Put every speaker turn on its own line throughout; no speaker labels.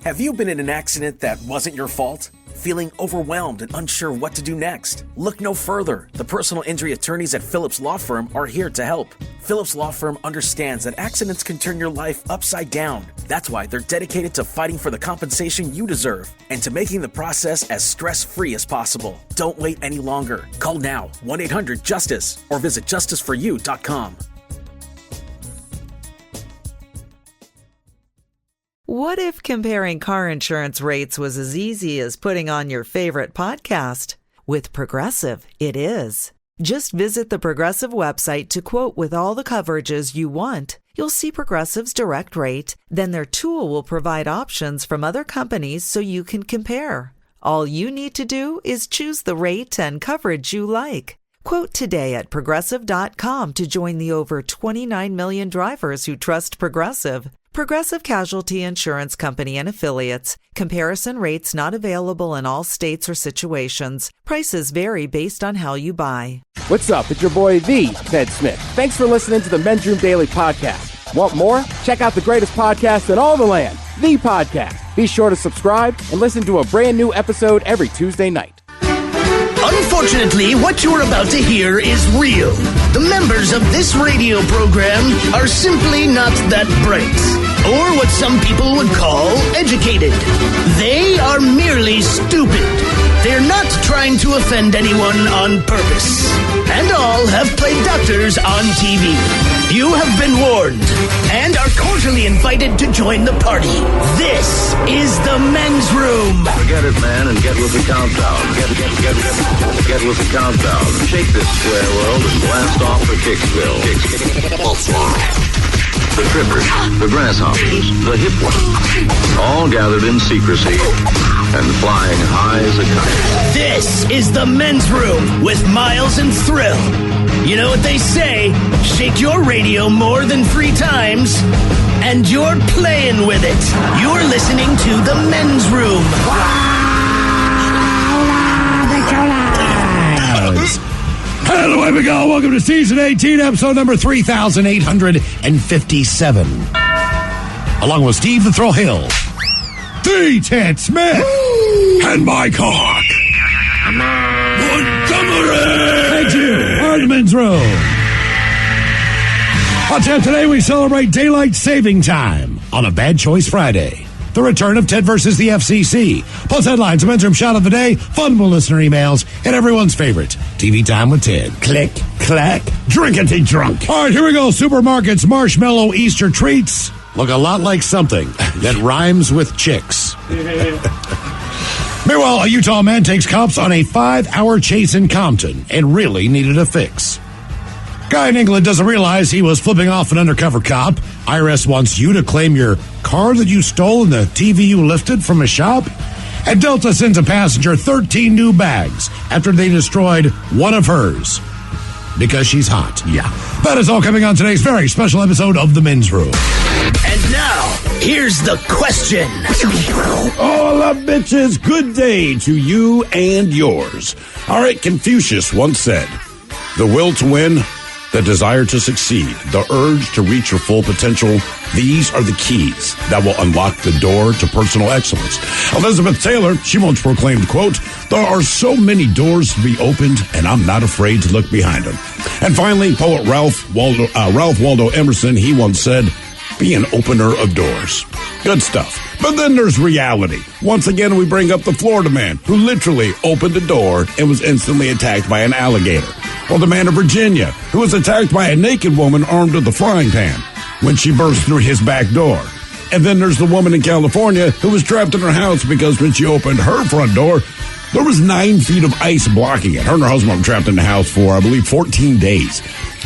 Have you been in an accident that wasn't your fault? Feeling overwhelmed and unsure what to do next? Look no further. The personal injury attorneys at Phillips Law Firm are here to help. Phillips Law Firm understands that accidents can turn your life upside down. That's why they're dedicated to fighting for the compensation you deserve and to making the process as stress-free as possible. Don't wait any longer. Call now, 1-800-JUSTICE, or visit justiceforyou.com.
What if comparing car insurance rates was as easy as putting on your favorite podcast? With Progressive, it is. Just visit the Progressive website to quote with all the coverages you want. You'll see Progressive's direct rate, then their tool will provide options from other companies so you can compare. All you need to do is choose the rate and coverage you like. Quote today at Progressive.com to join the over 29 million drivers who trust Progressive. Progressive Casualty Insurance Company and Affiliates. Comparison rates not available in all states or situations. Prices vary based on how you buy.
What's up? It's your boy, the Ted Smith. Thanks for listening to the Men's Room Daily Podcast. Want more? Check out the greatest podcast in all the land, The Podcast. Be sure to subscribe and listen to a brand new episode every Tuesday night.
Unfortunately, what you're about to hear is real. The members of this radio program are simply not that bright, or what some people would call educated. They are merely stupid. They're not trying to offend anyone on purpose. And all have played doctors on TV. You have been warned and are cordially invited to join the party. This is the Men's Room.
Forget it, man, and get with the countdown. Get with the countdown. Shake this square world and blast off for Kicksville. The trippers, the grasshoppers, the hip ones, all gathered in secrecy and flying high as a kite.
This is the Men's Room with Miles and Thrill. You know what they say, shake your radio more than 3 times, and you're playing with it. You're listening to the Men's Room.
Hello, here we go. Welcome to Season 18, episode number 3,857. Along with Steve the Thrill Hill, the Ted Smith, and Mike Hawk. Montgomery! Thank you. Our Men's Room. On tap today, we celebrate Daylight Saving Time on a Bad Choice Friday. The return of Ted versus the FCC. Plus headlines, a Men's Room shot of the day, fun listener emails, and everyone's favorite, TV Time with Ted. Click, clack, drinkity drunk. All right, here we go. Supermarkets marshmallow Easter treats look a lot like something that rhymes with chicks. Meanwhile, a Utah man takes cops on a 5-hour chase in Compton and really needed a fix. Guy in England doesn't realize he was flipping off an undercover cop. IRS wants you to claim your car that you stole and the TV you lifted from a shop. And Delta sends a passenger 13 new bags after they destroyed one of hers. Because she's hot. Yeah. That is all coming on today's very special episode of The Men's Room.
And now, here's the question.
Hola, bitches. Good day to you and yours. All right, Confucius once said, the will to win, the desire to succeed, the urge to reach your full potential, these are the keys that will unlock the door to personal excellence. Elizabeth Taylor, she once proclaimed, quote, there are so many doors to be opened, and I'm not afraid to look behind them. And finally, poet Ralph Waldo Emerson, he once said, be an opener of doors. Good stuff. But then there's reality. Once again, we bring up the Florida man who literally opened a door and was instantly attacked by an alligator. Or the man of Virginia who was attacked by a naked woman armed with a frying pan when she burst through his back door. And then there's the woman in California who was trapped in her house because when she opened her front door, there was 9 feet of ice blocking it. Her and her husband were trapped in the house for, I believe, 14 days.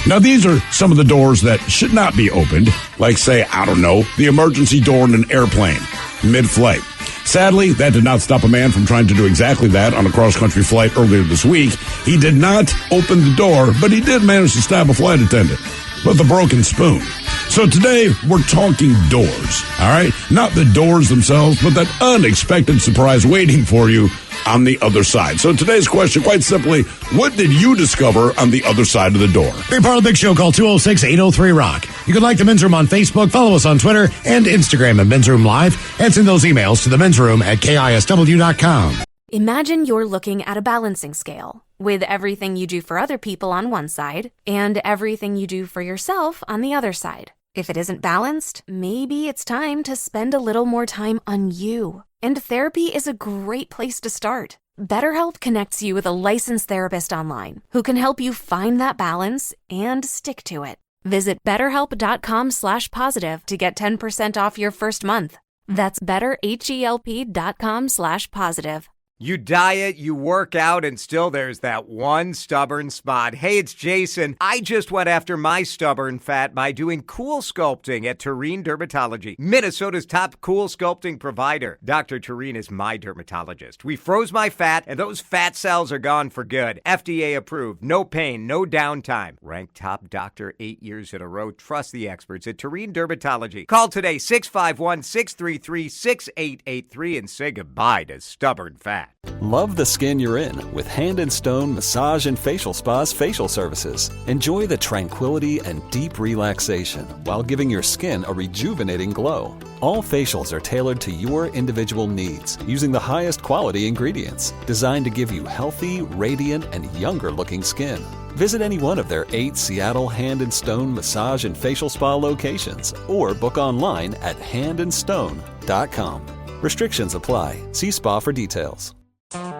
Now, these are some of the doors that should not be opened, like, say, I don't know, the emergency door in an airplane, mid-flight. Sadly, that did not stop a man from trying to do exactly that on a cross-country flight earlier this week. He did not open the door, but he did manage to stab a flight attendant with a broken spoon. So today, we're talking doors, all right? Not the doors themselves, but that unexpected surprise waiting for you on the other side. So today's question, quite simply, what did you discover on the other side of the door? Be part of the big show. Call 206-803-ROCK.
You can like the Men's Room on Facebook, follow us on Twitter and Instagram at Men's Room Live, and send those emails to the Men's Room at KISW.com.
Imagine you're looking at a balancing scale with everything you do for other people on one side and everything you do for yourself on the other side. If it isn't balanced, maybe it's time to spend a little more time on you. And therapy is a great place to start. BetterHelp connects you with a licensed therapist online who can help you find that balance and stick to it. Visit BetterHelp.com/positive to get 10% off your first month. That's BetterHelp.com/positive.
You diet, you work out, and still there's that one stubborn spot. Hey, it's Jason. I just went after my stubborn fat by doing cool sculpting at Tureen Dermatology, Minnesota's top cool sculpting provider. Dr. Tureen is my dermatologist. We froze my fat, and those fat cells are gone for good. FDA approved. No pain, no downtime. Ranked top doctor 8 years in a row. Trust the experts at Tureen Dermatology. Call today, 651-633-6883, and say goodbye to stubborn fat.
Love the skin you're in with Hand and Stone Massage and Facial Spa's facial services. Enjoy the tranquility and deep relaxation while giving your skin a rejuvenating glow. All facials are tailored to your individual needs using the highest quality ingredients designed to give you healthy, radiant, and younger-looking skin. Visit any one of their 8 Seattle Hand and Stone Massage and Facial Spa locations or book online at handandstone.com. Restrictions apply. See spa for details.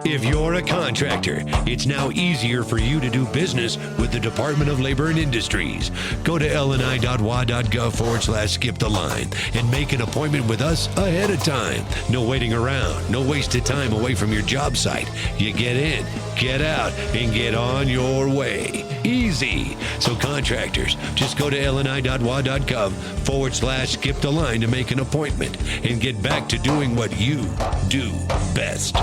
If you're a contractor, it's now easier for you to do business with the Department of Labor and Industries. Go to lni.wa.gov/skip the line and make an appointment with us ahead of time. No waiting around, no wasted time away from your job site. You get in, get out, and get on your way. Easy. So contractors, just go to lni.wa.gov/skip the line to make an appointment and get back to doing what you do best.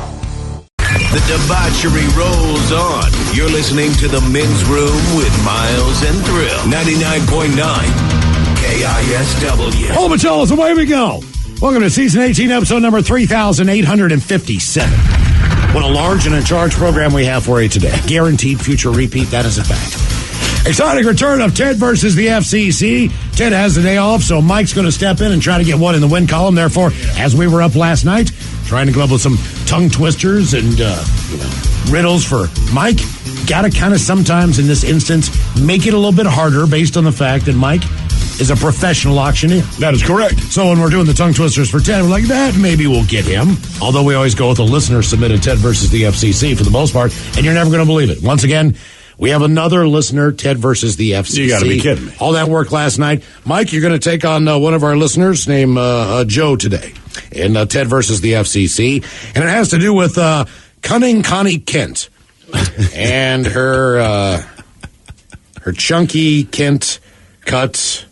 The debauchery rolls on. You're listening to The Men's Room with Miles and Thrill. 99.9 KISW.
Hold the fellas, away we go. Welcome to Season 18, episode number 3,857. What a large and in charge program we have for you today. Guaranteed future repeat, that is a fact. Exciting return of Ted versus the FCC. Ted has the day off, so Mike's going to step in and try to get one in the win column. Therefore, as we were up last night, trying to come up with some tongue twisters and riddles for Mike, got to kind of sometimes in this instance make it a little bit harder based on the fact that Mike is a professional auctioneer.
That is correct.
So when we're doing the tongue twisters for Ted, we're like, that maybe we'll get him. Although we always go with a listener-submitted Ted versus the FCC for the most part, and you're never going to believe it. Once again, we have another listener, Ted versus the FCC.
You got to be kidding me.
All that work last night. Mike, you're going to take on one of our listeners named Joe today in Ted versus the FCC. And it has to do with Cunning Connie Kent and her chunky Kent cut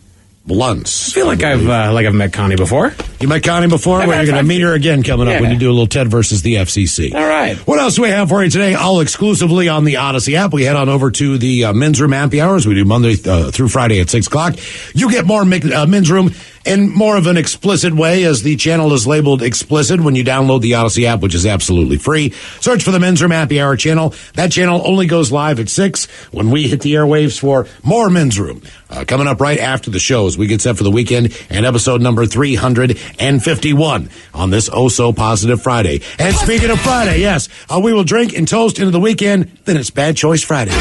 blunts.
I feel like I've met Connie before.
You met Connie before? Well, you're going to meet her again coming up when you do a little Ted versus the FCC.
All right.
What else do we have for you today? All exclusively on the Odyssey app. We head on over to the Men's Room Happy Hours. We do Monday through Friday at 6 o'clock. You get more Men's Room in more of an explicit way, as the channel is labeled explicit when you download the Odyssey app, which is absolutely free. Search for the Men's Room Happy Hour channel. That channel only goes live at 6 when we hit the airwaves for more Men's Room. Coming up right after the shows, we get set for the weekend and episode number 351 on this oh-so-positive Friday. And speaking of Friday, yes, we will drink and toast into the weekend. Then it's Bad Choice Fridays.
You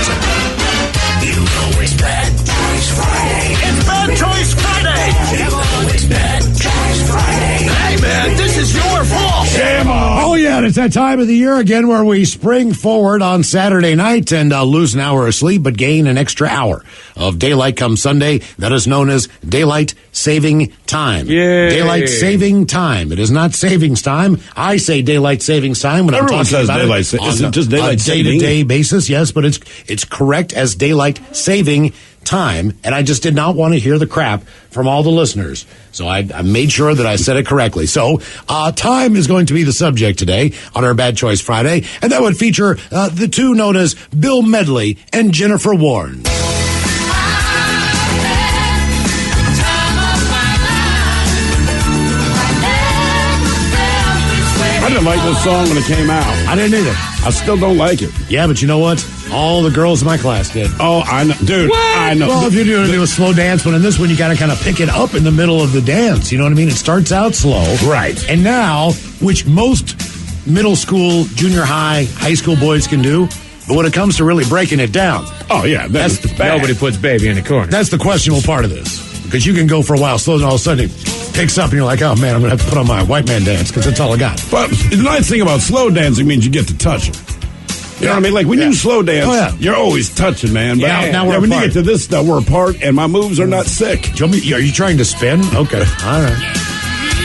know it's Bad Choice Friday. It's Bad Choice Friday. You know it's Bad Choice Friday. Hey, man, this is your fault.
Shame on. Oh, yeah, and it's that time of the year again where we spring forward on Saturday night and lose an hour of sleep, but gain an extra hour of daylight come Sunday. That is known as daylight saving time.
Yay.
Daylight saving time. It is not savings time. I say daylight savings time when
Everyone
I'm talking
says
about
daylight
it
isn't it just daylight
on a day-to-day basis. Yes, but it's correct as daylight saving time, and I just did not want to hear the crap from all the listeners. So I made sure that I said it correctly. So time is going to be the subject today on our Bad Choice Friday, and that would feature the two known as Bill Medley and Jennifer Warren.
I didn't like this song when it came out.
I didn't either.
I still don't like it.
Yeah, but you know what? All the girls in my class did.
Oh, I know. Dude,
What?
I know.
Well, if you're doing do a slow dance, but in this one, you got to kind of pick it up in the middle of the dance. You know what I mean? It starts out slow.
Right.
And now, which most middle school, junior high, high school boys can do, but when it comes to really breaking it down.
Oh, yeah. That's bad.
Nobody puts baby in the corner.
That's the questionable part of this. Because you can go for a while slow, and all of a sudden it picks up, and you're like, oh, man, I'm going to have to put on my white man dance because that's all I got.
But the nice thing about slow dancing means you get to touch her. You know what I mean? Like when you slow dance, you're always touching, man. But
now we're
when
apart.
you get to this stuff, we're apart, and my moves are not sick.
Are you trying to spin? Okay. All right.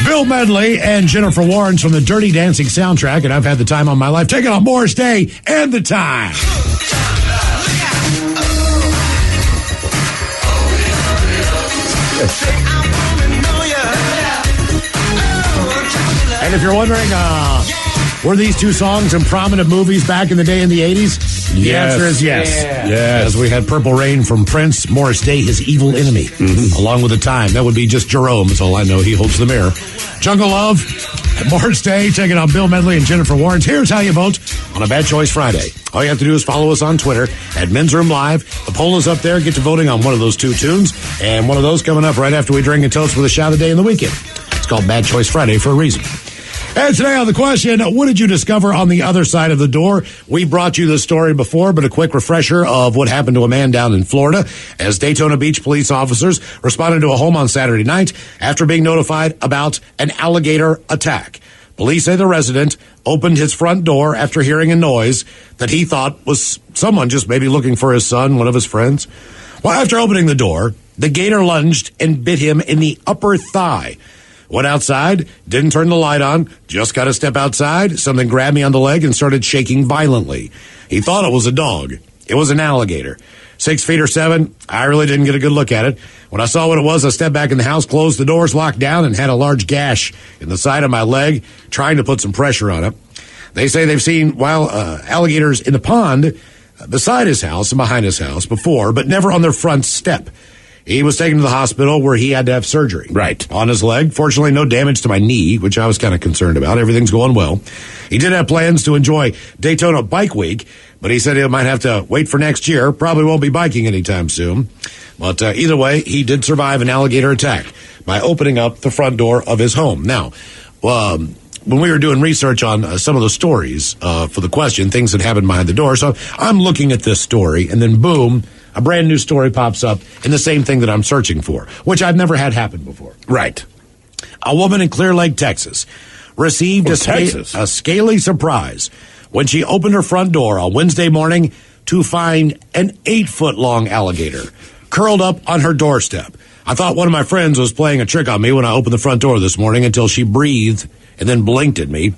Bill Medley and Jennifer Warnes from the Dirty Dancing soundtrack, and I've had the time of my life. Taking on Morris Day and the time. And if you're wondering, were these two songs in prominent movies back in the day in the 80s? The answer is yes.
Yeah. Yes.
As we had Purple Rain from Prince, Morris Day, his evil enemy, along with the time. That would be just Jerome, is all I know. He holds the mirror. Jungle Love, Morris Day, taking on Bill Medley and Jennifer Warnes. Here's how you vote on a Bad Choice Friday. All you have to do is follow us on Twitter at Men's Room Live. The poll is up there. Get to voting on one of those two tunes. And one of those coming up right after we drink and toast with a shot of the day in the weekend. It's called Bad Choice Friday for a reason. And today on the question, what did you discover on the other side of the door? We brought you the story before, but a quick refresher of what happened to a man down in Florida as Daytona Beach police officers responded to a home on Saturday night after being notified about an alligator attack. Police say the resident opened his front door after hearing a noise that he thought was someone just maybe looking for his son, one of his friends. Well, after opening the door, the gator lunged and bit him in the upper thigh. Went outside, didn't turn the light on, just got to step outside. Something grabbed me on the leg and started shaking violently. He thought it was a dog. It was an alligator. 6 feet or 7. I really didn't get a good look at it. When I saw what it was, I stepped back in the house, closed the doors, locked down, and had a large gash in the side of my leg, trying to put some pressure on it. They say they've seen alligators in the pond beside his house and behind his house before, but never on their front step. He was taken to the hospital where he had to have surgery.
Right.
On his leg. Fortunately, no damage to my knee, which I was kind of concerned about. Everything's going well. He did have plans to enjoy Daytona Bike Week, but he said he might have to wait for next year. Probably won't be biking anytime soon. But either way, he did survive an alligator attack by opening up the front door of his home. Now, when we were doing research on some of the stories for the question, things that happened behind the door, so I'm looking at this story, and then boom, a brand new story pops up in the same thing that I'm searching for, which I've never had happen before.
Right.
A woman in Clear Lake, Texas, received a scaly surprise when she opened her front door on Wednesday morning to find an 8-foot-long alligator curled up on her doorstep. I thought one of my friends was playing a trick on me when I opened the front door this morning until she breathed and then blinked at me.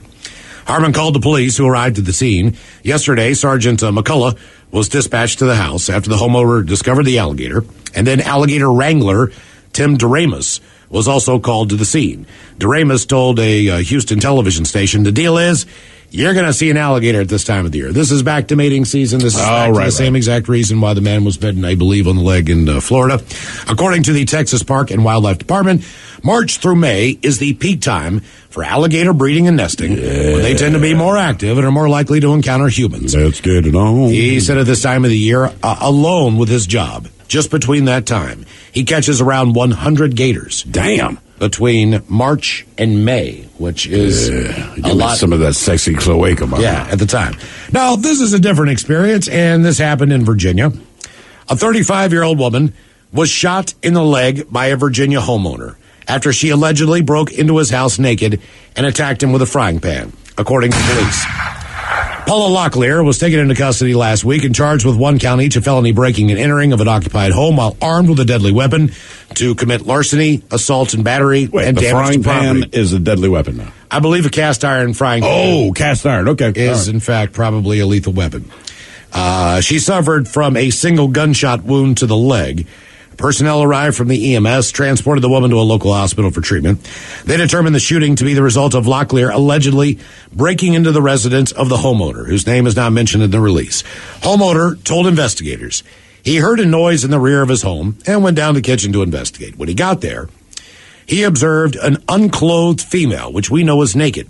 Harmon called the police, who arrived at the scene. Yesterday, Sergeant McCullough was dispatched to the house after the homeowner discovered the alligator, and then alligator wrangler Tim DeRamus was also called to the scene. DeRamus told a Houston television station, the deal is, you're going to see an alligator at this time of the year. This is back to mating season. This is back to the same exact reason why the man was bitten, I believe, on the leg in Florida. According to the Texas Park and Wildlife Department, March through May is the peak time for alligator breeding and nesting, when they tend to be more active and are more likely to encounter humans.
Let's get it on.
He said at this time of the year, alone with his job, just between that time, he catches around 100 gators.
Damn.
Between March and May, which is a lot.
Some of that sexy cloaca.
Yeah, at the time. Now, this is a different experience, and this happened in Virginia. A 35-year-old woman was shot in the leg by a Virginia homeowner after she allegedly broke into his house naked and attacked him with a frying pan, according to police. Paula Locklear was taken into custody last week and charged with 1 count each of felony breaking and entering of an occupied home while armed with a deadly weapon to commit larceny, assault, and battery and damage to property.
Frying pan is a deadly weapon now.
I believe a cast iron frying pan.
Oh, cast iron. Okay.
Is, in fact, probably a lethal weapon. She suffered from a single gunshot wound to the leg. Personnel arrived from the EMS, transported the woman to a local hospital for treatment. They determined the shooting to be the result of Locklear allegedly breaking into the residence of the homeowner, whose name is not mentioned in the release. Homeowner told investigators he heard a noise in the rear of his home and went down to the kitchen to investigate. When he got there, he observed an unclothed female, which we know is naked,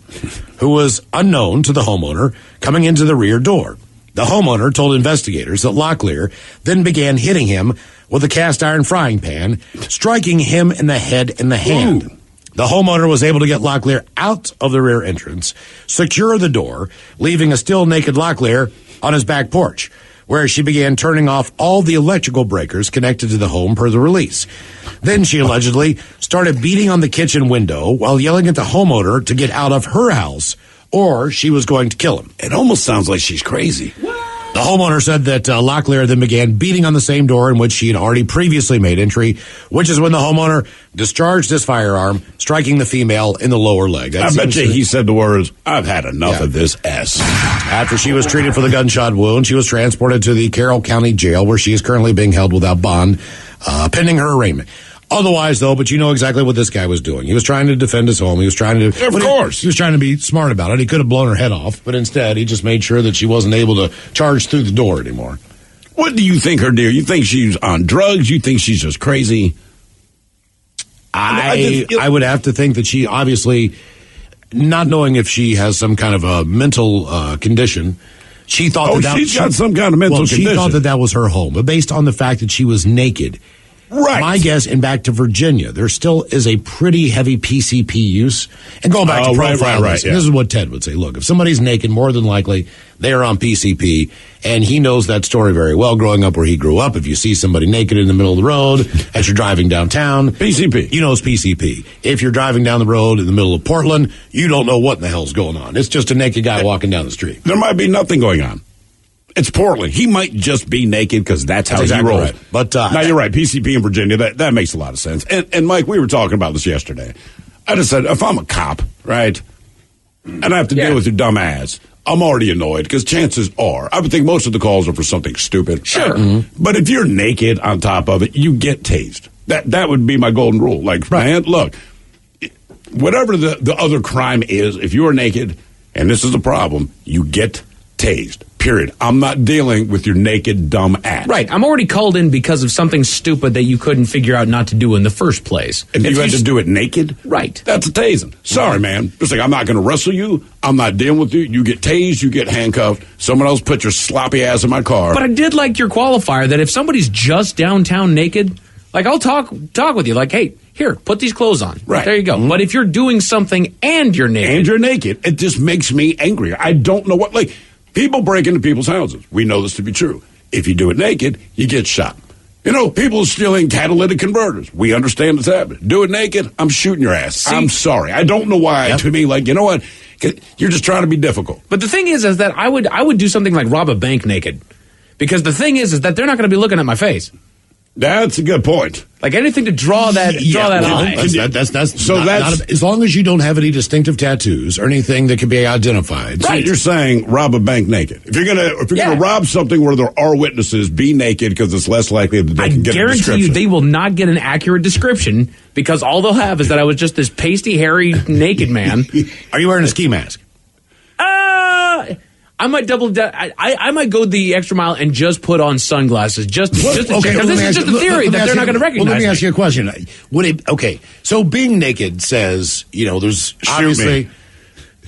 who was unknown to the homeowner, coming into the rear door. The homeowner told investigators that Locklear then began hitting him with a cast iron frying pan, striking him in the head and the hand. Ooh. The homeowner was able to get Locklear out of the rear entrance, secure the door, leaving a still naked Locklear on his back porch, where she began turning off all the electrical breakers connected to the home per the release. Then she allegedly started beating on the kitchen window while yelling at the homeowner to get out of her house or she was going to kill him.
It almost sounds like she's crazy.
The homeowner said that Locklear then began beating on the same door in which she had already previously made entry, which is when the homeowner discharged his firearm, striking the female in the lower leg.
I bet you he said the words, "I've had enough of this S."
After she was treated for the gunshot wound, she was transported to the Carroll County Jail, where she is currently being held without bond, pending her arraignment. Otherwise, though, but you know exactly what this guy was doing. He was trying to defend his home. He was trying to...
Of course.
He was trying to be smart about it. He could have blown her head off, but instead he just made sure that she wasn't able to charge through the door anymore.
What do you think her deal? You think she's on drugs? You think she's just crazy?
I would have to think that she obviously, not knowing if she has some kind of a mental condition, she thought
she's got some kind of mental condition.
She thought that was her home, but based on the fact that she was naked...
Right.
My guess, and back to Virginia, there still is a pretty heavy PCP use. And going back to profile, this is what Ted would say. Look, if somebody's naked, more than likely they are on PCP, and he knows that story very well growing up where he grew up. If you see somebody naked in the middle of the road as you're driving downtown,
PCP.
You know it's PCP. If you're driving down the road in the middle of Portland, you don't know what in the hell's going on. It's just a naked guy walking down the street.
There might be nothing going on. It's Portland. He might just be naked because that's how he rolls.
Right. But
now you're right. PCP in Virginia, that makes a lot of sense. And Mike, we were talking about this yesterday. I just said, if I'm a cop, right, and I have to deal with your dumb ass, I'm already annoyed because chances are, I would think most of the calls are for something stupid.
Sure.
Mm-hmm. But if you're naked on top of it, you get tased. That would be my golden rule. Like, man, look, whatever the other crime is, if you are naked, and this is a problem, you get tased. Period. I'm not dealing with your naked, dumb ass.
Right. I'm already called in because of something stupid that you couldn't figure out not to do in the first place.
And you had to do it naked?
Right.
That's a tasing. Sorry, man. Just like, I'm not going to wrestle you. I'm not dealing with you. You get tased. You get handcuffed. Someone else put your sloppy ass in my car.
But I did like your qualifier that if somebody's just downtown naked, like, I'll talk with you. Like, hey, here, put these clothes on.
Right.
There you go. Mm-hmm. But if you're doing something and you're naked.
It just makes me angry. I don't know what, like... People break into people's houses. We know this to be true. If you do it naked, you get shot. You know, people are stealing catalytic converters. We understand it's happening. Do it naked, I'm shooting your ass. See? I'm sorry. I don't know why. Yep. To me, like, you know what? You're just trying to be difficult.
But the thing is that I would do something like rob a bank naked. Because the thing is that they're not going to be looking at my face.
That's a good point.
Like anything to draw that eye.
That's not as long as you don't have any distinctive tattoos or anything that can be identified.
Right. So you're saying rob a bank naked. If you're gonna rob something where there are witnesses, be naked because it's less likely that they can get a description.
I guarantee you they will not get an accurate description because all they'll have is that I was just this pasty, hairy, naked man.
Are you wearing a ski mask?
I might I might go the extra mile and just put on sunglasses. Just this is just a theory that they're not going to recognize.
Well, let me ask you a question. So being naked says, you know, there's obviously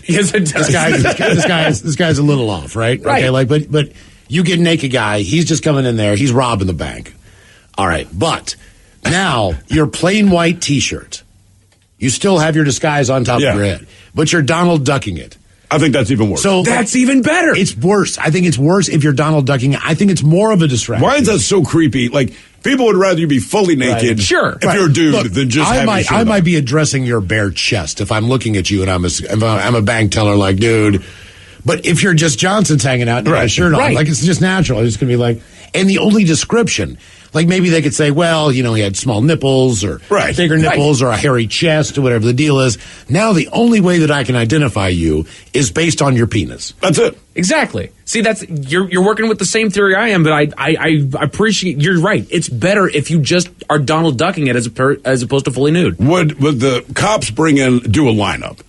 yes, it does.
this guy's a little off, right?
Right.
Okay, but you get a naked guy. He's just coming in there. He's robbing the bank. All right, but now your plain white T-shirt. You still have your disguise on top of your head, but you're Donald Ducking it.
I think that's even worse.
So
that's even better.
It's worse. I think it's worse if you're Donald Ducking. I think it's more of a distraction.
Why is that so creepy? Like, people would rather you be fully naked if you're a dude than just have your shirt
I might be addressing your bare chest if I'm looking at you and I'm a bank teller, like, dude. But if you're just Johnson's hanging out and you got a shirt on, like, it's just natural. It's going to be like, and the only description, like, maybe they could say, well, you know, he had small nipples or bigger nipples or a hairy chest or whatever the deal is. Now the only way that I can identify you is based on your penis.
That's it.
Exactly. See, that's you're working with the same theory I am, but I appreciate. You're right. It's better if you just are Donald Ducking it as opposed to fully nude.
Would the cops do a lineup?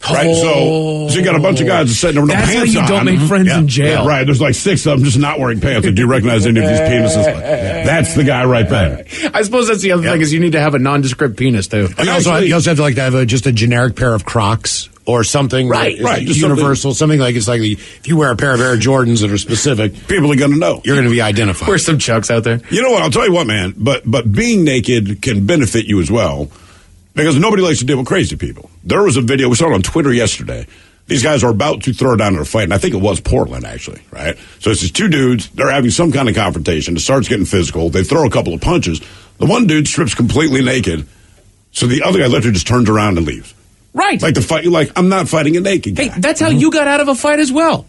Right, so you got a bunch of guys sitting there with no pants on.
That's how you don't make friends in jail.
Yeah, right, there's like 6 of them just not wearing pants. Do you recognize any of these penises? That's the guy right there.
I suppose that's the other thing is you need to have a nondescript penis, too.
And you also have to have just a generic pair of Crocs or something
Right.
Just universal, something like it's like if you wear a pair of Air Jordans that are specific,
people are going to know.
You're going to be identified.
Where's some Chucks out there?
You know what? I'll tell you what, man. But being naked can benefit you as well, because nobody likes to deal with crazy people. There was a video we saw it on Twitter yesterday. These guys are about to throw down in a fight, and I think it was Portland, actually, right? So it's these two dudes. They're having some kind of confrontation. It starts getting physical. They throw a couple of punches. The one dude strips completely naked, so the other guy literally just turns around and leaves.
Right.
Like the fight, I'm not fighting a naked guy.
Hey, that's how you got out of a fight as well.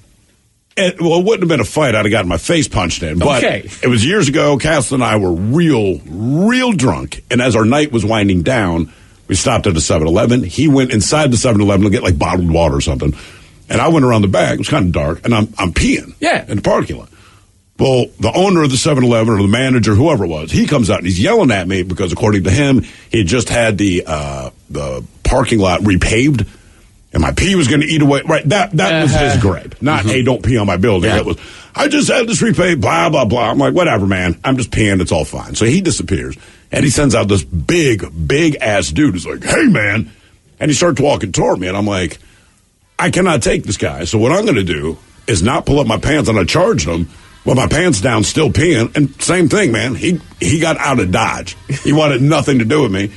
It wouldn't have been a fight. I'd have gotten my face punched in. But It was years ago. Cass and I were real drunk, and as our night was winding down, we stopped at a 7-Eleven. He went inside the 7-Eleven to get like bottled water or something. And I went around the back. It was kind of dark. And I'm peeing in the parking lot. Well, the owner of the 7-Eleven or the manager, whoever it was, he comes out and he's yelling at me because according to him, he had just had the parking lot repaved. And my pee was going to eat away. Right. That was his gripe. Not, hey, don't pee on my building.
Yeah.
It was, I just had this repaved, blah, blah, blah. I'm like, whatever, man. I'm just peeing. It's all fine. So he disappears. And he sends out this big ass dude who's like, hey, man. And he starts walking toward me. And I'm like, I cannot take this guy. So what I'm going to do is not pull up my pants. And I charged him with my pants down, still peeing. And same thing, man. He got out of Dodge. He wanted nothing to do with me.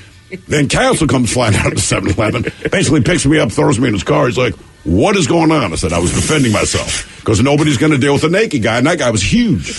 Then Castle comes flying out of the 7-Eleven, basically picks me up, throws me in his car. He's like, what is going on? I said, I was defending myself because nobody's going to deal with a naked guy, and that guy was huge.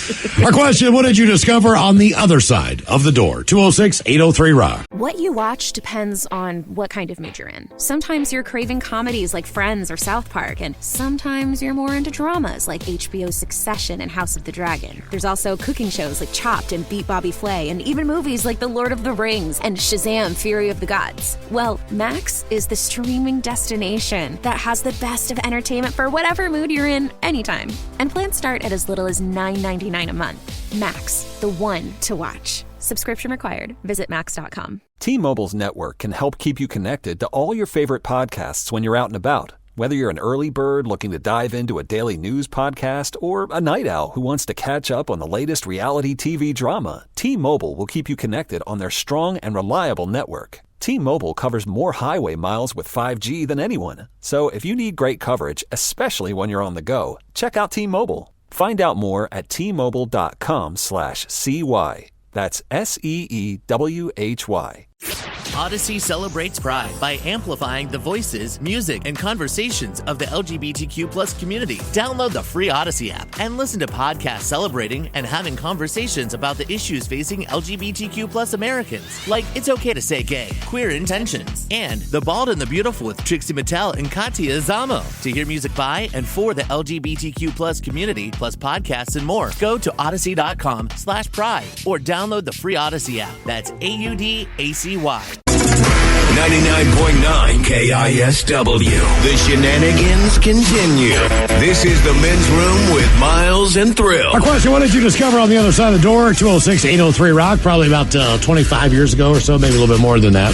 Our question, what did you discover on the other side of the door? 206-803-ROCK.
What you watch depends on what kind of mood you're in. Sometimes you're craving comedies like Friends or South Park, and sometimes you're more into dramas like HBO's Succession and House of the Dragon. There's also cooking shows like Chopped and Beat Bobby Flay, and even movies like The Lord of the Rings and Shazam! Fury of the Gods. Well, Max is the streaming destination that has the best of entertainment for whatever mood you're in anytime. And plans start at as little as $9.99 a month. Max, the one to watch. Subscription required. Visit Max.com.
T-Mobile's network can help keep you connected to all your favorite podcasts when you're out and about. Whether you're an early bird looking to dive into a daily news podcast or a night owl who wants to catch up on the latest reality TV drama, T-Mobile will keep you connected on their strong and reliable network. T-Mobile covers more highway miles with 5G than anyone. So if you need great coverage, especially when you're on the go, check out T-Mobile. Find out more at T-Mobile.com/CY. That's SEEWHY.
Odyssey celebrates Pride by amplifying the voices, music, and conversations of the LGBTQ+ community. Download the free Odyssey app and listen to podcasts celebrating and having conversations about the issues facing LGBTQ+ Americans, like It's Okay to Say Gay, Queer Intentions, and The Bald and the Beautiful with Trixie Mattel and Katia Zamo. To hear music by and for the LGBTQ+ community, plus podcasts and more, go to odyssey.com/pride or download the free Odyssey app. That's AUDACY.
99.9 KISW. The shenanigans continue. This is the Men's Room with Miles and Thrill.
Our question, what did you discover on the other side of the door? 206-803-ROCK, probably about 25 years ago or so, maybe a little bit more than that.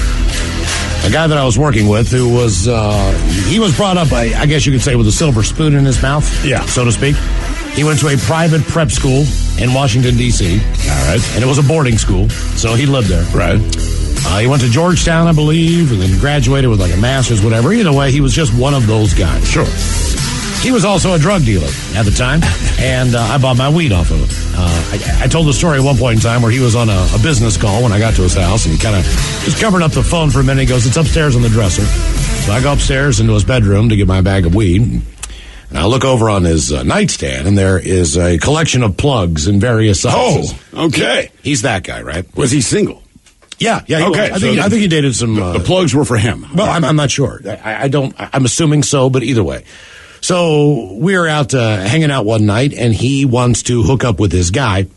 A guy that I was working with who was, he was brought up, I guess you could say, with a silver spoon in his mouth, so to speak. He went to a private prep school in Washington, D.C.
All right.
And it was a boarding school, so he lived there.
Right.
He went to Georgetown, I believe, and then graduated with like a master's, whatever. Either way, he was just one of those guys.
Sure.
He was also a drug dealer at the time, and I bought my weed off of him. I told the story at one point in time where he was on a business call when I got to his house, and he kind of just covered up the phone for a minute. He goes, it's upstairs on the dresser. So I go upstairs into his bedroom to get my bag of weed, and I look over on his nightstand, and there is a collection of plugs in various sizes.
Oh, okay.
He's that guy, right?
Was he single?
Yeah.
Okay.
I think he dated some.
The plugs were for him.
Well, I'm not sure. I'm assuming so, but either way. So we were out hanging out one night, and he wants to hook up with this guy.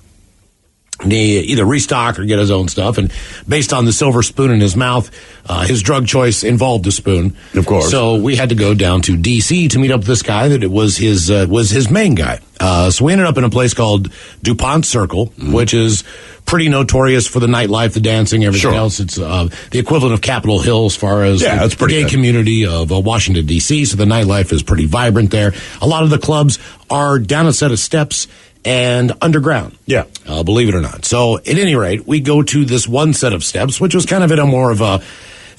And he either restock or get his own stuff. And based on the silver spoon in his mouth, his drug choice involved a spoon.
Of course. So
we had to go down to D.C. to meet up with this guy that it was his main guy. So we ended up in a place called DuPont Circle, which is pretty notorious for the nightlife, the dancing, everything else. It's the equivalent of Capitol Hill as far as the gay community of Washington, D.C., so the nightlife is pretty vibrant there. A lot of the clubs are down a set of steps and underground.
Yeah.
Believe it or not. So at any rate, we go to this one set of steps, which was kind of in a more of a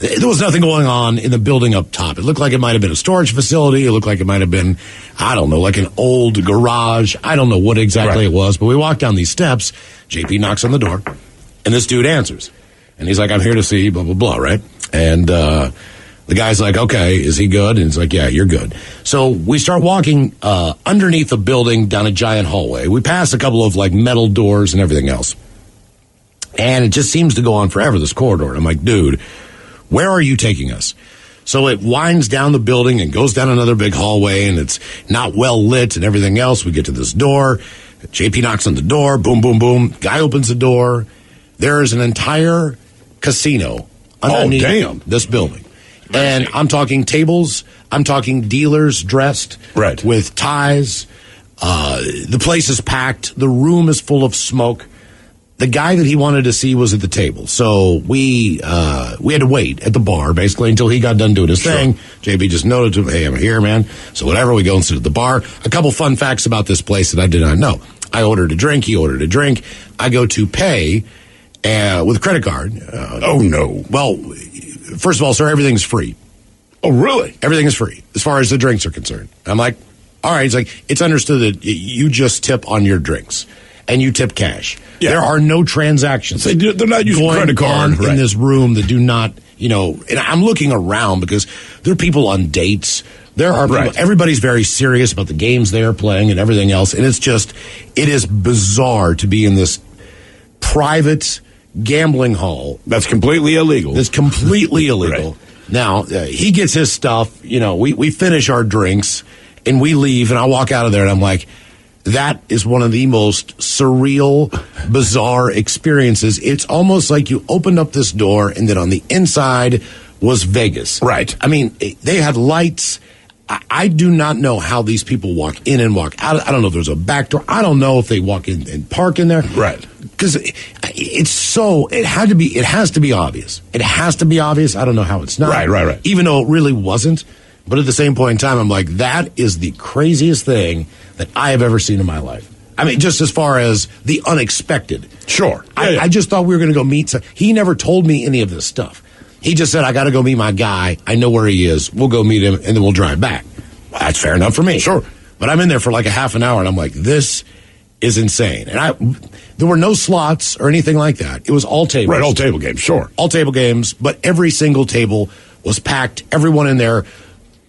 There was nothing going on in the building up top. It looked like it might have been a storage facility. It looked like it might have been, I don't know, like an old garage. I don't know what exactly it was, but we walked down these steps. JP knocks on the door, and this dude answers. And he's like, I'm here to see blah, blah, blah, right? And the guy's like, okay, is he good? And he's like, yeah, you're good. So we start walking underneath the building down a giant hallway. We pass a couple of like metal doors and everything else. And it just seems to go on forever, this corridor. And I'm like, dude, where are you taking us? So it winds down the building and goes down another big hallway, and it's not well lit and everything else. We get to this door. JP knocks on the door. Boom, boom, boom. Guy opens the door. There is an entire casino underneath this building. And I'm talking tables. I'm talking dealers dressed with ties. The place is packed. The room is full of smoke. The guy that he wanted to see was at the table. So we had to wait at the bar, basically, until he got done doing his thing. JB just noted to him, hey, I'm here, man. So whatever, we go and sit at the bar. A couple fun facts about this place that I did not know. I ordered a drink. He ordered a drink. I go to pay with a credit card.
Oh, no.
Well, first of all, sir, everything's free.
Oh, really?
Everything is free as far as the drinks are concerned. I'm like, all right. He's like, it's understood that you just tip on your drinks. And you tip cash. Yeah. There are no transactions.
So they're not using credit card
in this room that do not, and I'm looking around because there are people on dates. There are people, everybody's very serious about the games they are playing and everything else. And it is bizarre to be in this private gambling hall.
That's completely illegal.
That's completely illegal. Now, he gets his stuff. We finish our drinks and we leave, and I walk out of there and I'm like, that is one of the most surreal, bizarre experiences. It's almost like you opened up this door and then on the inside was Vegas.
Right.
I mean, they had lights. I do not know how these people walk in and walk out. I don't know if there's a back door. I don't know if they walk in and park in there.
Right.
Because it has to be obvious. It has to be obvious. I don't know how it's not.
Right.
Even though it really wasn't. But at the same point in time, I'm like, that is the craziest thing that I have ever seen in my life. I mean, just as far as the unexpected.
Sure.
I just thought we were going to go meet. He never told me any of this stuff. He just said, I got to go meet my guy. I know where he is. We'll go meet him, and then we'll drive back. Well, that's fair enough for me.
Sure.
But I'm in there for like a half an hour, and I'm like, this is insane. And there were no slots or anything like that. It was all tables.
Right, all table games, sure.
All table games, but every single table was packed. Everyone in there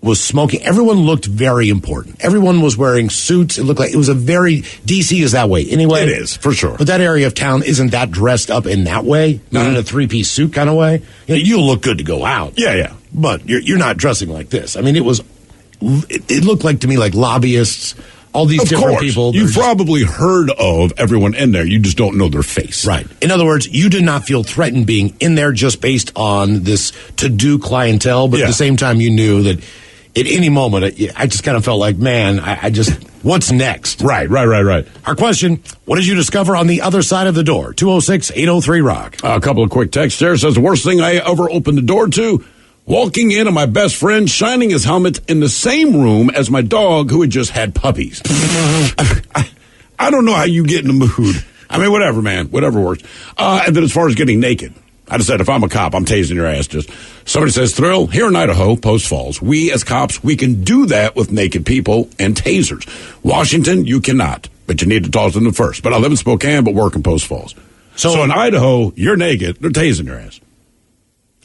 was smoking. Everyone looked very important. Everyone was wearing suits. It looked like it was DC is that way anyway.
It is, for sure.
But that area of town isn't that dressed up in that way, not in a three-piece suit kind of way. You'll look good to go out.
Yeah.
But you're not dressing like this. I mean, it looked like to me like lobbyists, all these different people.
You've probably heard of everyone in there. You just don't know their face.
Right. In other words, you did not feel threatened being in there just based on this to-do clientele, but at the same time you knew that at any moment, I just kind of felt like, man, what's next?
Right.
Our question, what did you discover on the other side of the door? 206-803-ROCK.
A couple of quick texts there. Says, the worst thing I ever opened the door to, walking in and my best friend shining his helmet in the same room as my dog who had just had puppies. I don't know how you get in the mood. I mean, whatever, man. Whatever works. And then as far as getting naked, I just said, if I'm a cop, I'm tasing your ass. Just somebody says, Thrill, here in Idaho, Post Falls, we as cops, we can do that with naked people and tasers. Washington, you cannot, but you need to toss them first. But I live in Spokane, but work in Post Falls. So in Idaho, you're naked, they're tasing your ass.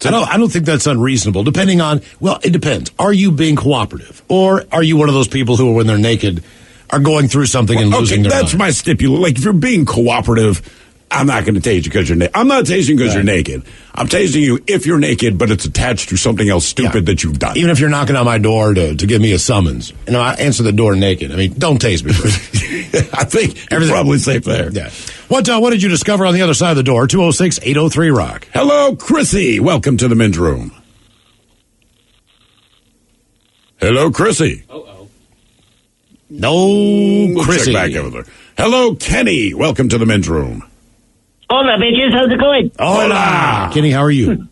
I don't think that's unreasonable, depending on, well, it depends. Are you being cooperative? Or are you one of those people who, when they're naked, are going through something and losing their mind?
That's my stipulation. Like, if you're being cooperative, I'm not going to tase you because you're naked. I'm not tasing you because you're naked. I'm tasing you if you're naked, but it's attached to something else stupid that you've done.
Even if you're knocking on my door to give me a summons. I answer the door naked. I mean, don't tase me.
I think you're probably safe there.
Yeah. What did you discover on the other side of the door? 206-803-ROCK.
Hello, Chrissy. Welcome to the men's room. Hello, Chrissy.
No, Chrissy.
Check back over there. Hello, Kenny. Welcome to the men's room.
Hola, bitches. How's it going?
Hola. Kenny, how are you?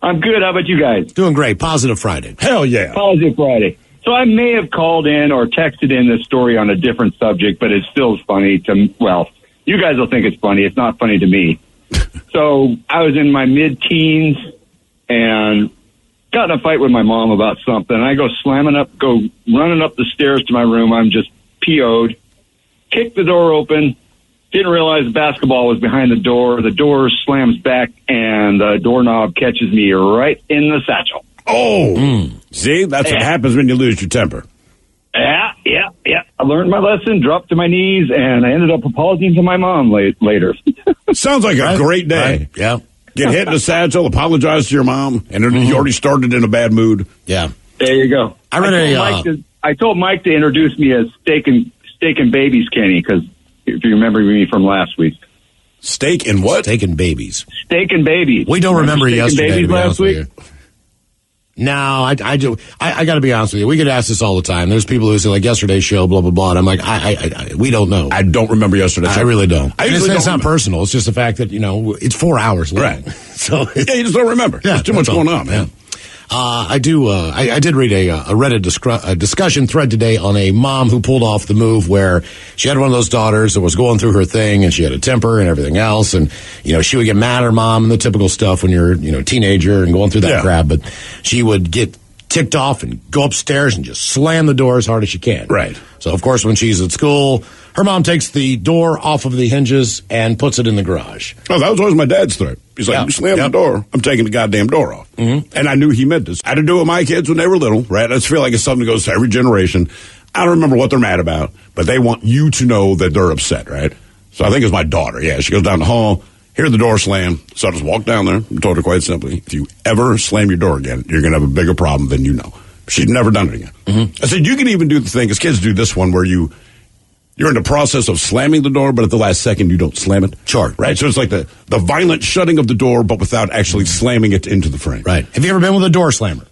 I'm good. How about you guys?
Doing great. Positive Friday.
Hell yeah.
Positive Friday. So I may have called in or texted in this story on a different subject, but it still is funny to, well, you guys will think it's funny. It's not funny to me. So I was in my mid-teens, and got in a fight with my mom about something. And I go running up the stairs to my room. I'm just PO'd. Kicked the door open. Didn't realize the basketball was behind the door. The door slams back, and the doorknob catches me right in the satchel.
Oh, see, that's what happens when you lose your temper.
Yeah. I learned my lesson, dropped to my knees, and I ended up apologizing to my mom later.
Sounds like a great day.
Right. Yeah.
Get hit in the satchel, apologize to your mom, and you already started in a bad mood.
Yeah.
There you go. I told Mike to introduce me as Steak and Babies Kenny, because if you remember me from last week.
Steak and what?
Steak and Babies.
Steak and Babies.
We don't remember yesterday.
Last week.
No, I do. I got to be honest with you. We get asked this all the time. There's people who say, like, yesterday's show, blah, blah, blah. And I'm like, we don't know.
I don't remember yesterday's show.
I really don't. It's not
remember.
Personal. It's just the fact that, it's 4 hours long.
Right.
So
you just don't remember.
Yeah,
There's too much going on, man.
Yeah. I did read a Reddit discussion thread today on a mom who pulled off the move where she had one of those daughters that was going through her thing and she had a temper and everything else. And, she would get mad at her mom and the typical stuff when you're, a teenager and going through that crap. But she would get ticked off and go upstairs and just slam the door as hard as she can.
Right.
So, of course, when she's at school, her mom takes the door off of the hinges and puts it in the garage.
Oh, that was always my dad's threat. He's like, you slam the door, I'm taking the goddamn door off. Mm-hmm. And I knew he meant this. I had to do it with my kids when they were little, right? I just feel like it's something that goes to every generation. I don't remember what they're mad about, but they want you to know that they're upset, right? So I think it's my daughter. Yeah, she goes down the hall, hear the door slam, so I just walk down there and told her quite simply, if you ever slam your door again, you're going to have a bigger problem than you know. She'd never done it again. Mm-hmm. I said, you can even do the thing, because kids do this one where you're in the process of slamming the door, but at the last second you don't slam it.
Sure.
Right? So it's like the violent shutting of the door, but without actually slamming it into the frame.
Right. Have you ever been with a door slammer?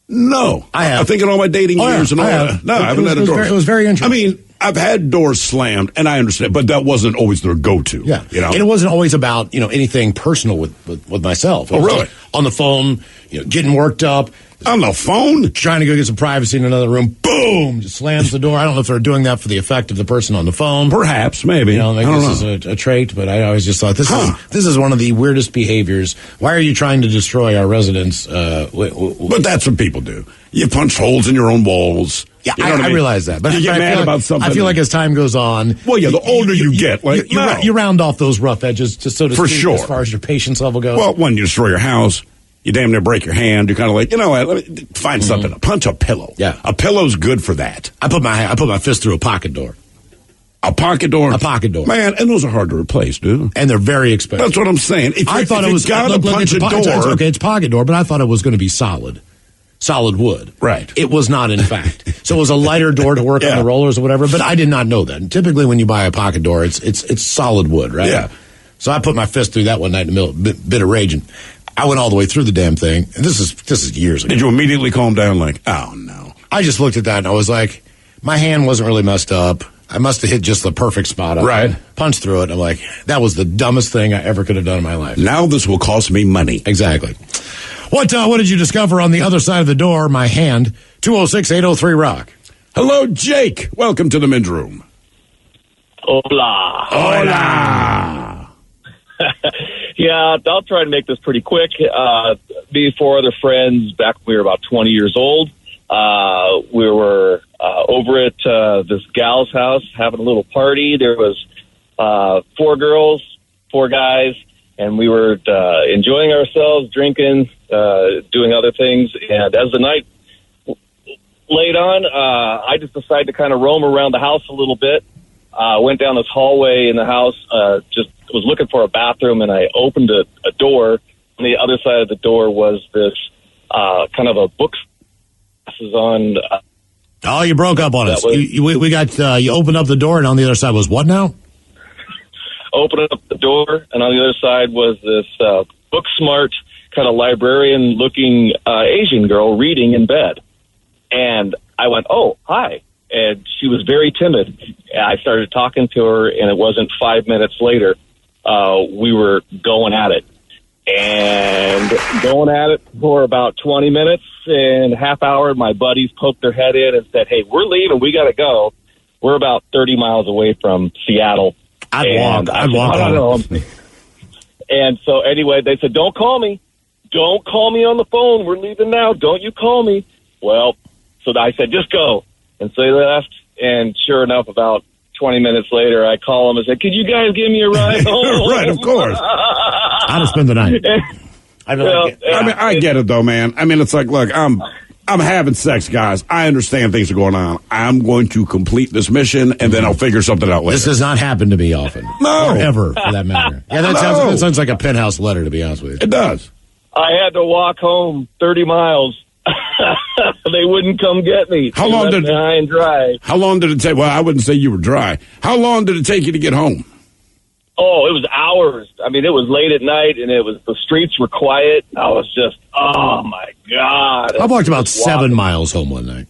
No.
I have.
I think in all my dating years and all that. No, I haven't had a door.
It was very interesting.
I mean, I've had doors slammed, and I understand, but that wasn't always their go-to.
Yeah. And it wasn't always about, anything personal with myself.
Oh, really?
On the phone, getting worked up.
On the phone?
Trying to go get some privacy in another room. Boom! Just slams the door. I don't know if they're doing that for the effect of the person on the phone.
Perhaps, maybe.
This is a trait, but I always just thought this is one of the weirdest behaviors. Why are you trying to destroy our residents?
But that's what people do. You punch holes in your own walls.
Yeah,
you know
I realize that. But
you get mad about something.
I feel like as time goes on...
Well, yeah, the older you get,
you round off those rough edges, just so to
for
speak,
sure.
as far as your patience level goes.
Well, when you destroy your house, you damn near break your hand. You're kind of like, let me find something. Punch a pillow.
Yeah.
A pillow's good for that.
I put my fist through a pocket door.
A pocket door?
A pocket door.
Man, and those are hard to replace, dude.
And they're very expensive.
That's what I'm saying.
I thought it was...
punch a door...
It's pocket door, but I thought it was going to be solid wood.
Right.
It was not, in fact. So it was a lighter door to work on the rollers or whatever, but I did not know that. And typically when you buy a pocket door, it's solid wood, right?
Yeah.
So I put my fist through that one night in the middle, bit of rage, and I went all the way through the damn thing. And this is years ago.
Did you immediately calm down like, oh, no?
I just looked at that and I was like, my hand wasn't really messed up. I must have hit just the perfect spot.
Right.
Punched through it. And I'm like, that was the dumbest thing I ever could have done in my life.
Now this will cost me money.
Exactly. What did you discover on the other side of the door? My hand. 206-803-ROCK.
Hello, Jake. Welcome to the men's room.
Hola.
Hola.
Yeah, I'll try to make this pretty quick. Me and 4 other friends, back when we were about 20 years old, we were over at this gal's house having a little party. There was 4 girls, 4 guys, and we were enjoying ourselves, drinking, doing other things. And as the night laid on, I just decided to kind of roam around the house a little bit. Went down this hallway in the house, just was looking for a bathroom, and I opened a door. On the other side of the door was this kind of a book. On.
Oh, you broke up on us. We got you opened up the door, and on the other side was what now?
Opened up the door, and on the other side was this book smart, kind of librarian-looking Asian girl reading in bed. And I went, "Oh, hi." And she was very timid. And I started talking to her, and it wasn't 5 minutes later, we were going at it. And going at it for about 20 minutes and half hour, my buddies poked their head in and said, "Hey, we're leaving. We got to go." We're about 30 miles away from Seattle.
I'd walk.
I don't know. And so anyway, they said, don't call me. Don't call me on the phone. We're leaving now. Don't you call me. Well, so I said, just go. And so they left. And sure enough, about 20 minutes later, I call them and say, could you guys give me a ride home?
Right, of course.
How to spend the night.
I get it, though, man. I mean, it's like, look, I'm having sex, guys. I understand things are going on. I'm going to complete this mission, and then I'll figure something out later.
This does not happen to me often.
No.
Or ever, for that matter. Yeah, that sounds like a penthouse letter, to be honest with you.
It does.
I had to walk home 30 miles. They wouldn't come get me.
How long did
high and dry?
How long did it take? Well, I wouldn't say you were dry. How long did it take you to get home?
Oh, it was hours. I mean, it was late at night, and the streets were quiet. I was just, oh my God!
I walked about 7 miles home one night.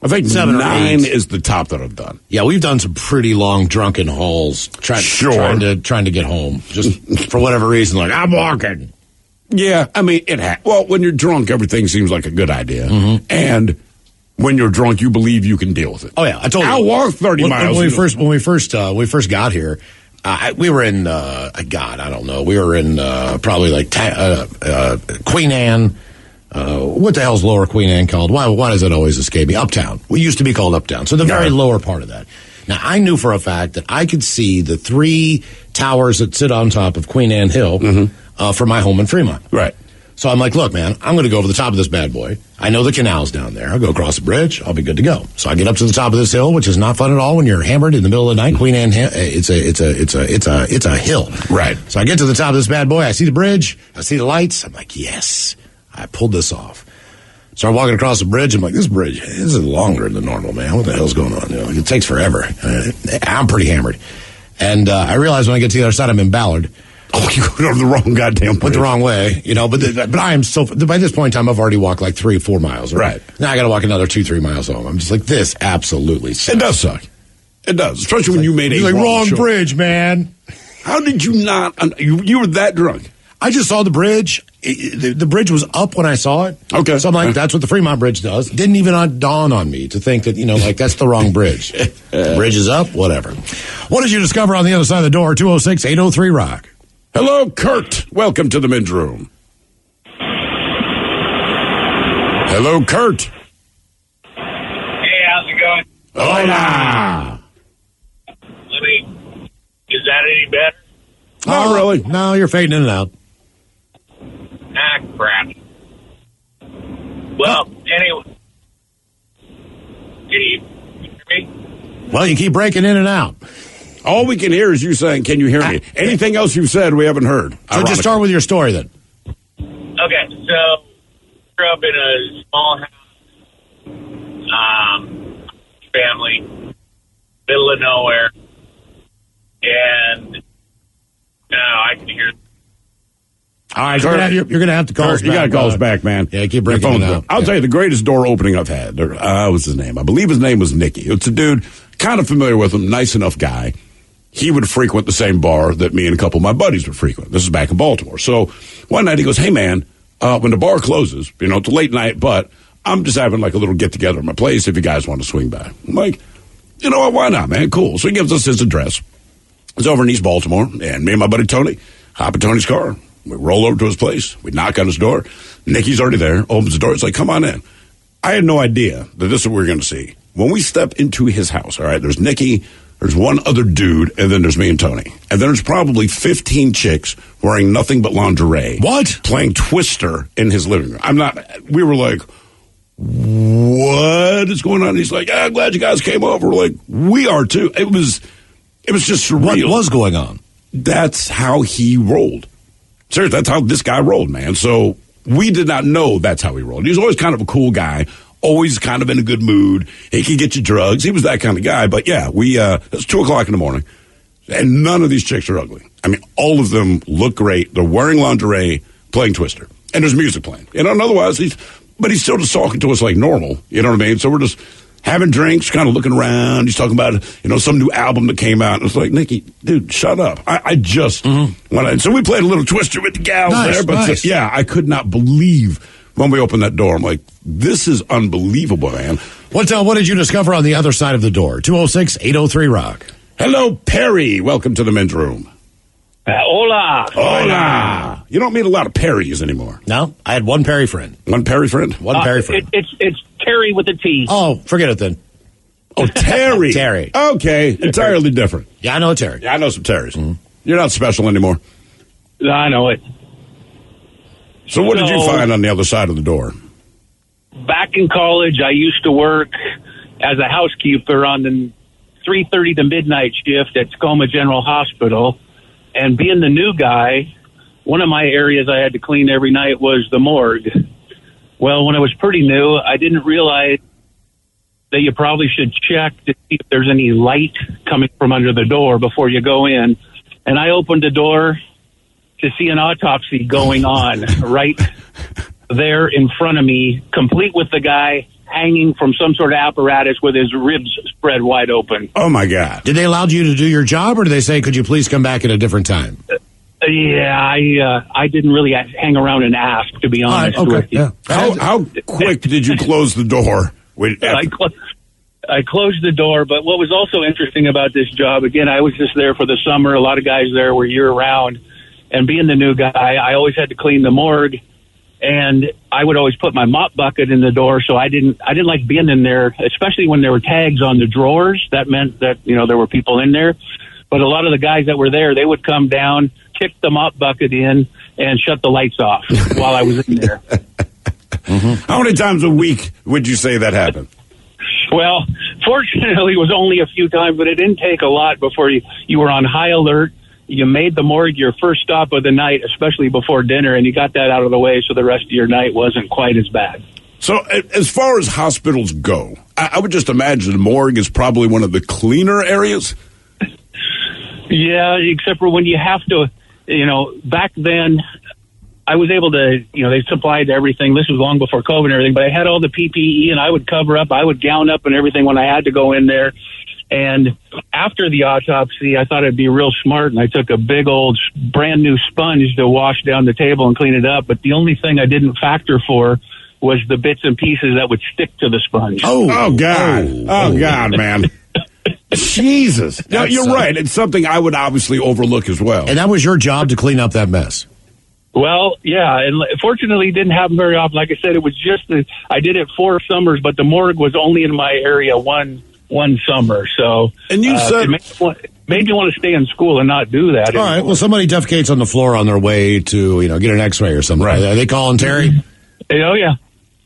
I think
7 or
9
8
is the top that I've done.
Yeah, we've done some pretty long drunken hauls trying to get home, just for whatever reason. Like, I'm walking.
Yeah, I mean, well, when you're drunk, everything seems like a good idea. Mm-hmm. And when you're drunk, you believe you can deal with it.
Oh, yeah. I told you.
I'll walk 30 miles.
When we first got here, we were in, God, I don't know. We were in probably like Queen Anne. What the hell's Lower Queen Anne called? Why does it always escape me? Uptown. We used to be called Uptown. So the very lower part of that. Now, I knew for a fact that I could see the 3 towers that sit on top of Queen Anne Hill from my home in Fremont.
Right.
So I'm like, look, man, I'm going to go over the top of this bad boy. I know the canal's down there. I'll go across the bridge. I'll be good to go. So I get up to the top of this hill, which is not fun at all when you're hammered in the middle of the night. Queen Anne, it's a hill.
Right.
So I get to the top of this bad boy. I see the bridge. I see the lights. I'm like, yes, I pulled this off. Start walking across the bridge. I'm like, this bridge is longer than normal, man. What the hell's going on? It takes forever. I'm pretty hammered. And I realize when I get to the other side, I'm in Ballard.
Oh, you go to the wrong goddamn bridge.
Went the wrong way, but I am so, by this point in time, I've already walked like 3 or 4 miles. Right. Now I got to walk another 2-3 miles home. I'm just like, this absolutely sucks.
It does suck. It does. Especially when you made a
wrong bridge, man.
How did you not, you were that drunk?
I just saw the bridge. The bridge was up when I saw it.
Okay.
So I'm like, that's what the Fremont Bridge does. Didn't even dawn on me to think that, that's the wrong bridge. The bridge is up, whatever. What did you discover on the other side of the door? 206-803-ROCK.
Hello, Kurt. Welcome to the men's room. Hello, Kurt.
Hey, how's it going?
Hola.
Is that any better?
Not really.
No, you're fading in and out.
Ah, crap. Well, anyway. Can you hear me?
Well, you keep breaking in and out.
All we can hear is you saying, can you hear me? Anything else you've said, we haven't heard.
So just start with your story then.
Okay, so grew up in a small house, family, middle of nowhere, and now I can hear.
All right, you're going to have to call us back.
You got to call us back, man.
Yeah, keep breaking it out.
I'll tell you, the greatest door opening I've had, what's his name? I believe his name was Nicky. It's a dude, kind of familiar with him, nice enough guy. He would frequent the same bar that me and a couple of my buddies would frequent. This is back in Baltimore. So one night he goes, hey, man, when the bar closes, it's a late night, but I'm just having like a little get-together at my place if you guys want to swing by. I'm like, you know what, why not, man? Cool. So he gives us his address. It's over in East Baltimore, and me and my buddy Tony hop in Tony's car. We roll over to his place. We knock on his door. Nicky's already there, opens the door. It's like, come on in. I had no idea that this is what we were going to see. When we step into his house, all right, there's Nicky, there's one other dude, and then there's me and Tony. And then there's probably 15 chicks wearing nothing but lingerie.
What?
Playing Twister in his living room. We were like, what is going on? He's like, I'm glad you guys came over. We're like, we are too. It was just surreal.
What was going on?
That's how he rolled. Seriously, that's how this guy rolled, man. So we did not know that's how he rolled. He was always kind of a cool guy, always kind of in a good mood. He could get you drugs. He was that kind of guy. But yeah, it's 2:00 in the morning, and none of these chicks are ugly. I mean, all of them look great. They're wearing lingerie, playing Twister, and there's music playing. And otherwise, he's still just talking to us like normal. You know what I mean? So we're just having drinks, kind of looking around. He's talking about, some new album that came out. And it's like, Nicky, dude, shut up. I just want to. So we played a little Twister with the gals there. But yeah, I could not believe when we opened that door. I'm like, this is unbelievable, man.
What did you discover on the other side of the door? 206-803-ROCK.
Hello, Perry. Welcome to the men's room.
Hola.
Hola. You don't meet a lot of Perrys anymore.
No, I had one Perry friend.
One Perry friend?
One Perry friend.
It's Terry with a T.
Oh, forget it then.
Oh, Terry.
Terry.
Okay, entirely different.
Yeah, I know Terry.
Yeah, I know some Terrys. Mm-hmm. You're not special anymore.
I know it.
So what did you find on the other side of the door?
Back in college, I used to work as a housekeeper on the 3:30 to midnight shift at Tacoma General Hospital. And being the new guy, one of my areas I had to clean every night was the morgue. Well, when I was pretty new, I didn't realize that you probably should check to see if there's any light coming from under the door before you go in. And I opened the door to see an autopsy going on right there in front of me, complete with the guy hanging from some sort of apparatus with his ribs spread wide open.
Oh, my God.
Did they allow you to do your job, or did they say, could you please come back at a different time?
Yeah, I didn't really hang around and ask, to be honest with you.
Yeah. How quick did you close the door?
I closed the door, but what was also interesting about this job, again, I was just there for the summer. A lot of guys there were year-round. And being the new guy, I always had to clean the morgue. And I would always put my mop bucket in the door, so I didn't like being in there, especially when there were tags on the drawers. That meant that, there were people in there. But a lot of the guys that were there, they would come down, kick the mop bucket in, and shut the lights off while I was in there.
Mm-hmm. How many times a week would you say that happened?
Well, fortunately, it was only a few times, but it didn't take a lot before you were on high alert. You made the morgue your first stop of the night, especially before dinner, and you got that out of the way so the rest of your night wasn't quite as bad.
So as far as hospitals go, I would just imagine the morgue is probably one of the cleaner areas.
Yeah, except for when you have to, back then I was able to, they supplied everything. This was long before COVID and everything, but I had all the PPE and I would cover up, I would gown up and everything when I had to go in there. And after the autopsy, I thought I'd be real smart, and I took a big old brand new sponge to wash down the table and clean it up. But the only thing I didn't factor for was the bits and pieces that would stick to the sponge.
Oh God. Oh, God, man. Jesus. No, you're right. It's something I would obviously overlook as well.
And that was your job to clean up that mess.
Well, yeah, and fortunately it didn't happen very often. Like I said, it was just I did it 4 summers, but the morgue was only in my area one summer. So,
and you said
it made me want to stay in school and not do that.
All right. Well, somebody defecates on the floor on their way to get an X-ray or something. Right? Are they calling Terry?
Oh yeah.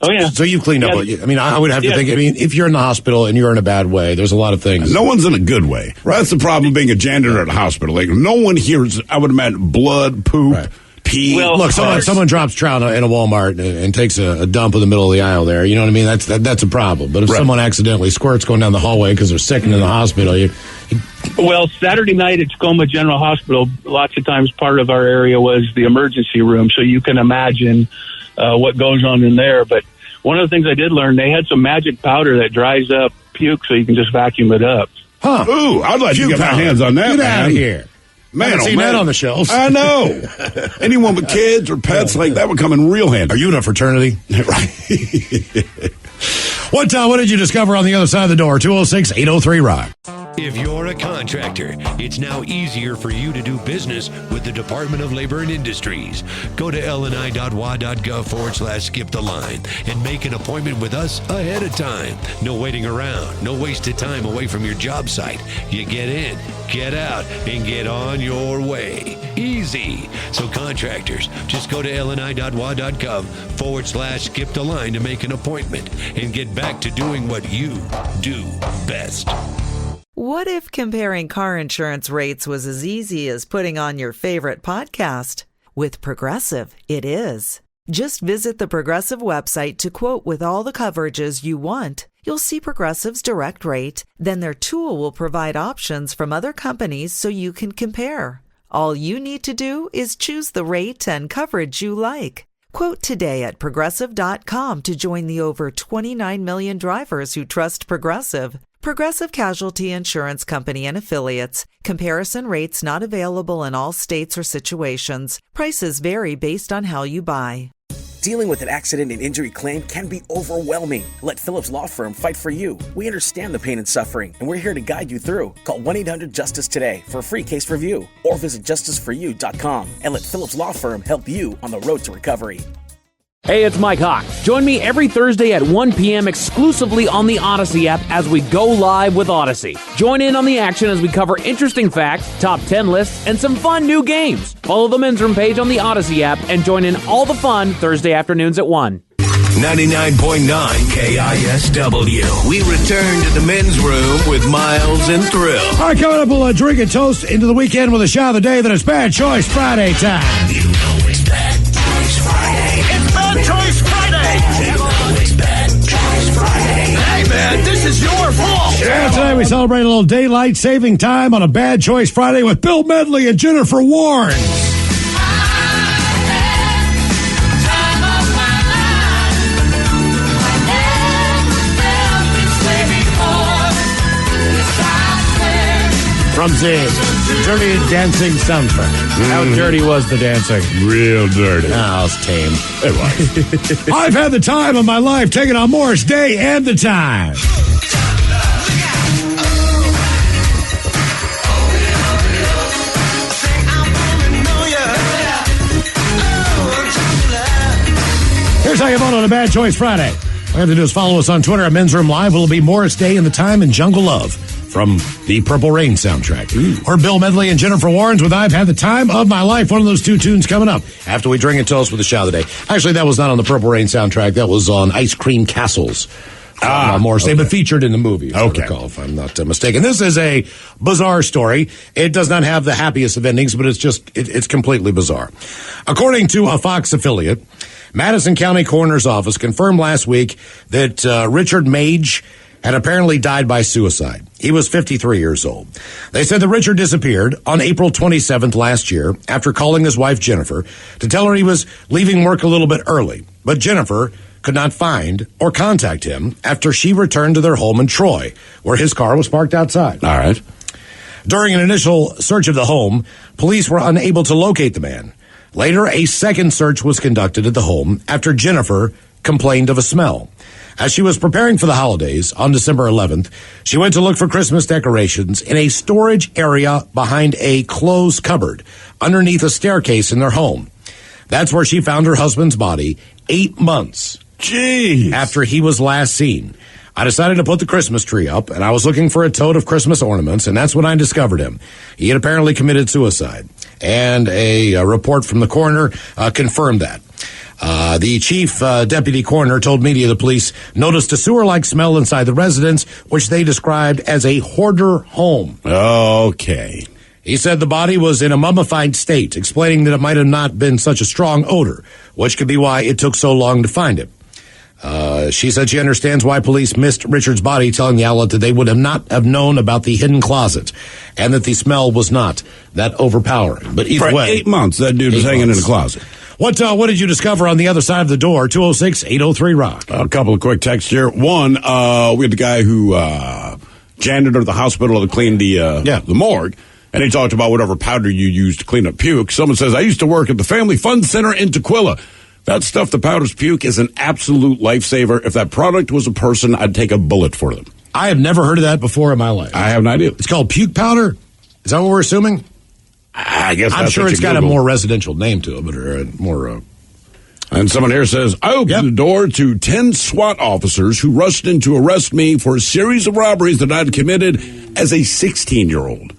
Oh yeah.
So you've cleaned up. I mean, I would have to think. I mean, if you're in the hospital and you're in a bad way, there's a lot of things.
No one's in a good way. Right. That's the problem being a janitor at a hospital. Like, no one hears. I would imagine blood, poop. Right. Pee.
Well, look, someone drops trout in a Walmart and takes a dump in the middle of the aisle there. You know what I mean? That's a problem. But if someone accidentally squirts going down the hallway because they're sick and in the hospital,
Well, Saturday night at Tacoma General Hospital, lots of times part of our area was the emergency room, so you can imagine what goes on in there. But one of the things I did learn, they had some magic powder that dries up puke, so you can just vacuum it up.
Huh?
Ooh, I'd like to get my hands on that.
Get out of here.
Man,
I haven't seen that on the shelves.
I know. Anyone with kids or pets like that would come in real handy.
Are you in a fraternity?
Right.
What did you discover on the other side of the door? 206-803-ROCK.
If you're a contractor, it's now easier for you to do business with the Department of Labor and Industries. Go to lni.wa.gov/skip the line and make an appointment with us ahead of time. No waiting around, no wasted time away from your job site. You get in, get out, and get on your way. Easy. So contractors, just go to lni.wa.gov/skip the line to make an appointment and get back to doing what you do best.
What if comparing car insurance rates was as easy as putting on your favorite podcast? With Progressive, it is. Just visit the Progressive website to quote with all the coverages you want. You'll see Progressive's direct rate, then their tool will provide options from other companies so you can compare. All you need to do is choose the rate and coverage you like. Quote today at Progressive.com to join the over 29 million drivers who trust Progressive. Progressive Casualty Insurance Company and Affiliates. Comparison rates not available in all states or situations. Prices vary based on how you buy.
Dealing with an accident and injury claim can be overwhelming. Let Phillips Law Firm fight for you. We understand the pain and suffering, and we're here to guide you through. Call 1-800-JUSTICE today for a free case review, or visit justiceforyou.com and let Phillips Law Firm help you on the road to recovery.
Hey, it's Mike Hawk. Join me every Thursday at 1 p.m. exclusively on the Odyssey app as we go live with Odyssey. Join in on the action as we cover interesting facts, top 10 lists, and some fun new games. Follow the Men's Room page on the Odyssey app and join in all the fun Thursday afternoons at 1.
99.9 KISW. We return to the Men's Room with Miles and Thrill.
All right, coming up, we'll drink and toast into the weekend with a shot of the day that is Bad Choice Friday time.
You know it's Bad Choice Friday. It's Bad Choice Friday. You know it's Bad Choice Friday. Hey, man, this is your fault.
Yeah, today we celebrate a little daylight saving time on a Bad Choice Friday with Bill Medley and Jennifer Warren. From the Dirty Dancing soundtrack. How dirty was the dancing?
Real dirty.
Oh, it's tame.
It was.
I've had the time of my life taking on Morris Day and the Time. Here's how you vote on a Bad Choice Friday. All you have to do is follow us on Twitter at Men's Room Live. It'll be Morris Day and the Time and Jungle Love from the Purple Rain soundtrack. Or Bill Medley and Jennifer Warren's with I've Had the Time of My Life. One of those two tunes coming up after we drink and toast with the shot of the day. Actually, that was not on the Purple Rain soundtrack. That was on Ice Cream Castles. Morris Day, but featured in the movie, if I'm not mistaken. This is a bizarre story. It does not have the happiest of endings, but it's completely bizarre. According to a Fox affiliate, Madison County Coroner's Office confirmed last week that Richard Mage had apparently died by suicide. He was 53 years old. They said that Richard disappeared on April 27th last year after calling his wife Jennifer to tell her he was leaving work a little bit early. But Jennifer could not find or contact him after she returned to their home in Troy, where his car was parked outside.
All right.
During an initial search of the home, police were unable to locate the man. Later, a second search was conducted at the home after Jennifer complained of a smell. As she was preparing for the holidays on December 11th, she went to look for Christmas decorations in a storage area behind a closed cupboard underneath a staircase in their home. That's where she found her husband's body 8 months after he was last seen. I decided to put the Christmas tree up, and I was looking for a tote of Christmas ornaments, and that's when I discovered him. He had apparently committed suicide, and a report from the coroner confirmed that. The chief deputy coroner told media the police noticed a sewer-like smell inside the residence, which they described as a hoarder home.
Okay.
He said the body was in a mummified state, explaining that it might have not been such a strong odor, which could be why it took so long to find it. She said she understands why police missed Richard's body, telling the outlet that they would have not have known about the hidden closet and that the smell was not that overpowering. But either way,
8 months, that dude was hanging in a closet.
What did you discover on the other side of the door? 206-803-ROCK.
A couple of quick texts here. One, we had the guy who janitor the hospital to clean the morgue, and he talked about whatever powder you use to clean up puke. Someone says, I used to work at the Family Fun Center in Tukwila. That stuff, the powder's puke, is an absolute lifesaver. If that product was a person, I'd take a bullet for them.
I have never heard of that before in my life.
I have no idea.
It's called puke powder? Is that what we're assuming?
I guess
I'm sure it's got a more residential name to it, but more.
And someone here says, I opened the door to 10 SWAT officers who rushed in to arrest me for a series of robberies that I'd committed as a 16-year-old.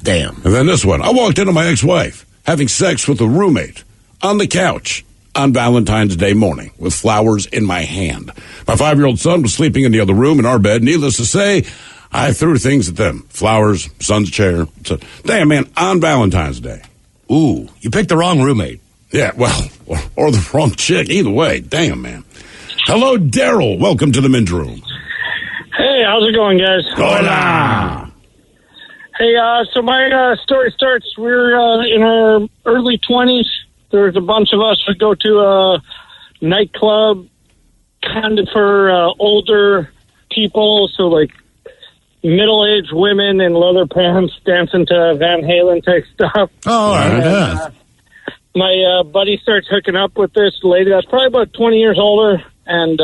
Damn.
And then this one. I walked into my ex-wife having sex with a roommate on the couch on Valentine's Day morning with flowers in my hand. My 5-year-old son was sleeping in the other room in our bed. Needless to say, I threw things at them. Flowers, son's chair. So, damn, man, on Valentine's Day.
Ooh, you picked the wrong roommate.
Yeah, well, or the wrong chick. Either way, damn, man. Hello, Daryl. Welcome to the Men's Room.
Hey, how's it going, guys?
Hola.
Hey, so my story starts, we're in our early 20s. There's a bunch of us who go to a nightclub kind of for older people, so like middle-aged women in leather pants dancing to Van Halen type stuff.
Oh, all right.
my buddy starts hooking up with this lady that's probably about 20 years older, and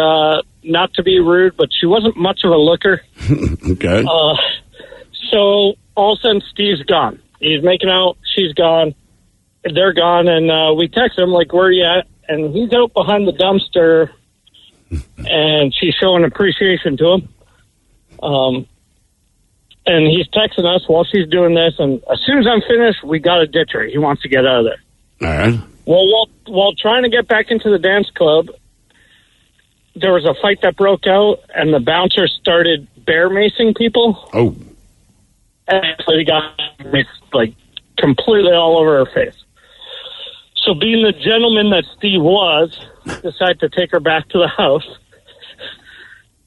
not to be rude, but she wasn't much of a looker.
Okay.
So all of a sudden, Steve's gone. He's making out. She's gone. They're gone, and we text him, like, where are you at? And he's out behind the dumpster, and she's showing appreciation to him. And he's texting us while she's doing this, and as soon as I'm finished, we got to ditch her. He wants to get out of there.
All right.
Well, while trying to get back into the dance club, there was a fight that broke out, and the bouncer started bear macing people.
Oh.
And so he got like completely all over her face. So being the gentleman that Steve was, decided to take her back to the house.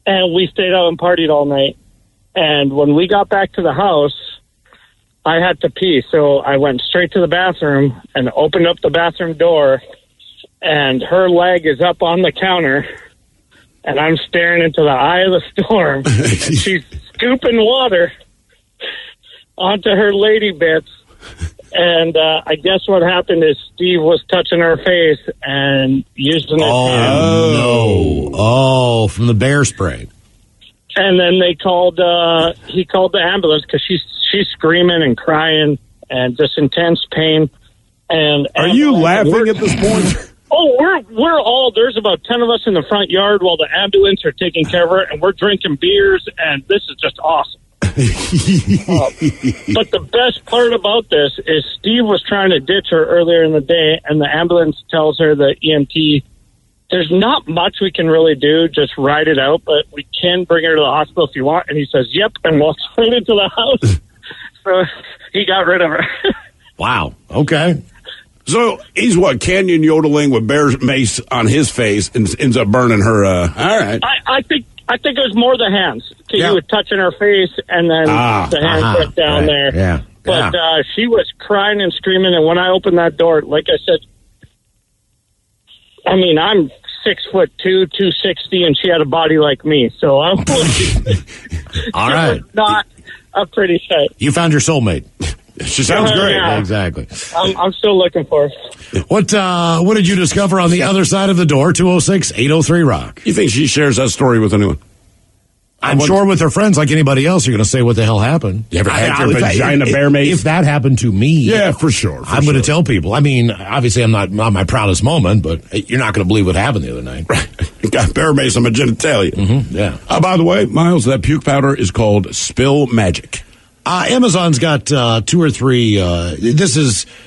And we stayed out and partied all night. And when we got back to the house, I had to pee. So I went straight to the bathroom and opened up the bathroom door. And her leg is up on the counter. And I'm staring into the eye of the storm. And she's scooping water onto her lady bits. And I guess what happened is Steve was touching her face and using his hand.
Oh, from the bear spray.
And then he called the ambulance because she's screaming and crying and just intense pain. And
are you laughing at this point?
Oh, we're all, there's about 10 of us in the front yard while the ambulance are taking care of her, and we're drinking beers, and this is just awesome. But the best part about this is Steve was trying to ditch her earlier in the day, and the ambulance tells her, the EMT, there's not much we can really do, just ride it out, but we can bring her to the hospital if you want. And he says, yep, and walks right into the house. So he got rid of her.
Wow. Okay.
So he's canyon yodeling with bear mace on his face and ends up burning her. All right.
I think it was more the hands. He was touching her face, and then the hands went down there.
Yeah.
But she was crying and screaming, and when I opened that door, like I said, I mean, I'm 6'2", 260, and she had a body like me, so I'm
all right.
Not a pretty sight.
You found your soulmate.
She sounds great.
Yeah.
Exactly.
I'm still looking for her.
What did you discover on the other side of the door? 206-803-ROCK.
You think she shares that story with anyone?
I'm sure with her friends, like anybody else, you're going to say what the hell happened.
You ever had your vagina bear mace?
If that happened to me,
yeah, for sure.
I'm going to tell people. I mean, obviously, I'm not my proudest moment, but you're not going to believe what happened the other night.
Got bear mace on my genitalia.
Mm-hmm, yeah.
By the way, Miles, that puke powder is called Spill Magic.
Amazon's got 2 or 3.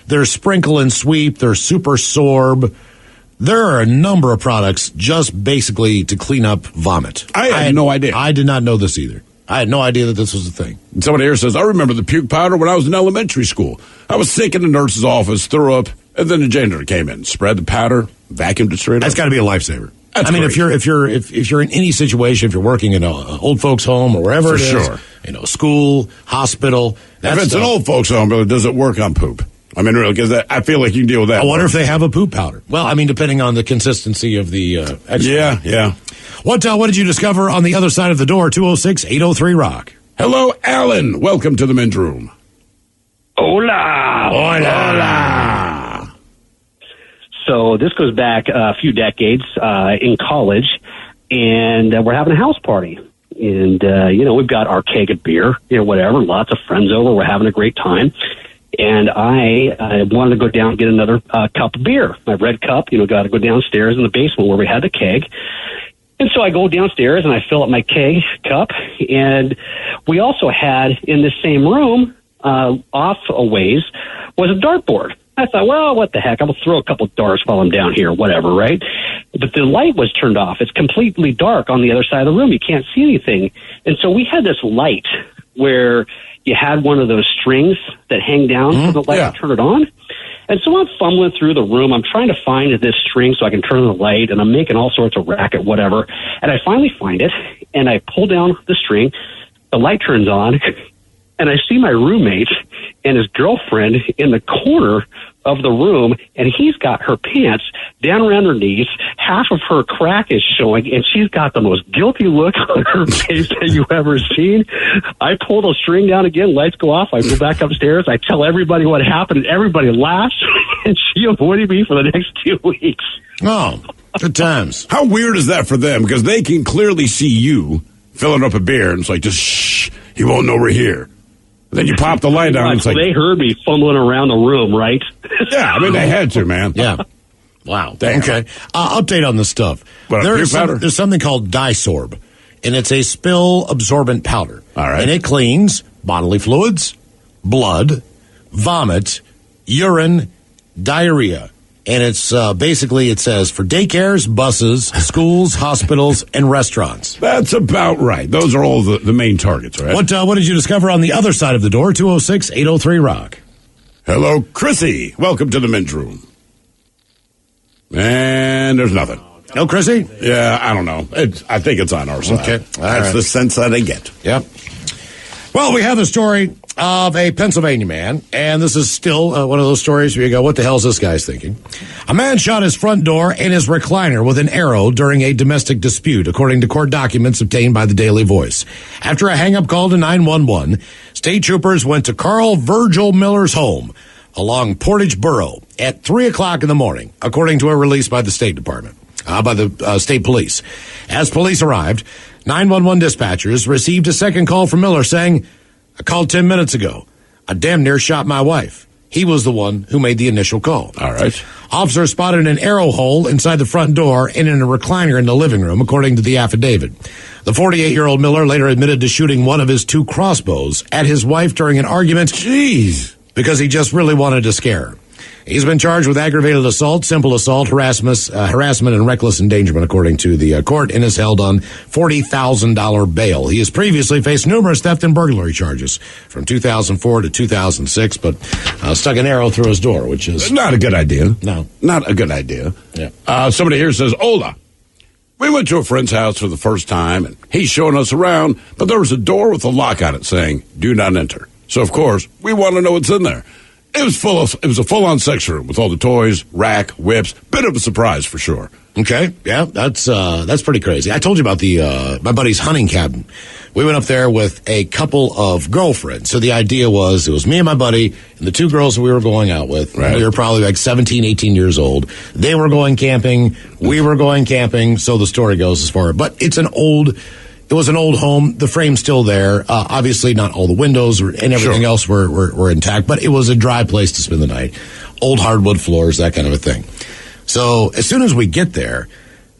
Their Sprinkle and Sweep, their Super Sorb. There are a number of products just basically to clean up vomit.
I had no idea.
I did not know this either. I had no idea that this was a thing.
And somebody here says, I remember the puke powder when I was in elementary school. I was sick in the nurse's office, threw up, and then the janitor came in, spread the powder, vacuumed it straight up.
That's got to be a lifesaver.
That's
great.
if
you're in any situation, if you're working in an old folks home or wherever it is,
sure.
School, hospital.
If it's an old folks home, does it work on poop? I mean, really, because I feel like you can deal with that.
I wonder if they have a poop powder. Well, I mean, depending on the consistency of the extract.
Yeah.
What did you discover on the other side of the door? 206-803-ROCK.
Hello, Alan. Welcome to the men's room.
Hola.
Hola.
So this goes back a few decades in college, and we're having a house party. And, we've got our keg of beer, whatever, lots of friends over. We're having a great time. And I wanted to go down and get another cup of beer, my red cup, got to go downstairs in the basement where we had the keg. And so I go downstairs and I fill up my keg cup. And we also had in the same room, off a ways, was a dartboard. I thought, well, what the heck? I'm going to throw a couple of darts while I'm down here, whatever, right? But the light was turned off. It's completely dark on the other side of the room. You can't see anything. And so we had this light where you had one of those strings that hang down from the light to turn it on. And so I'm fumbling through the room. I'm trying to find this string so I can turn on the light, and I'm making all sorts of racket, whatever. And I finally find it, and I pull down the string. The light turns on, and I see my roommate and his girlfriend in the corner of the room, and he's got her pants down around her knees. Half of her crack is showing, and she's got the most guilty look on her face that you've ever seen. I pull the string down again, lights go off, I go back upstairs, I tell everybody what happened, and everybody laughs, and she avoided me for the next 2 weeks.
Oh, good times.
How weird is that for them? Because they can clearly see you filling up a beer, and it's like, just shh, he won't know we're here. Then you pop the light down, and it's like...
They heard me fumbling around the room, right?
Yeah, I mean, they had to, man.
Yeah. Wow.
Damn.
Okay. Update on this stuff. There's something called Disorb, and it's a spill-absorbent powder.
All right.
And it cleans bodily fluids, blood, vomit, urine, diarrhea. And it's basically, it says, for daycares, buses, schools, hospitals, and restaurants.
That's about right. Those are all the main targets, right?
What did you discover on the other side of the door? 206-803-ROCK.
Hello, Chrissy. Welcome to the men's room. And there's nothing.
No, Chrissy?
Yeah, I don't know. I think it's on our side.
Okay.
That's the sense that I get.
Yep. Well, we have the story of a Pennsylvania man, and this is still one of those stories where you go, what the hell is this guy's thinking? A man shot his front door and his recliner with an arrow during a domestic dispute, according to court documents obtained by the Daily Voice. After a hang-up call to 911, state troopers went to Carl Virgil Miller's home along Portage Borough at 3 o'clock in the morning, according to a release by the State Department, by the state police. As police arrived, 911 dispatchers received a second call from Miller saying, I called 10 minutes ago. I damn near shot my wife. He was the one who made the initial call.
All right.
Officers spotted an arrow hole inside the front door and in a recliner in the living room, according to the affidavit. The 48-year-old Miller later admitted to shooting one of his 2 crossbows at his wife during an argument.
Jeez.
Because he just really wanted to scare her. He's been charged with aggravated assault, simple assault, harassment, and reckless endangerment, according to the court, and is held on $40,000 bail. He has previously faced numerous theft and burglary charges from 2004 to 2006, but stuck an arrow through his door, which is...
Not a good idea.
No.
Not a good idea.
Yeah.
Somebody here says, Ola, we went to a friend's house for the first time, and he's showing us around, but there was a door with a lock on it saying, do not enter. So, of course, we want to know what's in there. It was a full-on sex room with all the toys, rack, whips. Bit of a surprise for sure.
Okay, yeah, that's pretty crazy. I told you about the my buddy's hunting cabin. We went up there with a couple of girlfriends. So the idea was, it was me and my buddy and the 2 girls that we were going out with. Right. We were probably like 17, 18 years old. They were going camping. We were going camping. So the story goes as far. But it was an old home. The frame's still there. Obviously, not all the windows and everything else were intact, but it was a dry place to spend the night. Old hardwood floors, that kind of a thing. So as soon as we get there,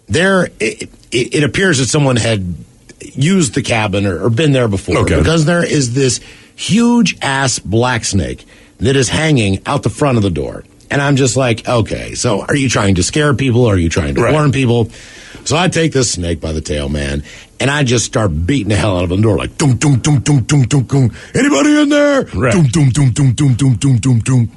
it appears that someone had used the cabin or been there before, because there is this huge ass black snake that is hanging out the front of the door. And I'm just like, okay, so are you trying to scare people? Are you trying to warn people? So I take this snake by the tail, man, and I just start beating the hell out of the door, like, doom, doom, doom, doom, doom, doom, doom. Anybody in there?
Right.
Doom, doom, doom, doom, doom, doom, doom, doom, doom.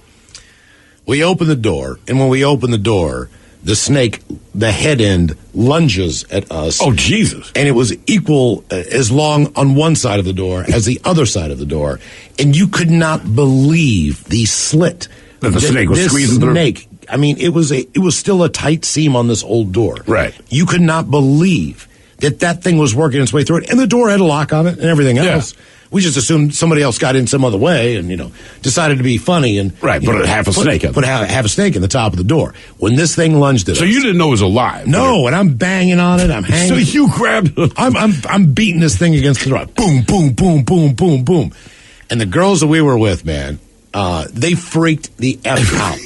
We open the door, and when we open the door, the snake, the head end, lunges at us.
Oh, Jesus.
And it was equal as long on one side of the door as the other side of the door. And you could not believe the slit
that the snake was squeezing through.
I mean, it was still a tight seam on this old door.
Right.
You could not believe that thing was working its way through it. And the door had a lock on it and everything else. Yeah. We just assumed somebody else got in some other way and, decided to be funny and...
Right, put half a snake in.
Put half a snake in the top of the door. When this thing lunged at us...
So you didn't know it was alive?
No, and I'm banging on it, I'm hanging...
So you grabbed...
I'm beating this thing against the door. Boom, boom, boom, boom, boom, boom. And the girls that we were with, man, they freaked the F out.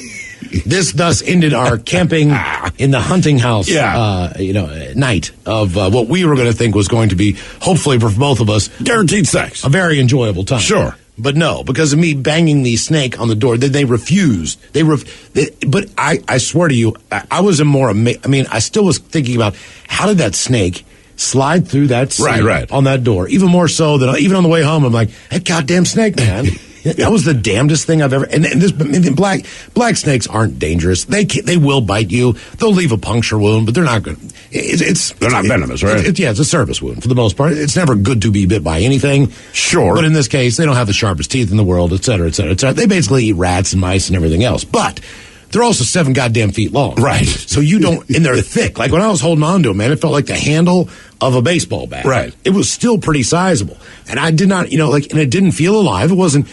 This thus ended our camping in the hunting house, night of what we were going to think was going to be, hopefully for both of us,
guaranteed sex,
a very enjoyable time.
Sure,
but no, because of me banging the snake on the door, they refused. But I swear to you, I was more amazed. I mean, I still was thinking about how did that snake slide through that seam on that door? Even more so than even on the way home, I'm like, that goddamn snake, man. That was the damnedest thing I've ever. And black snakes aren't dangerous. They will bite you. They'll leave a puncture wound, but they're not good.
They're not venomous, right?
It's a service wound for the most part. It's never good to be bit by anything.
Sure,
but in this case, they don't have the sharpest teeth in the world, et cetera, et cetera, et cetera. They basically eat rats and mice and everything else, but they're also 7 goddamn feet long.
Right.
So you don't, and they're thick. Like when I was holding on to them, man, it felt like the handle of a baseball bat.
Right.
It was still pretty sizable. And I did not, and it didn't feel alive. It wasn't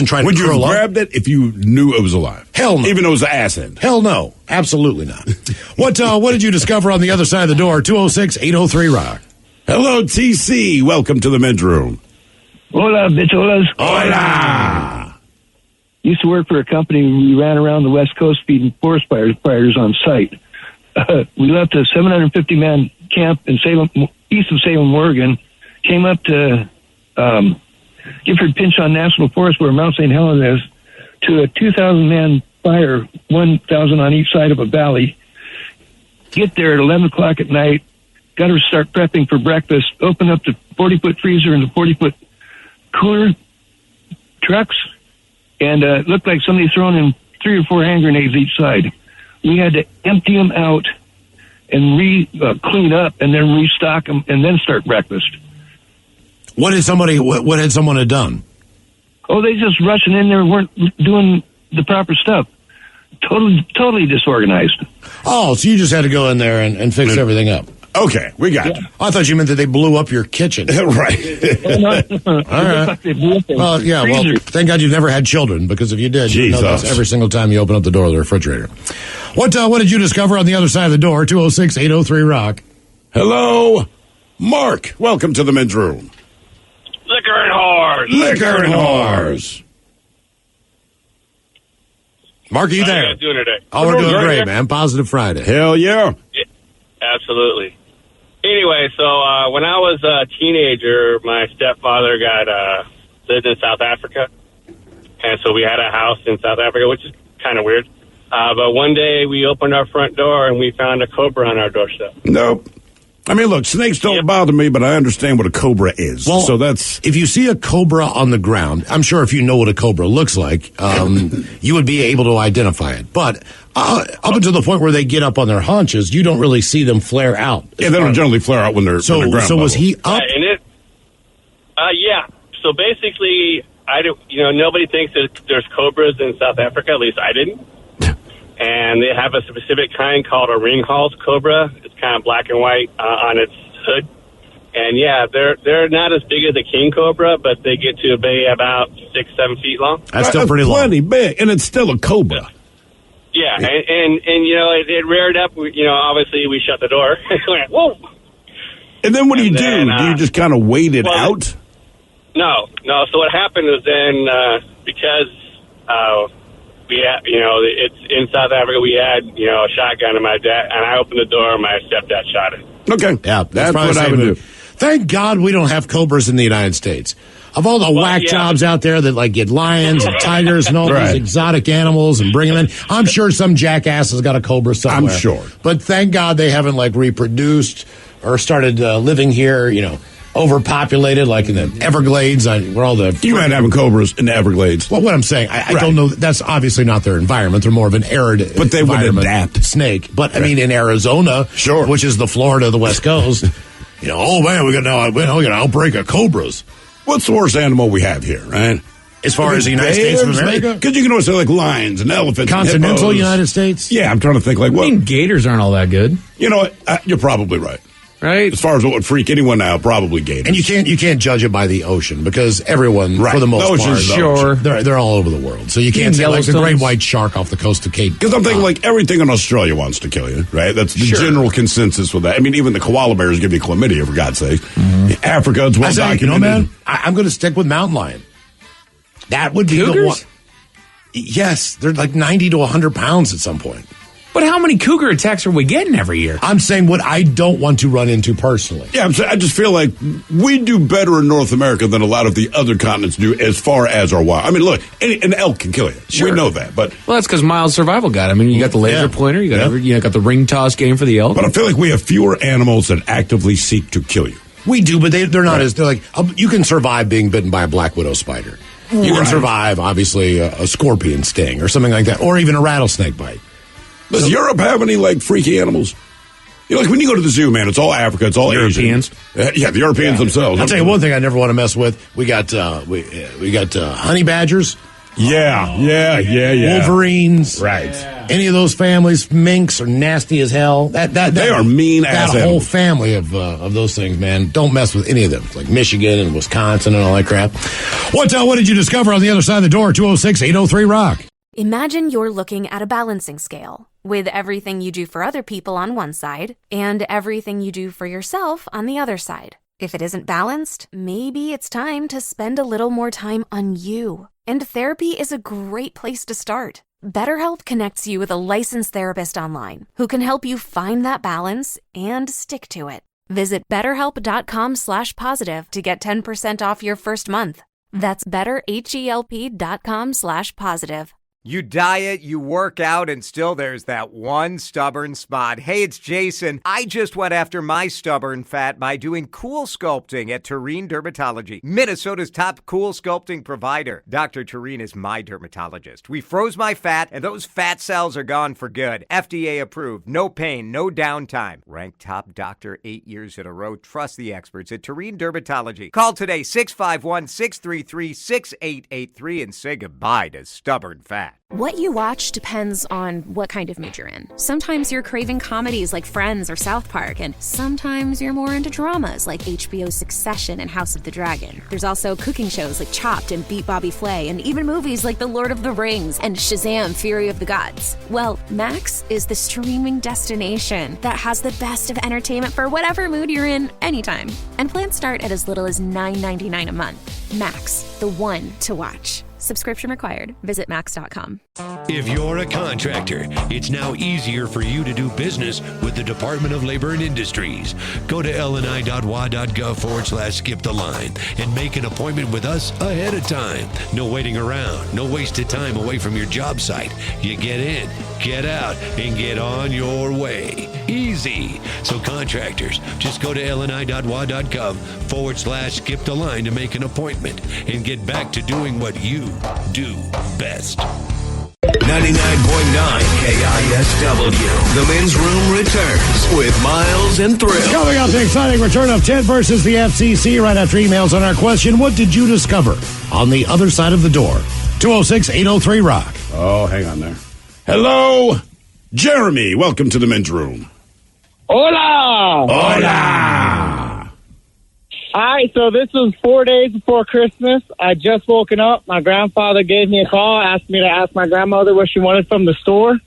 trying
Would
to
you have
curl up.
grabbed it if you knew it was alive?
Hell no.
Even though it was an ass end?
Hell no. Absolutely not. What did you discover on the other side of the door? 206-803-ROCK.
Hello, TC. Welcome to the men's room.
Hola, bicholas.
Hola.
Used to work for a company. We ran around the West Coast feeding forest fires on site. We left a 750-man camp in east of Salem, Oregon, came up to Gifford Pinchon National Forest, where Mount St. Helens is, to a 2,000-man fire, 1,000 on each side of a valley. Get there at 11 o'clock at night, got to start prepping for breakfast, open up the 40-foot freezer and the 40-foot cooler trucks, and it looked like somebody thrown in 3 or 4 hand grenades each side. We had to empty them out and clean up and then restock them and then start breakfast.
What had someone had done?
Oh, they just rushing in there, weren't doing the proper stuff. Totally disorganized.
Oh, so you just had to go in there and fix everything up.
Okay, we got you.
I thought you meant that they blew up your kitchen.
Right.
All right. Well, yeah, well, thank God you've never had children, because if you did, you'd know this every single time you open up the door of the refrigerator. What did you discover on the other side of the door? 206-803-ROCK.
Hello, Mark. Welcome to the men's room.
Liquor and whores.
Liquor and whores.
Mark, are you there?
How you guys doing today?
Oh, we're doing great, man. Positive Friday.
Hell yeah.
Absolutely. Anyway, so when I was a teenager, my stepfather lived in South Africa, and so we had a house in South Africa, which is kind of weird. But one day we opened our front door and we found a cobra on our doorstep.
Nope. I mean, look, snakes don't bother me, but I understand what a cobra is.
Well,
so that's...
If you see a cobra on the ground, I'm sure if you know what a cobra looks like, you would be able to identify it. But up until the point where they get up on their haunches, you don't really see them flare out.
Yeah, they don't generally flare out when they're ground level.
So was he up?
Yeah. So basically, nobody thinks that there's cobras in South Africa. At least I didn't. And they have a specific kind called a ringhals cobra. It's kind of black and white on its hood. And yeah, they're not as big as a king cobra, but they get to be about 6-7 feet long.
That's still pretty long.
Plenty big, and it's still a cobra.
Yeah, and it reared up. Obviously we shut the door. Went, whoa!
And then what do you do? Do you just kind of wait it out?
No. So what happened was then because we had, it's in South Africa. We had, a shotgun, and I opened the door, and my stepdad shot it.
Okay,
yeah,
that's what I would do.
Thank God we don't have cobras in the United States. Of all the whack jobs out there that get lions and tigers and all these exotic animals and bring them in, I'm sure some jackass has got a cobra somewhere.
I'm sure.
But thank God they haven't reproduced or started living here, overpopulated, like in the Everglades, where all the...
You might have cobras in the Everglades.
Well, what I'm saying, I don't know. That's obviously not their environment. Th're more of an arid
but they would adapt.
Snake. But, I mean, in Arizona, which is the Florida of the West Coast, oh, man, we got an outbreak of cobras.
What's the worst animal we have here, right?
As far as the United States of America?
Because you can always say, lions and elephants
Continental
and
United States?
Yeah, I'm trying to think,
gators aren't all that good.
You know what? You're probably right.
Right.
As far as what would freak anyone out, probably gators.
And you can't judge it by the ocean, because everyone, for the most part, they're all over the world. So you can't say like a great white shark off the coast of Cape.
Because I'm thinking everything in Australia wants to kill you, right? That's the general consensus with that. I mean, even the koala bears give you chlamydia, for God's sake. Mm-hmm. Africa, it's well documented.
Man, I'm going to stick with mountain lion. That would be the one. Yes, they're like 90 to 100 pounds at some point.
But how many cougar attacks are we getting every year?
I'm saying what I don't want to run into personally.
Yeah, I just feel like we do better in North America than a lot of the other continents do as far as our wild. I mean, look, an elk can kill you. Sure. We know that. But
that's because mild survival got it. I mean, you got the laser pointer, you got the ring toss game for the elk.
But I feel like we have fewer animals that actively seek to kill you.
We do, but they're not as... They're like, you can survive being bitten by a black widow spider. You can survive, obviously, a scorpion sting or something like that, or even a rattlesnake bite.
Does Europe have any, like, freaky animals? You know, like when you go to the zoo, man, it's all Africa, it's all
Europeans.
Asian. Yeah, the Europeans themselves.
I'll tell you one thing I never want to mess with. We got honey badgers.
Yeah.
Wolverines.
Right.
Any of those families, minks are nasty as hell. They are
mean as
that whole
animals.
family of those things, man. Don't mess with any of them. It's like Michigan and Wisconsin and all that crap. What did you discover on the other side of the door? 206-803-ROCK.
Imagine you're looking at a balancing scale with everything you do for other people on one side and everything you do for yourself on the other side. If it isn't balanced, maybe it's time to spend a little more time on you. And therapy is a great place to start. BetterHelp connects you with a licensed therapist online who can help you find that balance and stick to it. Visit BetterHelp.com/positive to get 10% off your first month. That's BetterHelp.com/positive.
You diet, you work out, and still there's that one stubborn spot. Hey, it's Jason. I just went after my stubborn fat by doing cool sculpting at Tureen Dermatology, Minnesota's top cool sculpting provider. Dr. Tureen is my dermatologist. We froze my fat, and those fat cells are gone for good. FDA approved. No pain, no downtime. Ranked top doctor 8 years in a row. Trust the experts at Tureen Dermatology. Call today, 651-633-6883, and say goodbye to stubborn fat.
What you watch depends on what kind of mood you're in. Sometimes you're craving comedies like Friends or South Park, and sometimes you're more into dramas like HBO's Succession and House of the Dragon. There's also cooking shows like Chopped and Beat Bobby Flay, and even movies like The Lord of the Rings and Shazam! Fury of the Gods. Well, Max is the streaming destination that has the best of entertainment for whatever mood you're in anytime. And plans start at as little as $9.99 a month. Max, the one to watch. Subscription required. Visit max.com.
If you're a contractor, it's now easier for you to do business with the Department of Labor and Industries. Go to lni.wa.gov/skip the line and make an appointment with us ahead of time. No waiting around, no wasted time away from your job site. You get in, get out, and get on your way. Easy. So contractors, just go to lni.wa.gov/skip the line to make an appointment and get back to doing what you do best.
99.9 KISW. The men's room returns with Miles and Thrill.
Coming up, the exciting return of Ted versus the FCC right after emails on our question, what did you discover on the other side of the door? 206-803-ROCK.
Oh, hang on there. Hello, Jeremy. Welcome to the men's room.
Hola!
Hola!
All right, so this was 4 days before Christmas. I just woken up. My grandfather gave me a call, asked me to ask my grandmother what she wanted from the store.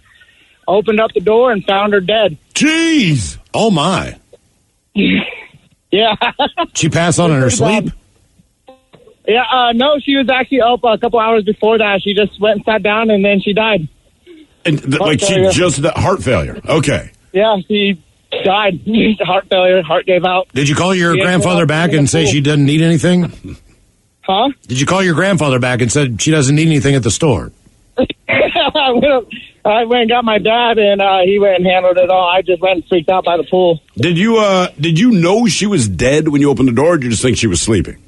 Opened up the door and found her dead.
Jeez! Oh, my.
Yeah.
She passed on in her sleep?
Yeah, no, she was actually up a couple hours before that. She just went and sat down, and then she died.
And heart failure. Okay.
Yeah, she died. Heart failure. Heart gave out.
Did you call your grandfather back and say she doesn't need anything?
Huh?
Did you call your grandfather back and said she doesn't need anything at the store?
I went and got my dad, and he went and handled it all. I just went and freaked out by the pool.
Did you know she was dead when you opened the door, or did you just think she was sleeping?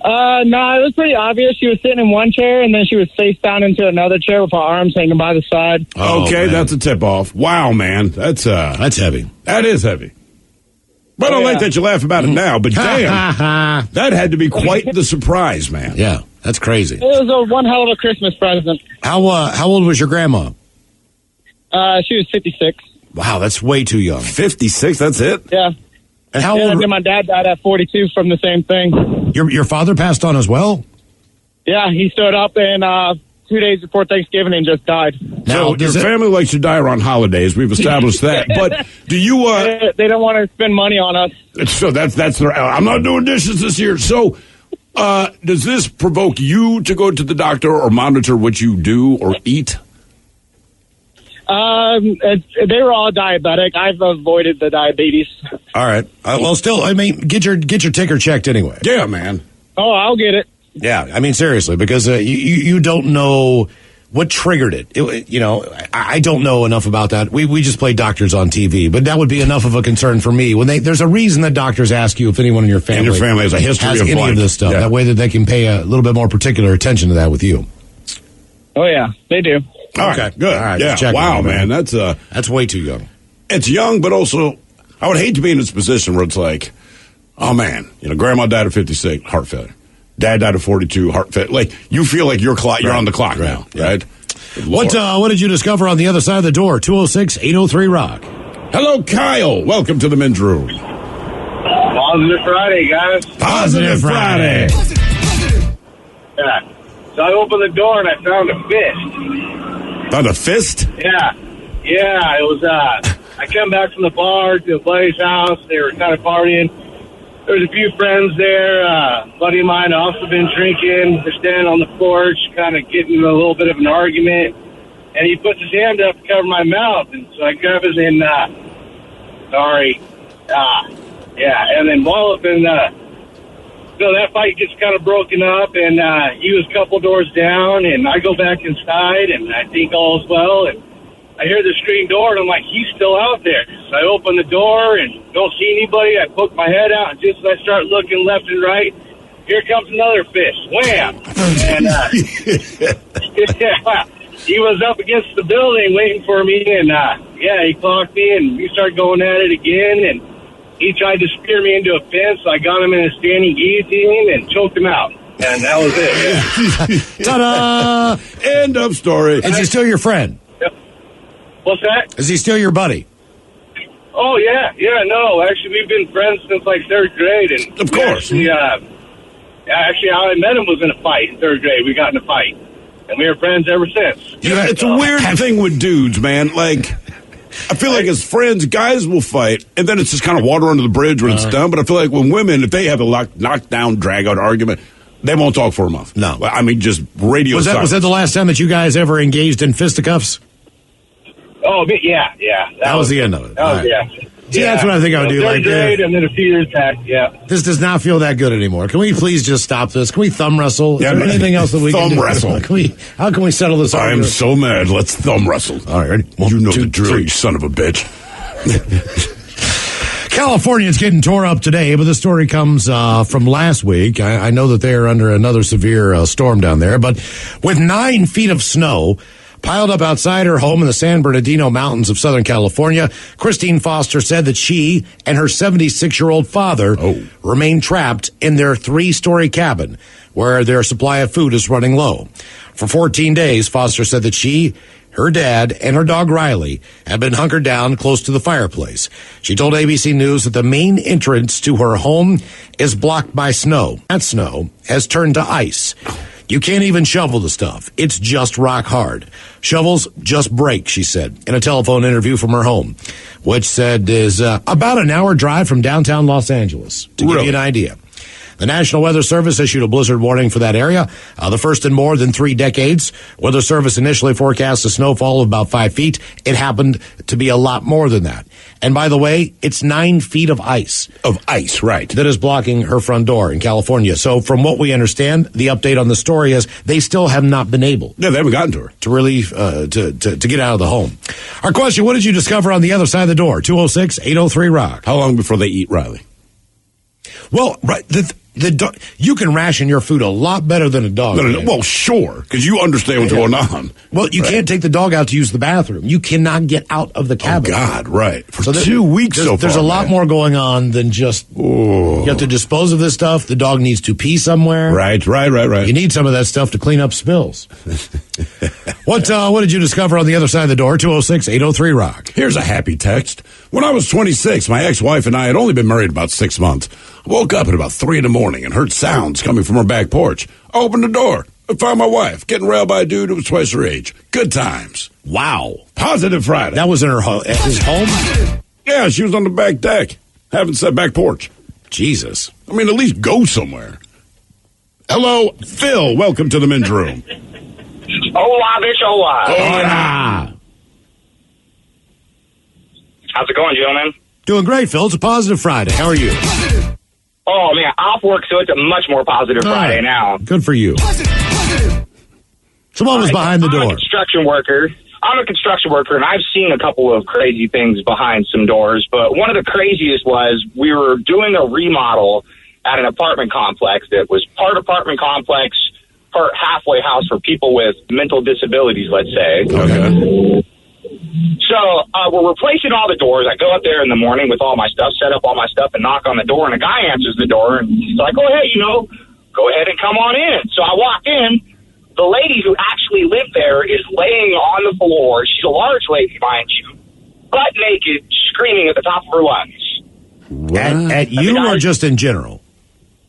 No, it was pretty obvious. She was sitting in one chair, and then she was face down into another chair with her arms hanging by the side.
Okay, man. That's a tip-off. Wow, man. That's
heavy. That
is heavy. But I don't like that you laugh about it now, but damn, that had to be quite the surprise, man.
Yeah, that's crazy.
It was one hell of a Christmas present.
How old was your grandma?
She was 56.
Wow, that's way too young.
56, that's it?
Yeah.
And how old?
And my dad died at 42 from the same thing.
Your father passed on as well?
Yeah, he stood up and 2 days before Thanksgiving and just died.
Now, your family likes to die around holidays. We've established that. But do you?
They don't want to spend money on us.
So that's their. I'm not doing dishes this year. So, does this provoke you to go to the doctor or monitor what you do or eat?
They were all diabetic. I've avoided the diabetes.
All right. Well, still, I mean, get your ticker checked anyway.
Yeah, man.
Oh, I'll get it.
Yeah, I mean, seriously, because you don't know What triggered it? I don't know enough about that. We just play doctors on TV, but that would be enough of a concern for me. There's a reason that doctors ask you if anyone in your family
has a history of
any
blank.
of this stuff.
Yeah.
That way that they can pay a little bit more particular attention to that with you.
Oh yeah, they do.
All right, good.
All right,
yeah.
just checking
Wow,
on
man.
That's way too young.
It's young, but also I would hate to be in this position where it's like, oh man, grandma died at 56, heart failure. Dad died at 42, heart failure. Like, you feel like you're on the clock now, right?
What did you discover on the other side of the door? 206-803-ROCK.
Hello, Kyle. Welcome to the men's room.
Positive Friday, guys.
Positive Friday.
Yeah. So I opened the door and I found a fist.
Found a fist?
Yeah. Yeah, it was, I come back from the bar to a buddy's house. They were kind of partying. There was a few friends there. A buddy of mine also been drinking. They're standing on the porch, kind of getting a little bit of an argument. And he puts his hand up to cover my mouth. And so I grab his hand, yeah. And then walloping, so that fight gets kind of broken up, and he was a couple doors down, and I go back inside, and I think all is well, and I hear the screen door, and I'm like, he's still out there. So I open the door and don't see anybody. I poke my head out, and just as I start looking left and right, here comes another fist. Wham! And he was up against the building waiting for me, and he clocked me, and we started going at it again, and he tried to spear me into a fence. I got him in a standing guillotine and choked him out. And that was it. Yeah.
Ta-da!
End of story.
Is he still your friend?
What's that?
Is he still your buddy?
Oh, yeah. Yeah, no. Actually, we've been friends since, like, 3rd grade. And
of course.
Actually, how I met him was in a fight in 3rd grade. We got in a fight. And we were friends ever since.
Yeah, it's a weird thing with dudes, man. Like, I feel like as friends, guys will fight, and then it's just kind of water under the bridge when it's done. But I feel like when women, if they have a knockdown, drag-out argument, they won't talk for a month.
No.
I mean, just radio silence.
Was that the last time that you guys ever engaged in fisticuffs?
Oh, yeah.
That was the end of it.
Oh, yeah.
See, that's what I think I would do.
3rd grade, and then a few years back, yeah.
This does not feel that good anymore. Can we please just stop this? Can we thumb wrestle? Is there anything else that we can do?
Thumb wrestle.
How can we settle this?
I am so mad. Let's thumb wrestle.
All right, ready?
You know the drill, you son of a bitch.
California's getting tore up today, but the story comes from last week. I know that they are under another severe storm down there, but with 9 feet of snow piled up outside her home in the San Bernardino Mountains of Southern California, Christine Foster said that she and her 76-year-old father remain trapped in their 3-story cabin where their supply of food is running low. For 14 days, Foster said that she, her dad, and her dog Riley have been hunkered down close to the fireplace. She told ABC News that the main entrance to her home is blocked by snow. That snow has turned to ice. You can't even shovel the stuff. It's just rock hard. Shovels just break, she said, in a telephone interview from her home, which said is about an hour drive from downtown Los Angeles, to give you an idea. The National Weather Service issued a blizzard warning for that area, the first in more than 3 decades. Weather Service initially forecast a snowfall of about 5 feet. It happened to be a lot more than that. And by the way, it's 9 feet of ice.
Of ice, right.
That is blocking her front door in California. So from what we understand, the update on the story is they still have not been able.
Yeah, they haven't gotten to her.
To really, to get out of the home. Our question, what did you discover on the other side of the door? 206-803-ROCK.
How long before they eat Riley?
Well, right, you can ration your food a lot better than a dog.
No. Well, sure, because you understand what's going on.
Well, you can't take the dog out to use the bathroom. You cannot get out of the cabin.
Oh, God, right. For 2 weeks so far.
There's a lot more going on than just you have to dispose of this stuff. The dog needs to pee somewhere.
Right. You
need some of that stuff to clean up spills. What did you discover on the other side of the door? 206-803-ROCK.
Here's a happy text. When I was 26, my ex-wife and I had only been married about 6 months. I woke up at about 3 a.m. and heard sounds coming from her back porch. I opened the door and found my wife getting railed by a dude who was twice her age. Good times.
Wow.
Positive Friday.
That was in his home?
Yeah, she was on the back deck, having said back porch.
Jesus.
I mean, at least go somewhere. Hello, Phil. Welcome to the men's room.
Hola, bitch, hola.
Hola.
How's it going, gentlemen?
Doing great, Phil. It's a positive Friday. How are you?
Oh, man, off work, so it's a much more positive Friday now.
Good for you. So what was behind the door?
I'm a construction worker, and I've seen a couple of crazy things behind some doors, but one of the craziest was we were doing a remodel at an apartment complex that was part apartment complex, part halfway house for people with mental disabilities, let's say.
Okay.
So we're replacing all the doors. I go up there in the morning with all my stuff, set up all my stuff, and knock on the door, and a guy answers the door, and he's like, oh, hey, go ahead and come on in. So I walk in. The lady who actually lived there is laying on the floor. She's a large lady, mind you, butt naked, screaming at the top of her lungs.
At you or just in general?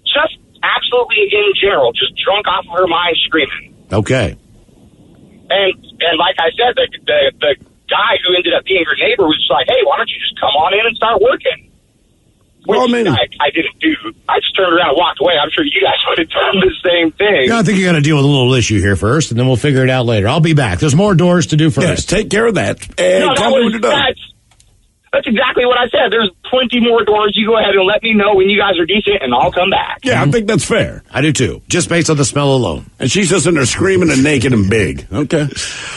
Just absolutely in general, just drunk off of her mind, screaming.
Okay.
And like I said, the guy who ended up being her neighbor was just like, hey, why don't you just come on in and start working? Which I didn't do. I just turned around and walked away. I'm sure you guys would have done the same thing.
Yeah, I think you got to deal with a little issue here first, and then we'll figure it out later. I'll be back. There's more doors to do first.
Yes, take care of that. And tell me when you're done.
That's exactly what I said. There's plenty more doors. You go ahead and let me know when you guys are decent, and I'll come back.
Yeah, I think that's fair.
I do too, just based on the smell alone.
And she's just in there screaming and naked and big. Okay.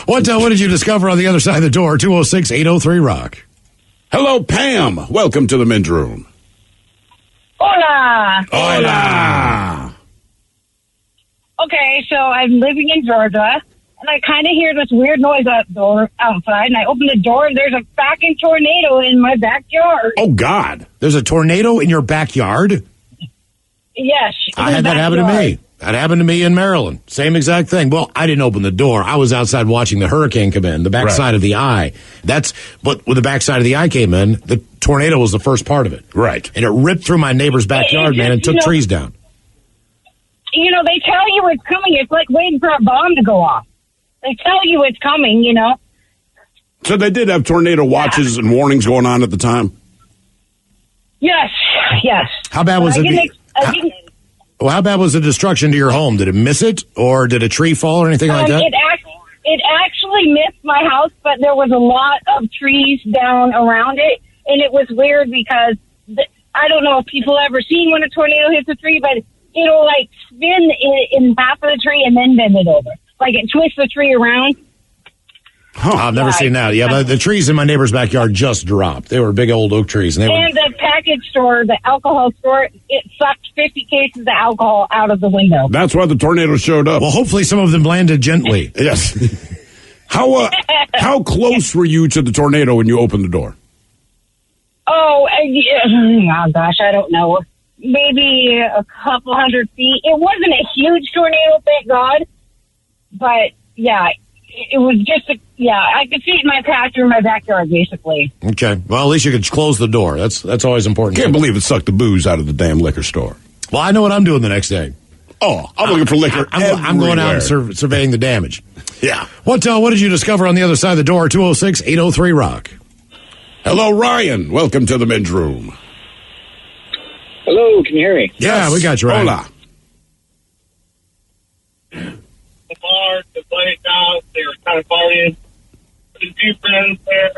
What did you discover on the other side of the door? 206-803-ROCK.
Hello, Pam. Welcome to the men's room.
Hola.
Hola.
Okay, so I'm living in Georgia, and I kind of hear this weird noise outside, and I open the door, and there's a fucking tornado in my backyard.
Oh, God.
There's a tornado in your backyard?
Yes.
I had that happen to me. That happened to me in Maryland. Same exact thing. Well, I didn't open the door. I was outside watching the hurricane come in, the backside of the eye. But when the backside of the eye came in, the tornado was the first part of it.
Right.
And it ripped through my neighbor's backyard, man, and took trees down.
They tell you it's coming. It's like waiting for a bomb to go off. They tell you it's coming,
So they did have tornado watches and warnings going on at the time?
Yes.
How bad was it? How bad was the destruction to your home? Did it miss it, or did a tree fall or anything like that?
It actually missed my house, but there was a lot of trees down around it, and it was weird because I don't know if people ever seen when a tornado hits a tree, but it'll like spin in half of the tree and then bend it over, like it twists the tree around.
Huh. I've never seen that. Yeah, but the trees in my neighbor's backyard just dropped. They were big old oak trees.
And the package store, the alcohol store, it sucked 50 cases of alcohol out of the window.
That's why the tornado showed up.
Well, hopefully some of them landed gently.
Yes. How close were you to the tornado when you opened the door?
Oh gosh, I don't know. Maybe a couple 100 feet. It wasn't a huge tornado, thank God. But, yeah, it was just I could see it in my patch or my backyard, basically.
Okay. Well, at least you could close the door. That's always important.
Can't believe it sucked the booze out of the damn liquor store.
Well, I know what I'm doing the next day.
Oh, I'm looking for liquor
I'm going out and surveying the damage.
Yeah.
What did you discover on the other side of the door? 206-803-ROCK.
Hello, Ryan. Welcome to the men's room.
Hello, can you hear me?
Yeah, we got you, Ryan.
Hola.
The bar, the place house, they were kind of partying. There's two friends there,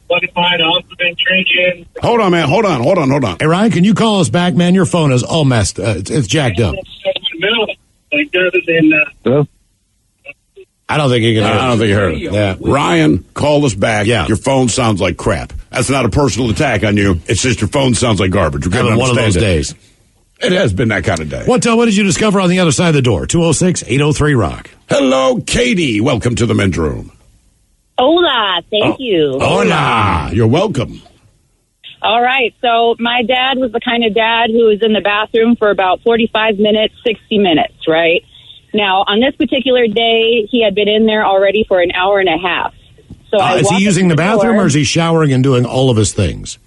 buddy of mine, also been drinking.
Hold on, man. Hold on.
Hey, Ryan, can you call us back, man? Your phone is all messed. It's jacked up.
Hello?
I don't think you can hear it.
I don't think you heard it.
Yeah.
Ryan, call us back. Yeah. Your phone sounds like crap. That's not a personal attack on you. It's just your phone sounds like garbage. We're
Having one of those days.
It has been that kind of day.
What did you discover on the other side of the door? 206-803-ROCK.
Hello, Katie. Welcome to the men's room.
Hola. Thank you.
Hola. You're welcome.
All right. So my dad was the kind of dad who was in the bathroom for about 45 minutes, 60 minutes, right? Now, on this particular day, he had been in there already for an hour and a half. So
is he using the bathroom or is he showering and doing all of his things?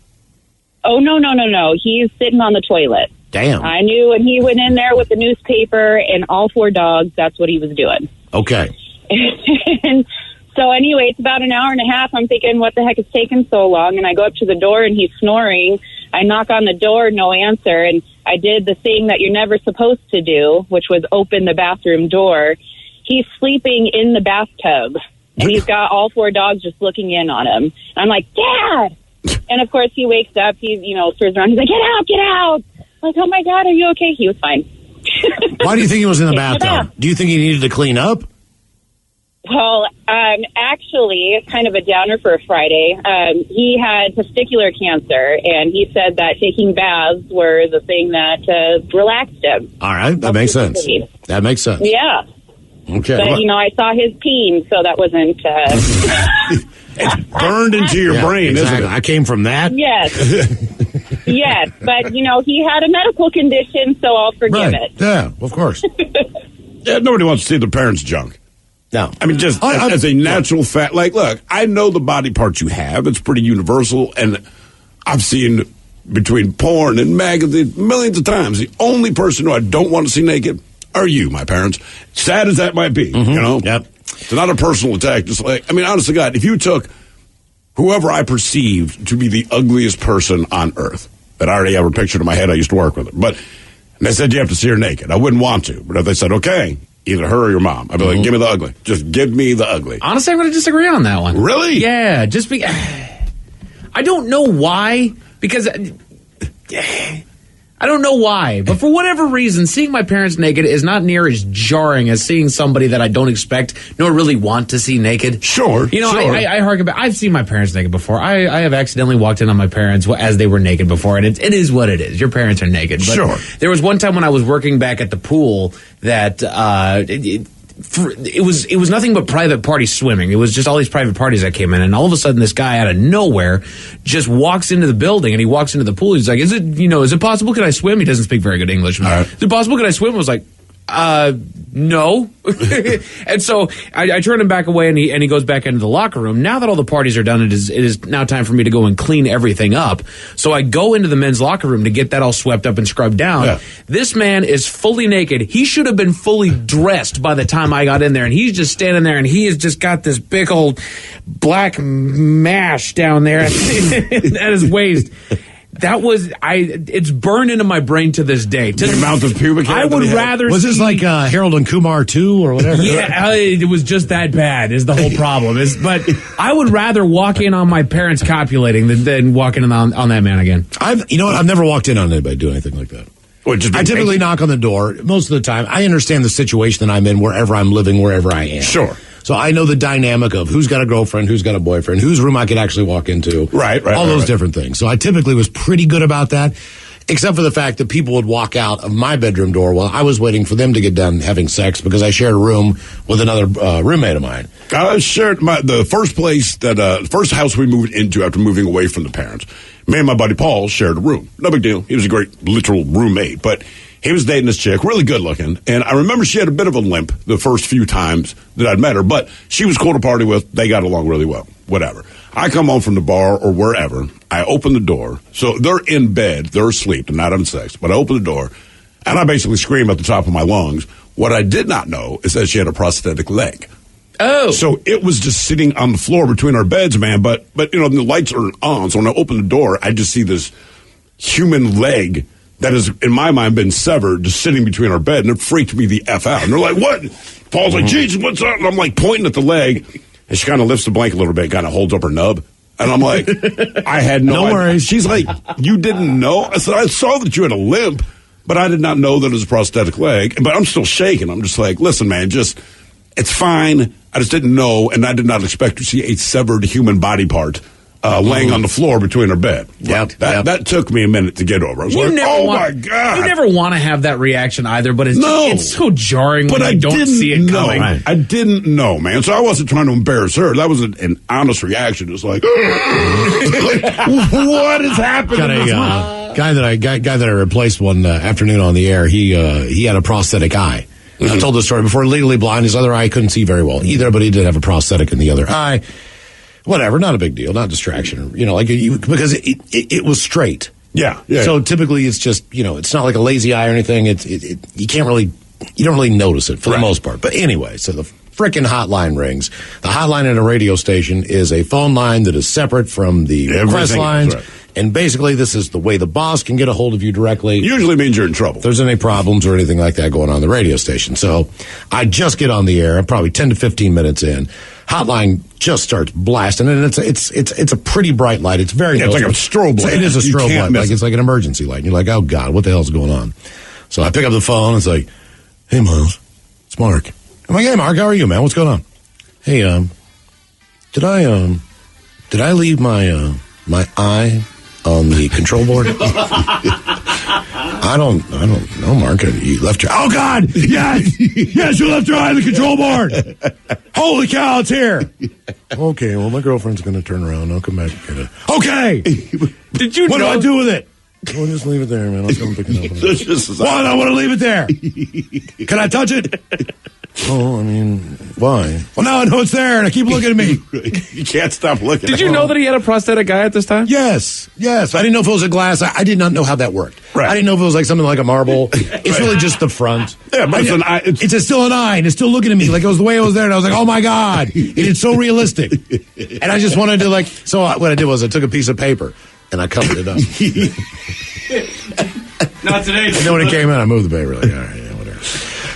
Oh, no. He's sitting on the toilet.
Damn.
I knew when he went in there with the newspaper and all four dogs, that's what he was doing.
Okay.
And so anyway, it's about an hour and a half. I'm thinking, what the heck is taking so long? And I go up to the door and he's snoring. I knock on the door, no answer. And I did the thing that you're never supposed to do, which was open the bathroom door. He's sleeping in the bathtub and he's got all four dogs just looking in on him. And I'm like, Dad! And of course he wakes up, he, turns around, he's like, get out! I'm like, oh my God, are you okay? He was fine.
Why do you think he was in the bathtub? Do you think he needed to clean up?
Well, actually, it's kind of a downer for a Friday. He had testicular cancer, and he said that taking baths were the thing that relaxed him.
All right, that makes sense. That makes sense.
Yeah.
Okay.
But, I saw his peen, so that wasn't...
It's burned into your brain, isn't it?
I came from that.
Yes. Yes, but, he had a medical condition, so I'll forgive it.
Yeah, of course.
Yeah, nobody wants to see their parents' junk.
No.
I mean, just as a natural fact. Like, look, I know the body parts you have. It's pretty universal. And I've seen between porn and magazines millions of times. The only person who I don't want to see naked are you, my parents. Sad as that might be,
Yep.
It's not a personal attack. Just honest to God, if you took whoever I perceived to be the ugliest person on earth, that I already have her pictured in my head, I used to work with her, and they said you have to see her naked. I wouldn't want to, but if they said, okay, either her or your mom, I'd be like, give me the ugly. Just give me the ugly.
Honestly, I'm going to disagree on that one.
Really?
Yeah, I don't know why, because... I don't know why, but for whatever reason, seeing my parents naked is not near as jarring as seeing somebody that I don't expect nor really want to see naked.
Sure. Sure.
I harken back. I've seen my parents naked before. I have accidentally walked in on my parents as they were naked before, and it is what it is. Your parents are naked. But
sure.
There was one time when I was working back at the pool that it was nothing but private party swimming. It was just all these private parties that came in, and all of a sudden this guy out of nowhere just walks into the building, and he walks into the pool. He's like, is it possible? Can I swim? He doesn't speak very good English. Is it possible? Can I swim? I was like, no. And so I turn him back away, and he goes back into the locker room. Now that all the parties are done, it is now time for me to go and clean everything up. So I go into the men's locker room to get that all swept up and scrubbed down. Yeah. This man is fully naked. He should have been fully dressed by the time I got in there, and he's just standing there, and he has just got this big old black mash down there at his waist. That was it's burned into my brain to this day.
The amount of pubic hair.
I would rather.
Was this like Harold and Kumar 2 or whatever?
Yeah, it was just that bad. Is the whole problem? But I would rather walk in on my parents copulating than walking in on that man again.
I've never walked in on anybody doing anything like that. I typically knock on the door most of the time. I understand the situation that I'm in wherever I'm living, wherever I am.
Sure.
So I know the dynamic of who's got a girlfriend, who's got a boyfriend, whose room I could actually walk into.
Right.
All those different things. So I typically was pretty good about that, except for the fact that people would walk out of my bedroom door while I was waiting for them to get done having sex because I shared a room with another roommate of mine.
I shared the first house we moved into after moving away from the parents. Me and my buddy Paul shared a room. No big deal. He was a great literal roommate, but he was dating this chick, really good looking, and I remember she had a bit of a limp the first few times that I'd met her, but she was cool to party with. They got along really well. Whatever. I come home from the bar or wherever. I open the door. So they're in bed. They're asleep. They're not having sex. But I open the door, and I basically scream at the top of my lungs. What I did not know is that she had a prosthetic leg.
Oh.
So it was just sitting on the floor between our beds, man. But the lights are on. So when I open the door, I just see this human leg that has, in my mind, been severed, just sitting between our bed, and it freaked me the F out. And they're like, what? Paul's like, Jesus, what's up? And I'm like pointing at the leg, and she kind of lifts the blanket a little bit, kind of holds up her nub. And I'm like, I had no idea.
worries.
She's like, you didn't know? I said, I saw that you had a limp, but I did not know that it was a prosthetic leg. But I'm still shaking. I'm just like, listen, man, it's fine. I just didn't know, and I did not expect to see a severed human body part laying on the floor between her bed. That took me a minute to get over. I was like, my God.
You never want to have that reaction either, but it's so jarring when you don't see it coming.
Right. I didn't know, man. So I wasn't trying to embarrass her. That was an honest reaction. It's like, what is happening?
Got a guy that I replaced one afternoon on the air. He had a prosthetic eye. Mm-hmm. I told the story before. Legally blind, his other eye couldn't see very well either, but he did have a prosthetic in the other eye. Whatever, not a big deal, not distraction. Because it was straight.
Yeah.
So typically it's just, it's not like a lazy eye or anything. You don't really notice it for the most part. But anyway, so the frickin' hotline rings. The hotline at a radio station is a phone line that is separate from the request lines. Right. And basically, this is the way the boss can get a hold of you directly.
Usually means you're in trouble.
If there's any problems or anything like that going on the radio station. So I just get on the air. I'm probably 10 to 15 minutes in. Hotline just starts blasting, and it's a pretty bright light. It's very
it's like a strobe light.
It is a strobe light. Like it's like an emergency light. And you're like, oh God, what the hell's going on? So I pick up the phone. It's like, hey Miles, it's Mark. I'm like, hey Mark, how are you, man? What's going on? Hey, did I leave my eye on the control board? I don't know, Mark. You left your... Oh, God! Yes! Yes, you left your eye on the control board! Holy cow, it's here! Okay, well, my girlfriend's going to turn around. I'll come back and get it. Okay!
Did you
What
know?
do I do with it? Well, just leave it there, man. I'll come pick it up. Why do I want to leave it there? Can I touch it? Oh, I mean, why? Well, now I know it's there, and I keep looking at me.
You can't stop looking.
Did you know that he had a prosthetic eye at this time?
Yes. I didn't know if it was a glass. I did not know how that worked.
Right.
I didn't know if it was like something like a marble. It's really just the front.
Yeah, but it's an eye.
It's still an eye, and it's still looking at me like it was the way it was there, and I was like, oh, my God. It's so realistic. And I just wanted to, like, so what I did was I took a piece of paper, and I covered it up.
Not today.
And then when it came in, I moved the paper. Like, all right, yeah, whatever.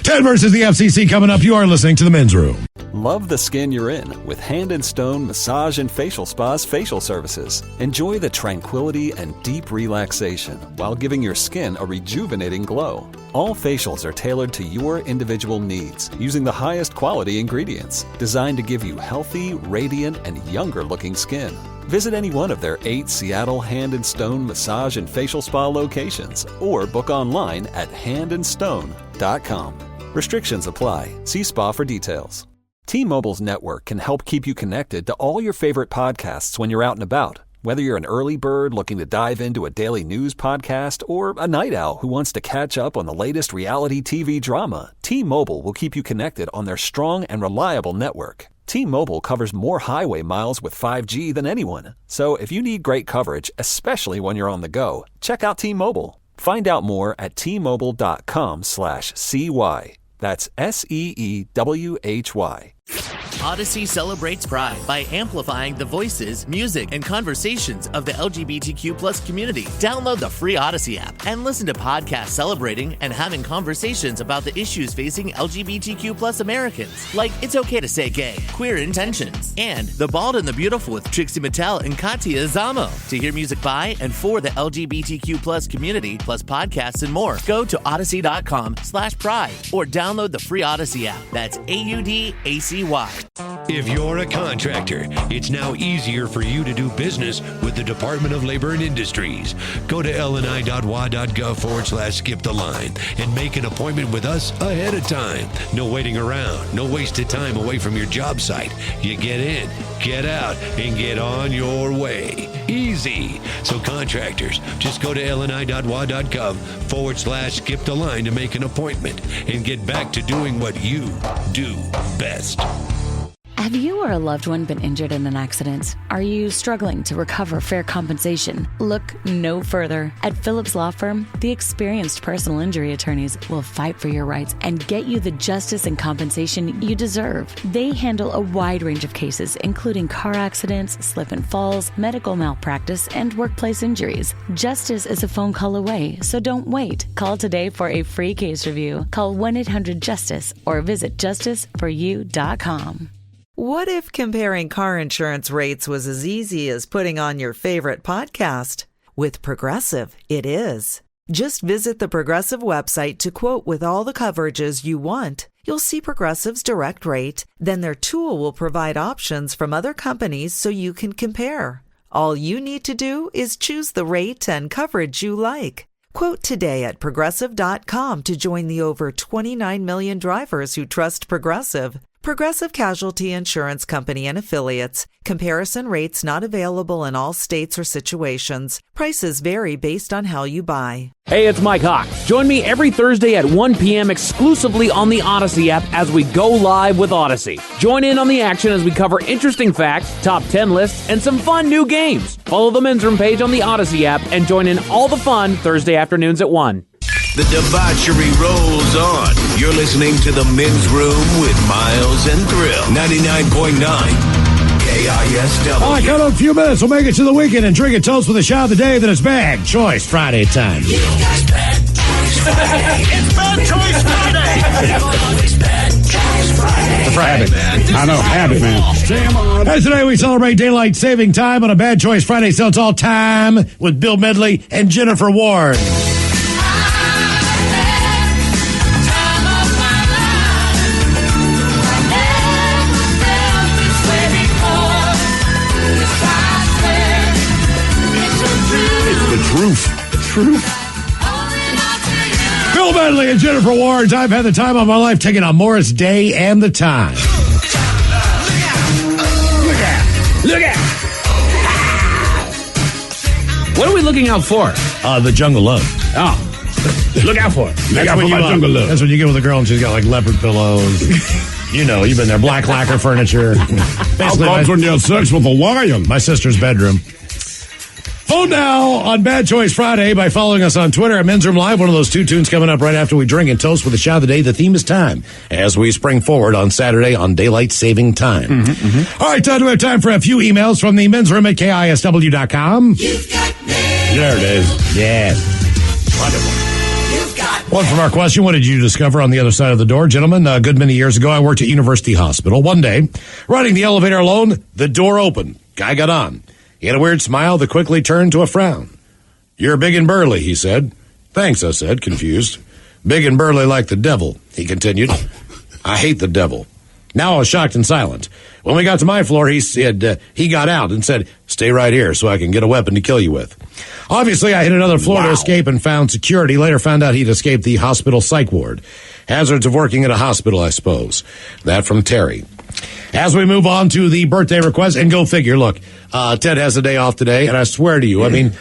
Ted versus the FCC coming up. You are listening to The Men's Room.
Love the skin you're in with Hand & Stone Massage and Facial Spa's facial services. Enjoy the tranquility and deep relaxation while giving your skin a rejuvenating glow. All facials are tailored to your individual needs using the highest quality ingredients designed to give you healthy, radiant, and younger-looking skin. Visit any one of their 8 Seattle Hand & Stone Massage and Facial Spa locations or book online at handandstone.com. Restrictions apply. See spa for details. T-Mobile's network can help keep you connected to all your favorite podcasts when you're out and about. Whether you're an early bird looking to dive into a daily news podcast or a night owl who wants to catch up on the latest reality TV drama, T-Mobile will keep you connected on their strong and reliable network. T-Mobile covers more highway miles with 5G than anyone. So if you need great coverage, especially when you're on the go, check out T-Mobile. Find out more at T-Mobile.com/CY. That's SEEWHY.
Odyssey celebrates Pride by amplifying the voices, music, and conversations of the LGBTQ+ community. Download the free Odyssey app and listen to podcasts celebrating and having conversations about the issues facing LGBTQ+ Americans, like It's Okay to Say Gay, Queer Intentions, and The Bald and the Beautiful with Trixie Mattel and Katia Zamo. To hear music by and for the LGBTQ+ community, plus podcasts and more, go to Odyssey.com/pride or download the free Odyssey app. That's AUDACY.
If you're a contractor, it's now easier for you to do business with the Department of Labor and Industries. Go to lni.wa.gov/skip the line and make an appointment with us ahead of time. No waiting around, no wasted time away from your job site. You get in, get out, and get on your way. Easy. So contractors, just go to lni.wa.gov/skip the line to make an appointment and get back to doing what you do best.
Have you or a loved one been injured in an accident? Are you struggling to recover fair compensation? Look no further. At Phillips Law Firm, the experienced personal injury attorneys will fight for your rights and get you the justice and compensation you deserve. They handle a wide range of cases, including car accidents, slip and falls, medical malpractice, and workplace injuries. Justice is a phone call away, so don't wait. Call today for a free case review. Call 1-800-JUSTICE or visit justiceforyou.com.
What if comparing car insurance rates was as easy as putting on your favorite podcast? With Progressive, it is. Just visit the Progressive website to quote with all the coverages you want. You'll see Progressive's direct rate, then their tool will provide options from other companies so you can compare. All you need to do is choose the rate and coverage you like. Quote today at Progressive.com to join the over 29 million drivers who trust Progressive. Progressive Casualty Insurance Company and Affiliates. Comparison rates not available in all states or situations. Prices vary based on how you buy.
Hey, it's Mike Hawk. Join me every Thursday at 1 p.m. exclusively on the Odyssey app as we go live with Odyssey. Join in on the action as we cover interesting facts, top 10 lists, and some fun new games. Follow the Men's Room page on the Odyssey app and join in all the fun Thursday afternoons at 1.
The debauchery rolls on. You're listening to The Men's Room with Miles and Thrill. 99.9 KISW.
All right, coming up in a few minutes. We'll make it to the weekend and drink a toast with a shot of the day. Then it's Bad Choice Friday time.
It's Bad Choice Friday. It's Bad Choice Friday.
It's a habit. I know, habit, man.
Jam on. As today we celebrate daylight saving time on a Bad Choice Friday, so it's all time with Bill Medley and Jennifer Ward. truth. Bill Medley and Jennifer Warnes. I've had the time of my life taking on Morris Day and the Time.
Look at. What are we looking out for?
The Jungle Love.
Oh. Look out for it.
Look out for my Jungle Love. That's when you get with a girl and she's got like leopard pillows. You know, you've been there. Black lacquer furniture.
How comes when you have sex with a lion?
My sister's bedroom. Vote now on Bad Choice Friday by following us on Twitter at Men's Room Live. One of those two tunes coming up right after we drink and toast with the shot of the day. The theme is time as we spring forward on Saturday on Daylight Saving Time. All right, do we have time for a few emails from the men's room at KISW.com?
You've got
There it is. Yes. Wonderful. One from our question, what did you discover on the other side of the door? Gentlemen, a good many years ago, I worked at University Hospital. One day, riding the elevator alone, the door opened. Guy got on. He had a weird smile that quickly turned to a frown. You're big and burly, he said. Thanks, I said, confused. Big and burly like the devil, he continued. I hate the devil. Now I was shocked and silent. When we got to my floor, he said, he got out and said, stay right here so I can get a weapon to kill you with. Obviously, I hit another floor to escape and found security. Later found out he'd escaped the hospital psych ward. Hazards of working at a hospital, I suppose. That from Terry. As we move on to the birthday request, and go figure, look, Ted has a day off today, and I swear to you, I mean,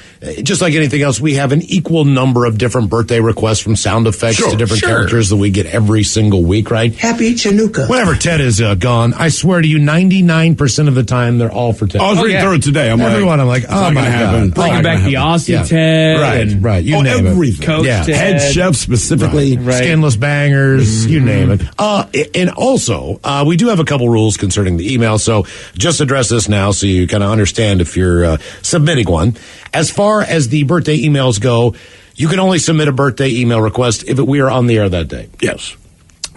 just like anything else, we have an equal number of different birthday requests from sound effects to different characters that we get every single week, right?
Happy Chinooka.
Whenever Ted is gone, I swear to you, 99% of the time, they're all for Ted.
I was reading through it today.
Everyone, I'm like, oh my God.
Bringing back the Aussie Ted.
Right. You name
everything.
it.
Coach Ted.
Head chef specifically.
Right. Skinless bangers, you name it. And also, we do have a couple rules concerning the email, so just address this now so you kind of understand if you're submitting one. As far as the birthday emails go, you can only submit a birthday email request if we are on the air that day.
Yes.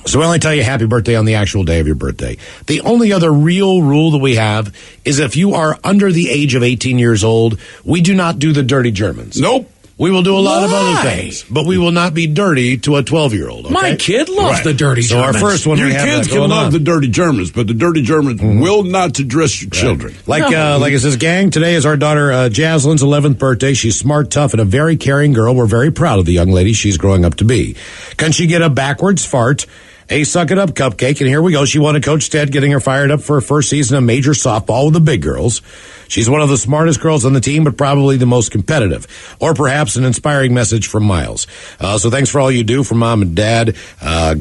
So we only tell you happy birthday on the actual day of your birthday. The only other real rule that we have is if you are under the age of 18 years old, we do not do the dirty Germans.
Nope.
We will do a lot of other things, but we will not be dirty to a 12-year-old. Okay?
My kid loves the dirty
So
Germans.
our first one,
Your
we have
kids
that
can
going
love
on.
the dirty Germans, but the dirty Germans will not address your children.
Like it says, gang, today is our daughter Jaslyn's 11th birthday. She's smart, tough, and a very caring girl. We're very proud of the young lady she's growing up to be. Can she get a backwards fart, a suck-it-up cupcake? And here we go. She wanted Coach Ted getting her fired up for her first season of major softball with the big girls. She's one of the smartest girls on the team, but probably the most competitive. Or perhaps an inspiring message from Miles. So thanks for all you do for Mom and Dad.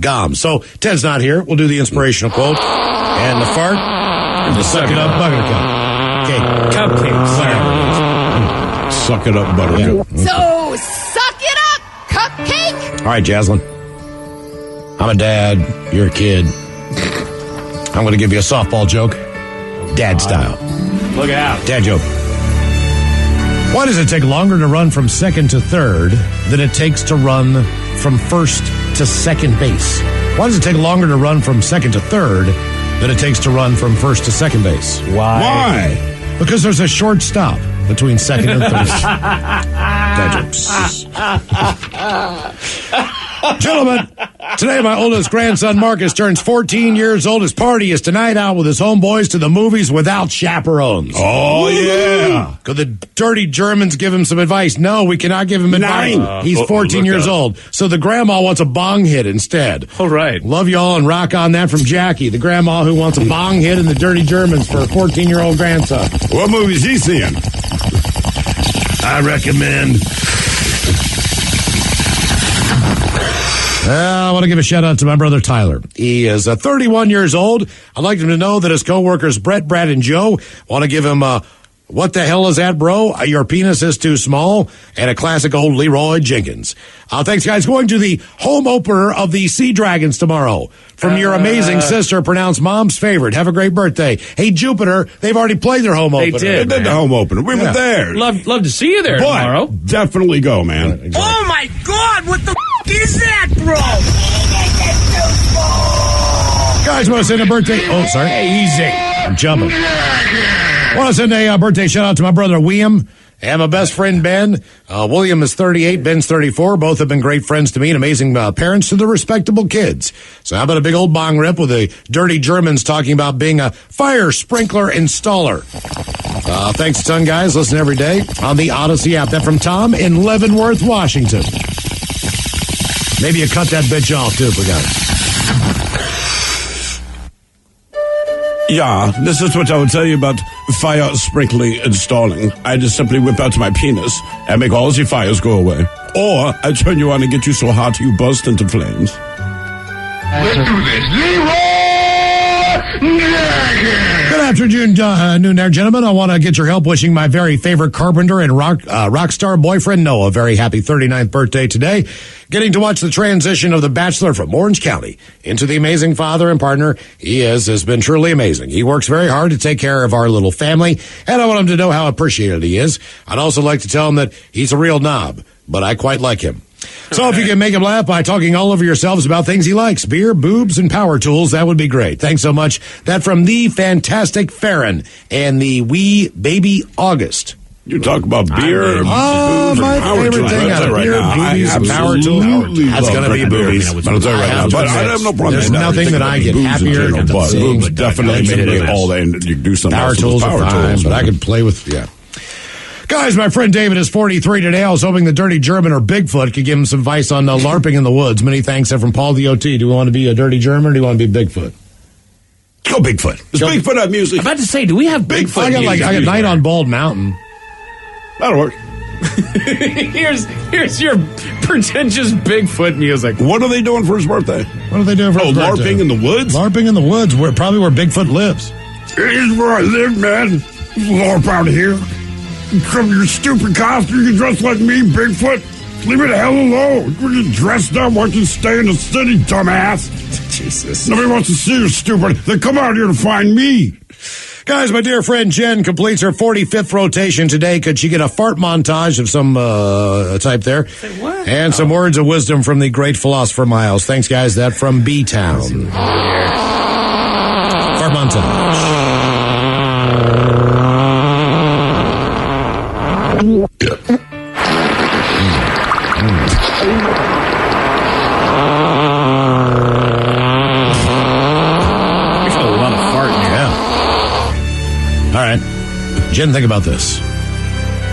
Gom. So Ted's not here. We'll do the inspirational quote. And the fart. And the suck-it-up buttercup. Okay. Cupcakes.
Suck it up, buttercup.
So, suck it up, cupcake!
All right, Jaslyn. I'm a dad. You're a kid. I'm going to give you a softball joke. Dad style.
Look out.
Dad joke. Why does it take longer to run from second to third than it takes to run from first to second base? Why does it take longer to run from second to third than it takes to run from first to second base?
Why?
Because there's a short stop between second and third. Dad jokes. Gentlemen, today my oldest grandson Marcus turns 14 years old. His party is tonight out with his homeboys to the movies without chaperones.
Oh, yeah.
Could the dirty Germans give him some advice? No, we cannot give him advice. He's 14 years old. So the grandma wants a bong hit instead.
All right.
Love y'all and rock on that from Jackie, the grandma who wants a bong hit and the dirty Germans for a 14-year-old grandson.
What movie is he seeing?
I recommend. I want to give a shout out to my brother Tyler. He is 31 years old. I'd like him to know that his coworkers Brett, Brad, and Joe want to give him what the hell is that, bro? Your penis is too small, and a classic old Leroy Jenkins. Thanks, guys. Going to the home opener of the Sea Dragons tomorrow. From your amazing sister, pronounced Mom's favorite. Have a great birthday. Hey, Jupiter, they've already played their home opener.
They did the home opener. We were there.
Love to see you there tomorrow.
Definitely go, man.
Exactly.
Oh my God, what the is that, bro?
Guys, want to send a birthday? Oh, sorry.
Easy.
I'm jumping. Want to send a birthday shout out to my brother William And my best friend, Ben. William is 38. Ben's 34. Both have been great friends to me and amazing parents to their respectable kids. So how about a big old bong rip with the dirty Germans talking about being a fire sprinkler installer? Thanks a ton, guys. Listen every day on the Odyssey app. That from Tom in Leavenworth, Washington. Maybe you cut that bitch off, too, if we got it.
Yeah, this is what I would tell you about fire sprinkling installing. I just simply whip out my penis and make all the fires go away. Or I turn you on and get you so hot you burst into flames.
Let's do this.
Good afternoon, there, gentlemen. I want to get your help wishing my very favorite carpenter and rock star boyfriend, Noah, a very happy 39th birthday today. Getting to watch the transition of the Bachelor from Orange County into the amazing father and partner he has been truly amazing. He works very hard to take care of our little family, and I want him to know how appreciated he is. I'd also like to tell him that he's a real knob, but I quite like him. So if you can make him laugh by talking all over yourselves about things he likes, beer, boobs, and power tools, that would be great. Thanks so much. That from the fantastic Farron and the wee baby August.
You talk about beer, boobs,
my favorite thing out of beer, boobies, and power tools. That's going to be boobies.
But I'll tell you right now, but I have no problem.
There's nothing that I get happier than seeing.
Boobs definitely make me all day, and you do something
power
else
tools
with
are fine, but I can play with, yeah. Guys, my friend David is 43 today. I was hoping the dirty German or Bigfoot could give him some advice on LARPing in the woods. Many thanks from Paul DOT. Do we want to be a dirty German or do you want to be Bigfoot?
Go Bigfoot. Does Bigfoot have music?
I'm about to say, do we have Bigfoot
I got Night on Bald Mountain.
That'll work.
here's your pretentious Bigfoot music.
What are they doing for his birthday?
What are they doing for his birthday?
LARPing in the woods?
LARPing in the woods, probably where Bigfoot lives.
Here's where I live, man. LARP out here. Come your stupid costume, you dress like me, Bigfoot. Leave me the hell alone. We're just dressed up. Why don't you stay in the city, dumbass?
Jesus.
Nobody wants to see you, stupid. Then come out here to find me.
Guys, my dear friend Jen completes her 45th rotation today. Could she get a fart montage of some type there?
Say what?
And some words of wisdom from the great philosopher Miles. Thanks, guys. That from B-Town. Fart montage. All right. Jen, think about this.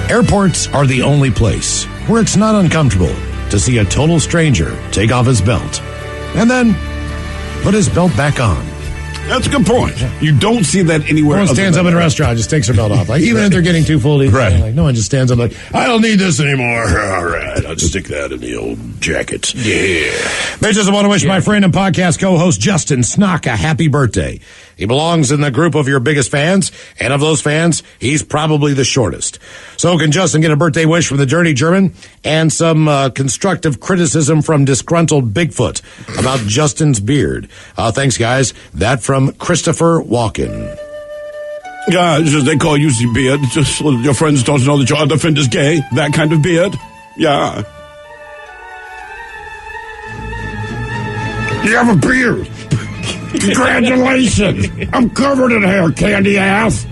Airports are the only place where it's not uncomfortable to see a total stranger take off his belt and then put his belt back on.
That's a good point. You don't see that anywhere.
No one stands up in a restaurant, just takes their belt off. Like, even if they're getting too full to eat, like, no one just stands up like, I don't need this anymore. All right, I'll just stick that in the old jacket. Yeah. Bitches, I want to wish my friend and podcast co-host Justin Snock a happy birthday. He belongs in the group of your biggest fans, and of those fans, he's probably the shortest. So can Justin get a birthday wish from the Dirty German and some constructive criticism from disgruntled Bigfoot about Justin's beard? Thanks, guys. That from Christopher Walken.
Yeah, just they call you the beard. Just so your friends don't know that your other friend is gay. That kind of beard. Yeah. You have a beard. Congratulations. I'm covered in hair, candy ass.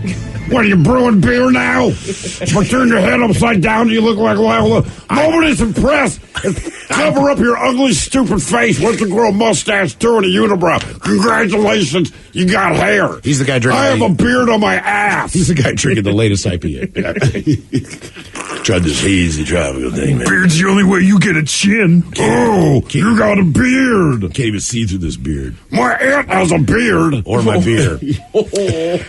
What, are you brewing beer now? But turn your head upside down and you look like Lila. Nobody's impressed. Cover up your ugly, stupid face. What's to grow a mustache too and a unibrow? Congratulations, you got hair.
He's the guy drinking.
I have a beard on my ass.
He's the guy drinking the latest IPA. Tried this hazy tropical thing, man.
Beard's the only way you get a chin. Oh, you got a beard.
Can't even see through this beard.
My aunt has a beard.
Or my beard.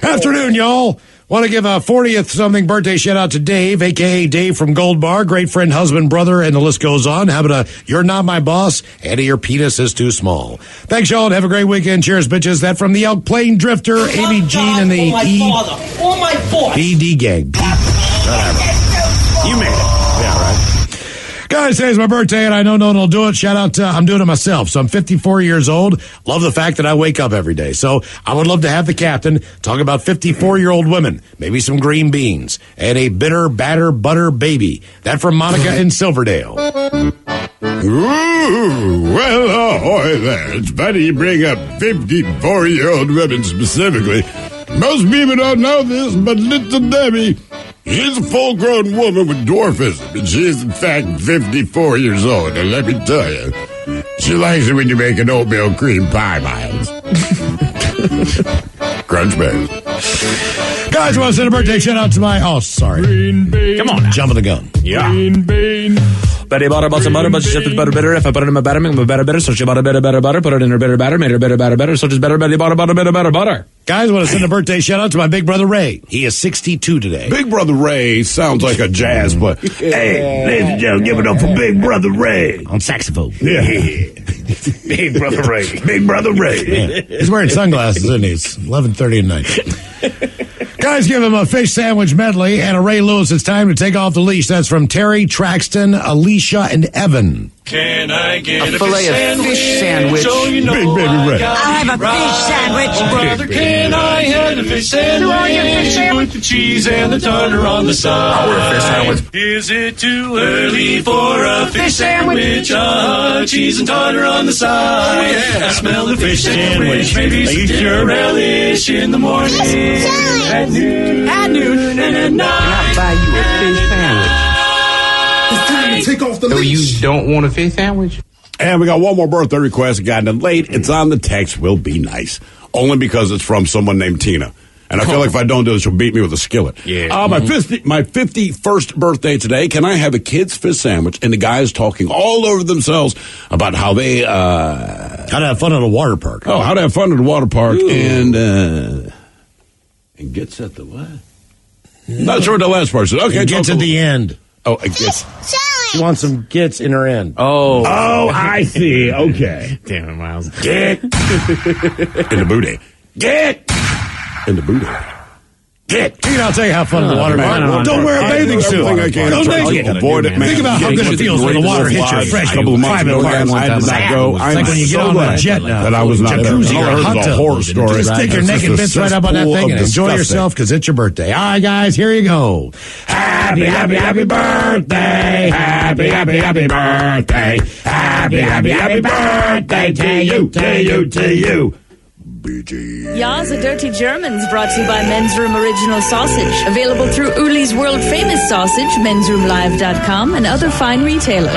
Afternoon, y'all. Want to give a 40th something birthday shout out to Dave, a.k.a. Dave from Gold Bar. Great friend, husband, brother, and the list goes on. How about you're not my boss, and your penis is too small. Thanks, y'all, and have a great weekend. Cheers, bitches. That from the Elk Plain Drifter, Amy Jean, and the ED gang. Whatever. You made it. Yeah, right. Guys, today's my birthday, and I know no one will do it. Shout out, I'm doing it myself. So I'm 54 years old. Love the fact that I wake up every day. So I would love to have the captain talk about 54-year-old women, maybe some green beans, and a bitter, batter, butter baby. That from Monica in Silverdale.
Ooh, well, ahoy there. It's funny you bring up 54-year-old women specifically. Most people don't know this, but little Debbie She's a full-grown woman with dwarfism, and she is, in fact, 54 years old. And let me tell you, she likes it when you make an oatmeal cream pie, Miles. Crunch Bears.
Guys, want to send a birthday shout out to my... Oh, sorry.
Green bean.
Come on now. Jumping the gun.
Yeah. Green bean.
Betty bought a bunch of butter, but she said butter better. If I put it in my batter, make my batter better. So she bought a better butter, put it in her better batter, made her better. So just better, Betty bought a better butter.
Guys, want to send a birthday shout out to my big brother Ray. He is 62 today.
Big Brother Ray sounds like a jazz player. Hey, ladies and gentlemen, give it up for Big Brother Ray.
On saxophone.
Yeah. Big Brother Ray. Big Brother Ray.
Yeah. He's wearing sunglasses, isn't he? It's 11:30 at night. Guys, give him a fish sandwich medley and a Ray Lewis. It's time to take off the leash. That's from Terry, Traxton, Alicia, and Evan.
Can I get
a fillet of fish sandwich?
So you know
Big baby Ray.
I'll have a fish sandwich.
Brother, can I have a fish sandwich with the cheese and the tartar on the side?
I'll order a fish sandwich.
Is it too early for a fish sandwich? Cheese and tartar on the side. Oh, yeah. I smell the fish sandwich. Maybe some dinner relish in the morning. At noon and at night.
I'll buy you a fish sandwich.
Take off the
So
leash.
you don't want a fish sandwich?
And we got one more birthday request. It got in late. It's on the text. Will be nice. Only because it's from someone named Tina. And I feel like if I don't do this, she'll beat me with a skillet.
Yeah.
My 51st birthday today. Can I have a kid's fish sandwich? And the guys talking all over themselves about how they...
how to have fun at a water park.
Oh, how to have fun at a water park. Ooh. And gets at the what? Not sure what the last part is. Okay,
gets at the end.
Oh, it gets...
She wants some gets in her end.
Oh, I see. Okay.
Damn it, Miles.
Get in the booty. Get in the booty. Get.
I'll tell you how fun in the water park. Don't wear a bathing suit.
Don't avoid it, man.
Think about how good it feels when the water hits your fresh
couple of months ago.
private
I did not go.
It's like when you get on a jet now.
That I was not there.
Jacuzzi or hot
a
tub.
horror story.
Just stick your naked bits right up on that thing and enjoy yourself because it's your birthday. All right, guys, here you go. Happy, happy, happy birthday. Happy, happy, happy birthday. Happy, happy, happy birthday to you, to you, to you.
Ya's a Dirty Germans brought to you by Men's Room Original Sausage. Available through Uli's World Famous Sausage, mensroomlive.com, and other fine retailers.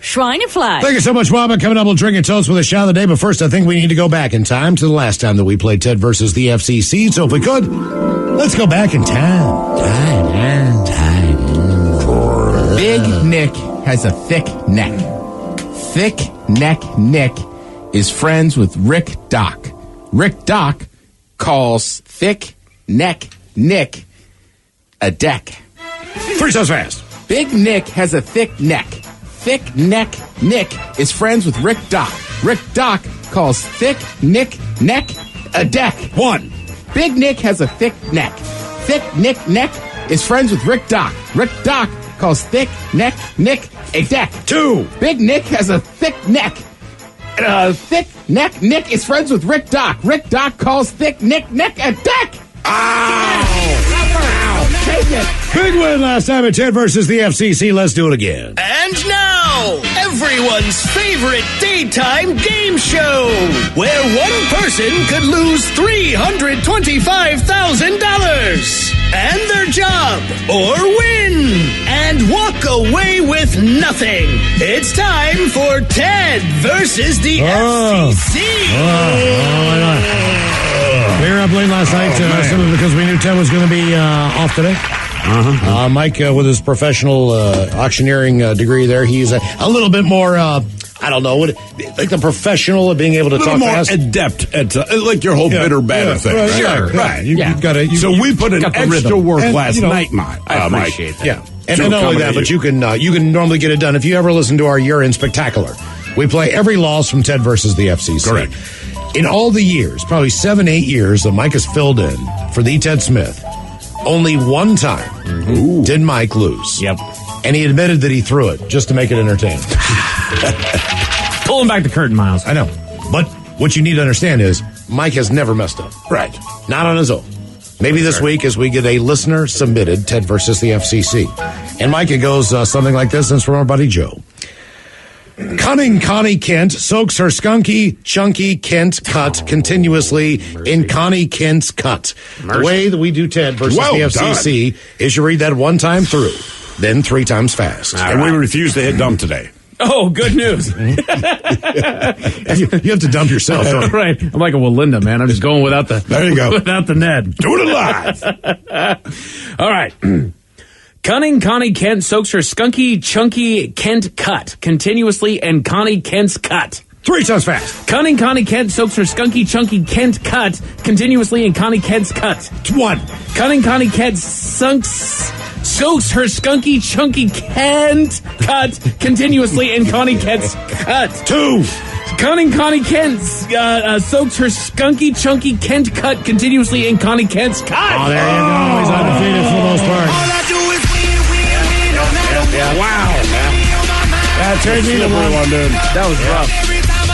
Schweinefleisch.
Thank you so much, Mama. Coming up, we'll drink and toast with a shot of the day. But first, I think we need to go back in time to the last time that we played Ted versus the FCC. So if we could, let's go back in time. Time.
Big Nick has a thick neck. Thick neck Nick is friends with Rick Doc. Rick Doc calls thick neck Nick a deck.
3 times fast.
Big Nick has a thick neck. Thick neck Nick is friends with Rick Doc. Rick Doc calls thick neck a deck.
1.
Big Nick has a thick neck. Thick neck is friends with Rick Doc. Rick Doc calls thick neck a deck.
2.
Big Nick has a thick neck. Thick neck Nick is friends with Rick Doc. Rick Doc calls thick neck a deck.
Ow!
Take it.
Big win last time at Ted versus the FCC. Let's do it again.
And now, everyone's favorite daytime game show, where one person could lose $325,000 and their job, or win and walk away with nothing. It's time for Ted versus the FCC.
We were up late last night simply because we knew Ted was going to be off today. Mike, with his professional auctioneering degree there, he's a little bit more, I don't know, like the professional of being able to talk fast.
A little more adept at, like your whole bitter batter thing.
Right, sure, right. You've got to.
So we put in extra work last night, Mike.
I appreciate that.
Yeah. And not only that, but you can normally get it done. If you ever listen to our Year in Spectacular, we play every loss from Ted versus the FCC.
Correct.
In all the years, probably 7-8 years that Mike has filled in for the Ted Smith, only one time did Mike lose.
Yep.
And he admitted that he threw it just to make it entertaining.
Pulling back the curtain, Miles.
I know. But what you need to understand is Mike has never messed up.
Right.
Not on his own. Maybe this week as we get a listener-submitted Ted versus the FCC. And Mike, it goes something like this, and it's from our buddy Joe. Cunning Connie Kent soaks her skunky, chunky Kent cut continuously in Connie Kent's cut. The way that we do Ted versus the FCC is you read that one time through, then 3 times fast.
And we refuse to hit dump today.
Oh, good news.
You have to dump yourself. Don't you?
Right. I'm like a Walinda, man. I'm just going without the
There you go.
without the Ned.
Do it live.
All right. Cunning Connie Kent soaks her skunky, chunky Kent cut continuously in Connie Kent's cut.
3 times fast.
Cunning Connie Kent soaks her skunky, chunky Kent cut continuously in Connie Kent's cut.
1.
Cunning Connie Kent soaks her skunky, chunky Kent cut continuously in Connie Kent's cut.
2.
Cunning Connie Kent soaks her skunky, chunky Kent cut continuously in Connie Kent's cut.
Oh, there you go. He's undefeated for the most part.
All I do is win, no matter what.
Wow. That turned me to one, dude.
That was rough.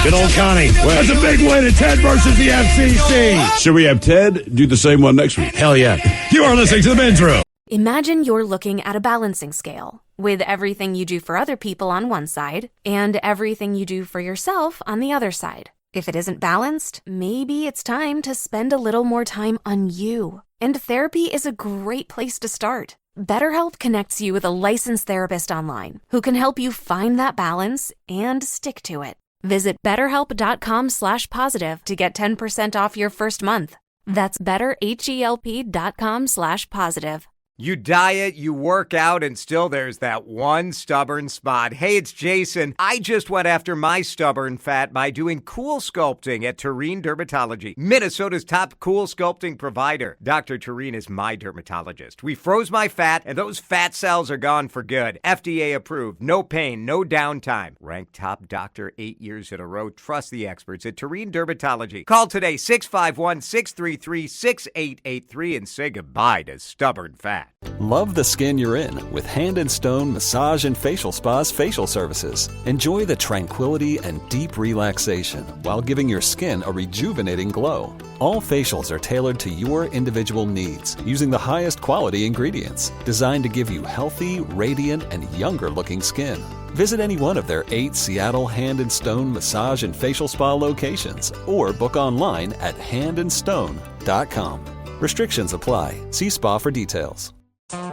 Good old Connie. That's a big win at Ted versus the FCC.
Should we have Ted do the same one next week?
Hell yeah. You are listening to The Men's Room.
Imagine you're looking at a balancing scale with everything you do for other people on one side and everything you do for yourself on the other side. If it isn't balanced, maybe it's time to spend a little more time on you. And therapy is a great place to start. BetterHelp connects you with a licensed therapist online who can help you find that balance and stick to it. Visit BetterHelp.com/positive to get 10% off your first month. That's BetterHelp.com/positive.
You diet, you work out, and still there's that one stubborn spot. Hey, it's Jason. I just went after my stubborn fat by doing cool sculpting at Tureen Dermatology, Minnesota's top cool sculpting provider. Dr. Tureen is my dermatologist. We froze my fat, and those fat cells are gone for good. FDA approved. No pain, no downtime. Ranked top doctor 8 years in a row. Trust the experts at Tureen Dermatology. Call today, 651-633-6883, and say goodbye to stubborn fat.
Love the skin you're in with Hand and Stone Massage and Facial Spa's facial services. Enjoy the tranquility and deep relaxation while giving your skin a rejuvenating glow. All facials are tailored to your individual needs using the highest quality ingredients designed to give you healthy, radiant, and younger-looking skin. Visit any one of their 8 Seattle Hand and Stone Massage and Facial Spa locations or book online at handandstone.com. Restrictions apply. See spa for details.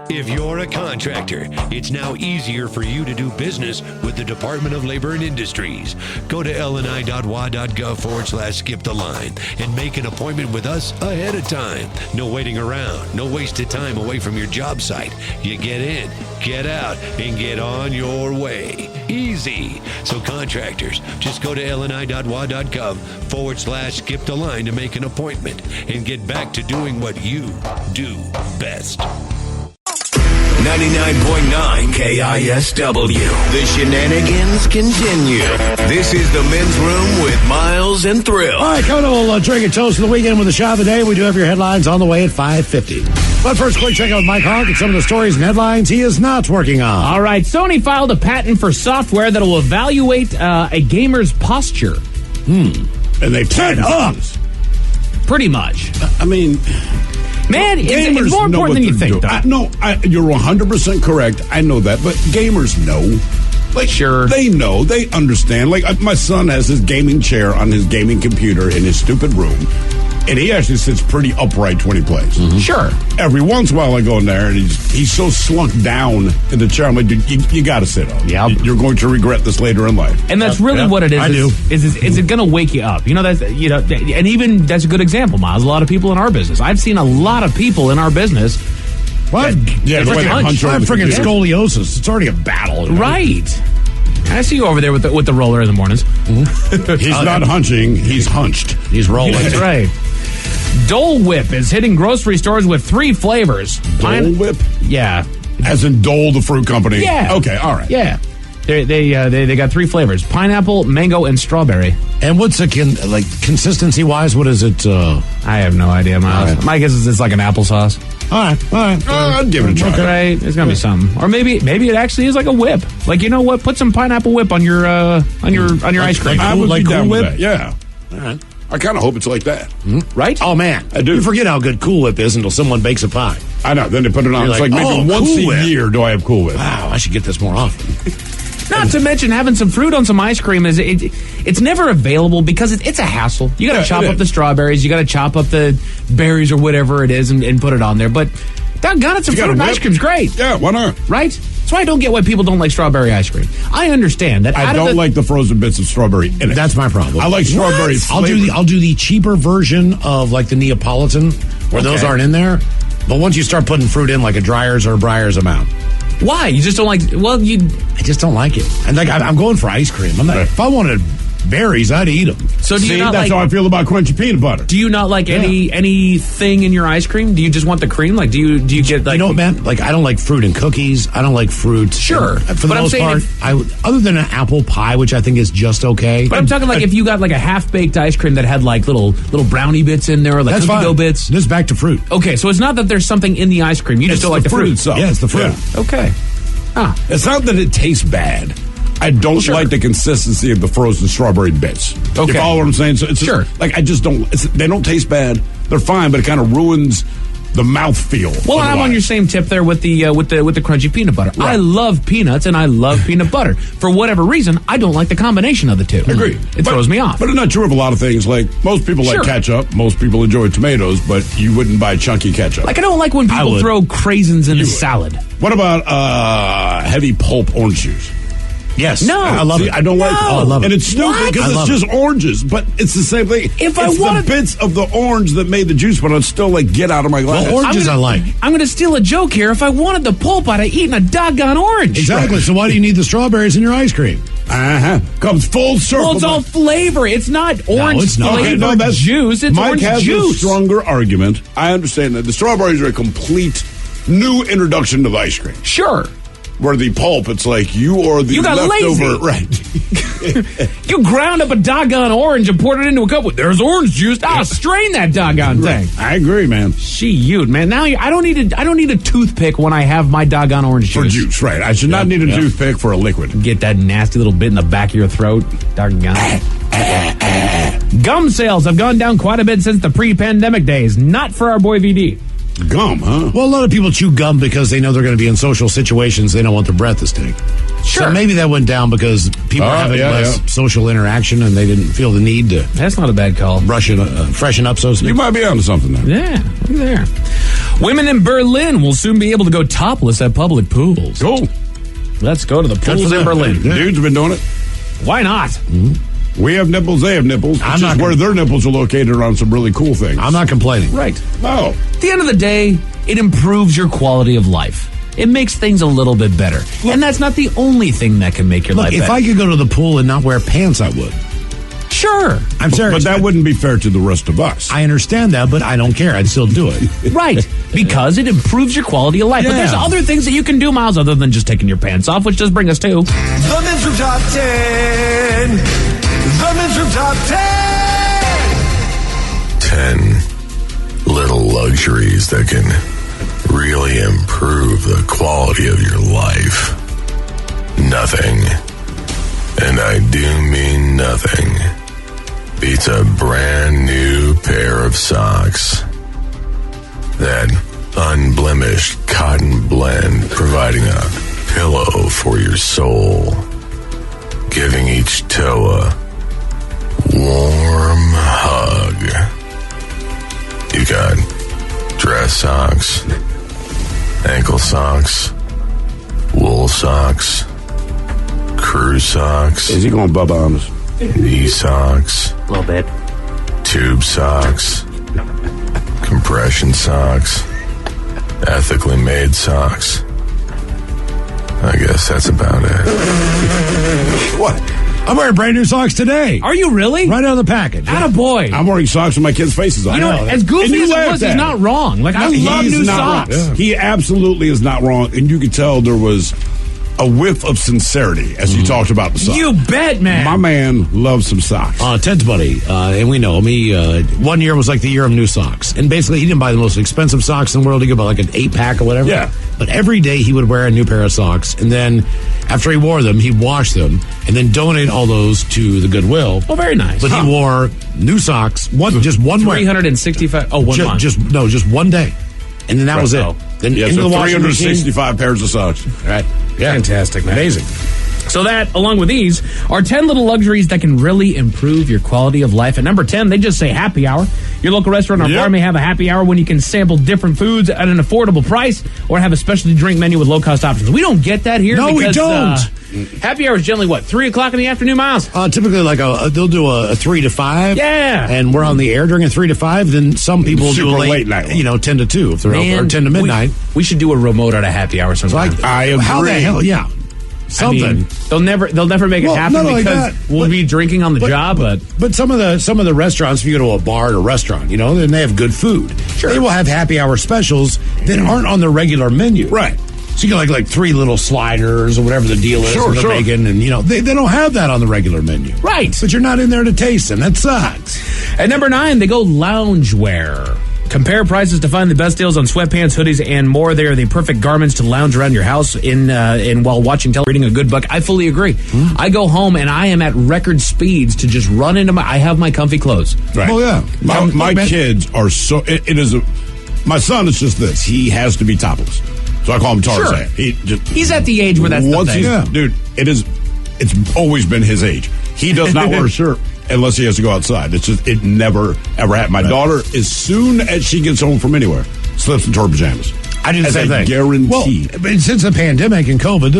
If you're a contractor, it's now easier for you to do business with the Department of Labor and Industries. Go to lni.wa.gov/skip the line and make an appointment with us ahead of time. No waiting around, no wasted time away from your job site. You get in, get out, and get on your way. Easy. So contractors, just go to lni.wa.gov/skip the line to make an appointment and get back to doing what you do best.
99.9 KISW. The shenanigans continue. This is the Men's Room with Miles and Thrill.
All right, coming up, we'll drink a toast of the weekend with the shot of the day. We do have your headlines on the way at 5:50. But first, quick check out with Mike Hawk and some of the stories and headlines he is not working on.
All right, Sony filed a patent for software that will evaluate a gamer's posture.
And they
Turn up.
Pretty much.
I mean,
man, it's more important than you think, though.
You're 100% correct. I know that, but gamers know. Like,
sure.
They know. They understand. Like, my son has his gaming chair on his gaming computer in his stupid room, and he actually sits pretty upright when he plays.
Sure.
Every once in a while I go in there, and he's so slunk down in the chair. I'm like, dude, you got to sit up.
Yeah.
You're going to regret this later in life.
And that's really what it is.
I do.
Is it going to wake you up? And even that's a good example, Miles. A lot of people in our business. I've seen a lot of people in our business.
What?
Yeah,
I have freaking scoliosis. It's already a battle.
Right. I see you over there with the roller in the mornings.
He's not hunching. He's hunched.
He's rolling.
That's right. Dole Whip is hitting grocery stores with 3 flavors.
Dole Whip?
Yeah.
As in Dole, the fruit company?
Yeah.
Okay, all right.
Yeah. They got 3 flavors: pineapple, mango, and strawberry.
And what's consistency wise? What is it?
I have no idea, Miles.
Right.
My guess is it's like an applesauce.
All right.
I'd give it a try.
Right, it's gonna be something, or maybe it actually is like a whip. Like, you know what? Put some pineapple whip on your ice cream.
I would be down
Cool
with
Whip?
that. Yeah.
All right.
I kind of hope it's like that.
Right?
Oh man,
I do.
You forget how good Cool Whip is until someone bakes a pie.
I know. Then they put it on.
You're
It's like
like,
maybe
oh,
once
Cool
a
Whip.
year do I have Cool Whip.
Wow, I should get this more often.
Not to mention having some fruit on some ice cream it's never available because it's a hassle. You got to chop up the strawberries, you got to chop up the berries or whatever it is and put it on there. But doggone it, some fruit and ice cream's great.
Yeah, why not?
Right? That's why I don't get why people don't like strawberry ice cream. I understand that.
I don't like the frozen bits of strawberry in it.
That's my problem.
I like strawberry flavor.
I'll do the cheaper version of like the Neapolitan where those aren't in there. But once you start putting fruit in like a Dreyer's or a Breyer's amount.
Why? You just don't like? Well,
I just don't like it. And like I'm going for ice cream. If I wanted berries, I'd eat them.
So do you not
that's
like,
how I feel about crunchy peanut butter.
Do you not like anything in your ice cream? Do you just want the cream? Like, do you get like?
You know what, man? Like, I don't like fruit in cookies. I don't like fruit.
Sure,
for the most part, other than an apple pie, which I think is just okay.
But I'm talking like if you got like a half baked ice cream that had like little brownie bits in there, or like cookie dough bits.
Just back to fruit.
Okay, so it's not that there's something in the ice cream. You just don't like the fruit
itself.
Yeah, it's the fruit.
Yeah.
Okay.
It's not that it tastes bad. I don't like the consistency of the frozen strawberry bits.
Okay.
You follow what I'm saying? So it's like I just don't. They don't taste bad. They're fine, but it kind of ruins the mouthfeel.
Well, I'm on your same tip there with the crunchy peanut butter. Right. I love peanuts and I love peanut butter. For whatever reason, I don't like the combination of the two.
Agree.
It throws me off.
But it's not true of a lot of things. Like most people like ketchup. Most people enjoy tomatoes, but you wouldn't buy chunky ketchup.
Like I don't like when people throw craisins in a salad.
What about heavy pulp orange juice?
Yes.
No.
I love it.
I don't like it.
I love it.
And it's stupid because it's just oranges, but it's the same thing. It's the bits of the orange that made the juice, but I'd still like get out of my glass.
Well, oranges I like.
I'm going to steal a joke here. If I wanted the pulp, I'd have eaten a doggone orange.
Exactly. So why do you need the strawberries in your ice cream?
Comes full circle.
Well, it's all flavor. It's not orange
it's not.
flavored juice. It's
Mike
orange
has
juice.
a stronger argument. I understand that the strawberries are a complete new introduction to the ice cream.
Sure.
Where the pulp, it's like you are the
got
leftover.
Right. You ground up a doggone orange and poured it into a cup. There's orange juice. Strain that doggone thing.
I agree, man.
Man. Now I don't need a toothpick when I have my doggone orange juice.
For juice, right. I should not need a toothpick for a liquid.
Get that nasty little bit in the back of your throat. Doggone. Gum sales have gone down quite a bit since the pre-pandemic days. Not for our boy VD.
Gum, huh?
Well, a lot of people chew gum because they know they're going to be in social situations. They don't want their breath to stink.
Sure.
So maybe that went down because people are having less social interaction and they didn't feel the need to.
That's not a bad call.
Freshen up, so to speak.
You might be onto something there.
Yeah, look there. Women in Berlin will soon be able to go topless at public pools.
Cool.
Let's go to the pools in Berlin.
Yeah. Dudes have been doing it.
Why not?
Mm-hmm.
We have nipples, they have nipples. It's just where their nipples are located on some really cool things.
I'm not complaining.
Right.
No.
At the end of the day, it improves your quality of life. It makes things a little bit better. And that's not the only thing that can make your life better.
If I could go to the pool and not wear pants, I would.
Sure.
I'm serious.
But that wouldn't be fair to the rest of us.
I understand that, but I don't care. I'd still do it.
Right. Because it improves your quality of life.
Yeah.
But there's other things that you can do, Miles, other than just taking your pants off, which does bring us to...
The Men's Room Top 10. The Men's Room Top 10.
10 little luxuries that can really improve the quality of your life. Nothing, and I do mean nothing, beats a brand new pair of socks. That unblemished cotton blend providing a pillow for your soul, giving each toe a warm hug. You got dress socks, ankle socks, wool socks, crew socks.
Is he going Bubba on us?
Knee socks.
A little bit.
Tube socks. Compression socks. Ethically made socks. I guess that's about it.
What?
I'm wearing brand new socks today.
Are you really?
Right out of the package.
Attaboy.
I'm wearing socks with my kids' faces on.
You know, as goofy as it was, he's not wrong. Like, I love new socks.
Yeah. He absolutely is not wrong. And you could tell there was a whiff of sincerity as he talked about the socks.
You bet, man.
My man loves some socks.
Ted's buddy, and we know him. He, 1 year was like the year of new socks. And basically, he didn't buy the most expensive socks in the world. He could buy like an 8-pack or whatever.
Yeah.
But every day he would wear a new pair of socks. And then after he wore them, he'd wash them and then donate all those to the Goodwill.
Oh, very nice.
But he wore new socks, just one wear.
365, one month.
Just 1 day. And then that was it. Then
into the washing 365 pairs of socks.
Right.
Yeah. Fantastic, man.
Amazing.
So that, along with these, are 10 little luxuries that can really improve your quality of life. At number 10, they just say happy hour. Your local restaurant or bar may have a happy hour when you can sample different foods at an affordable price or have a specialty drink menu with low-cost options. We don't get that here.
No,
because,
we don't.
Happy hour is generally, 3 o'clock in the afternoon, Miles?
Typically, they'll do a 3 to 5.
Yeah.
And we're on the air during a 3 to 5. Then some people do a
late night one.
10 to 2 if they're open, or 10 to midnight.
We should do a remote at a happy hour sometime.
I agree.
How the hell? Yeah. Something.
I mean, they'll never make it happen because we'll be drinking on the job. But
some of the restaurants, if you go to a bar or a restaurant, then they have good food. Sure. They will have happy hour specials that aren't on the regular menu.
Right.
So you get like 3 little sliders or whatever the deal is, or the bacon, and they don't have that on the regular menu.
Right.
But you're not in there to taste them. That sucks.
At number 9, they go loungewear. Compare prices to find the best deals on sweatpants, hoodies, and more. They are the perfect garments to lounge around your house in while watching television, reading a good book. I fully agree. I go home and I am at record speeds to just run into I have my comfy clothes.
Right.
Oh, yeah.
My kids are so... my son is just this. He has to be topless. So I call him Tarzan.
Sure. He's at the age where that's the thing.
Dude, it's always been his age. He does not wear a shirt unless he has to go outside. It never, ever happened. My daughter, as soon as she gets home from anywhere, slips into her pajamas.
I do the same thing.
Guarantee.
Well, but since the pandemic and COVID,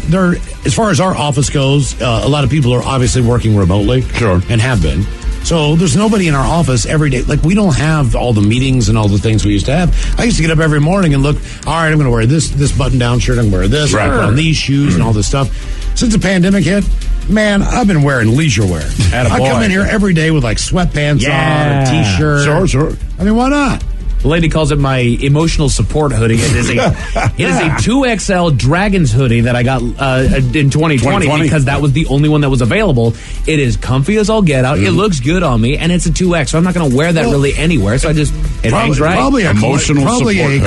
they're as far as our office goes, a lot of people are obviously working remotely.
Sure.
And have been. So there's nobody in our office every day. Like, we don't have all the meetings and all the things we used to have. I used to get up every morning and look, all right, I'm going to wear this button-down shirt. I'm going to wear this. I'm going to put on these shoes and all this stuff. Since the pandemic hit, man, I've been wearing leisure wear. I come in here every day with, sweatpants on, a T-shirt.
Sure.
I mean, why not?
The lady calls it my emotional support hoodie. It is a 2XL Dragons hoodie that I got in 2020 because that was the only one that was available. It is comfy as all get out. It looks good on me, and it's a 2X, so I'm not going to wear that really anywhere. So it hangs right.
Probably a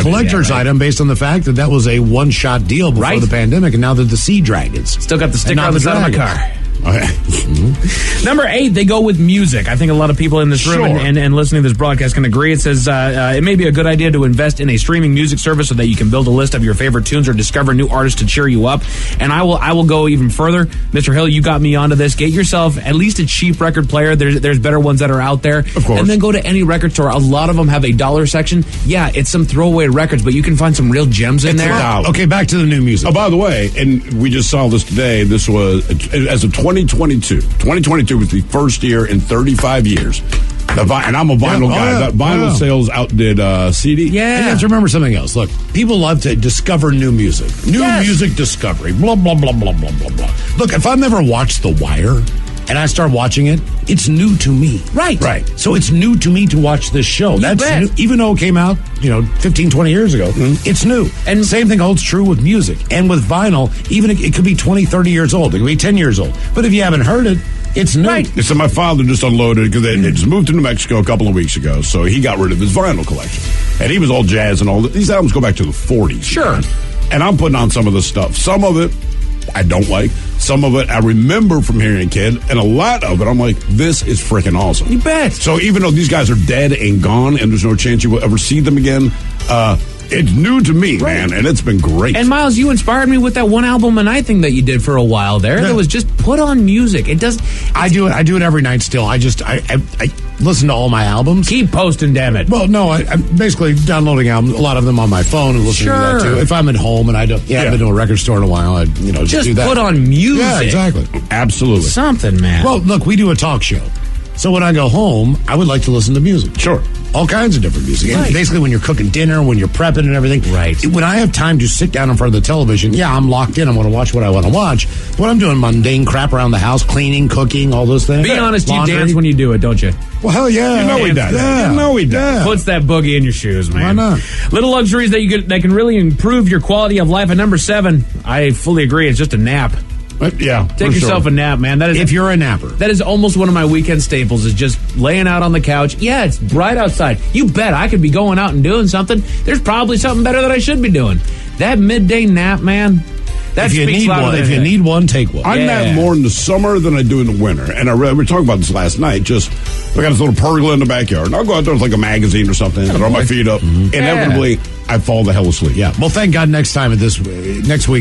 collector's item based on the fact that was a one-shot deal before the pandemic, and now they're the Sea Dragons.
Still got the sticker on the side of my car. Number 8, they go with music. I think a lot of people in this room and listening to this broadcast can agree. It says it may be a good idea to invest in a streaming music service so that you can build a list of your favorite tunes or discover new artists to cheer you up. And I will go even further. Mr. Hill, you got me onto this. Get yourself at least a cheap record player. There's better ones that are out there.
Of course.
And then go to any record store. A lot of them have a dollar section. Yeah, it's some throwaway records, but you can find some real gems in there.
Okay, back to the new music.
Oh, by the way, and we just saw this today. This was as of 2022. 2022 was the first year in 35 years. And I'm a vinyl guy. Vinyl sales outdid CD.
Yeah. And you have to remember something else. Look, people love to discover new music. Music discovery. Blah, blah, blah, blah, blah, blah, blah. Look, if I've never watched The Wire and I start watching it, it's new to me.
Right.
So it's new to me to watch this show. That's new, even though it came out, 15, 20 years ago, it's new. And the same thing holds true with music. And with vinyl, even it could be 20, 30 years old. It could be 10 years old. But if you haven't heard it, it's new.
Right. So my father just unloaded because they just moved to New Mexico a couple of weeks ago, so he got rid of his vinyl collection. And he was all jazz and all that. These albums go back to the 40s.
Sure.
Man. And I'm putting on some of this stuff. Some of it I don't like. Some of it I remember from hearing a kid, and a lot of it I'm like, this is freaking awesome.
You bet.
So even though these guys are dead and gone and there's no chance you will ever see them again, it's new to me, man, and it's been great.
And Miles, you inspired me with that one album a night thing that you did for a while there. That was just put on music. It does.
I do it every night still. I listen to all my albums.
Keep posting, damn it.
Well, no, I'm basically downloading albums, a lot of them on my phone and listening to that too. If I'm at home and I don't, haven't been to a record store in a while, I'd just do that.
Put on music.
Yeah, exactly.
Absolutely.
Something, man.
Well, look, we do a talk show. So when I go home, I would like to listen to music.
Sure.
All kinds of different music.
Right.
And basically, when you're cooking dinner, when you're prepping and everything.
Right.
When I have time to sit down in front of the television, I'm locked in. I want to watch what I want to watch. But when I'm doing mundane crap around the house, cleaning, cooking, all those things.
Be honest,
laundry.
you dance when you do it, don't you?
Well, hell yeah.
You know he does.
Yeah.
You know he does.
Yeah.
Puts that boogie in your shoes, man.
Why not?
Little luxuries that can really improve your quality of life. At number 7, I fully agree, it's just a nap.
Yeah,
take yourself a nap, man. That is
if you're a napper.
That is almost one of my weekend staples. Is just laying out on the couch. Yeah, it's bright outside. You bet I could be going out and doing something. There's probably something better that I should be doing. That midday nap, man. That
if you
speaks
need
louder
one,
than
if you
anything.
need one, take one.
I'm that more in the summer than I do in the winter. And we were talking about this last night. Just, I got this little pergola in the backyard. And I'll go out there with like a magazine or something, throw my feet up. Inevitably, I fall the hell asleep.
Yeah. Well, thank God next week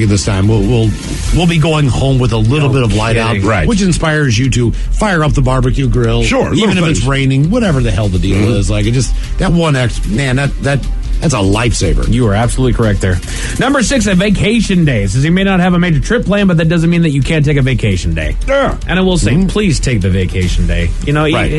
at this time, we'll be going home with a little bit of light out,
Right.
which inspires you to fire up the barbecue grill.
Sure,
even if
little
it's
things.
raining, whatever the hell the deal is. Like, it just, that one extra, man, that's a lifesaver.
You are absolutely correct there. Number 6, a vacation day. Says you may not have a major trip planned, but that doesn't mean that you can't take a vacation day.
Yeah.
And I will say, please take the vacation day. You know,
Right.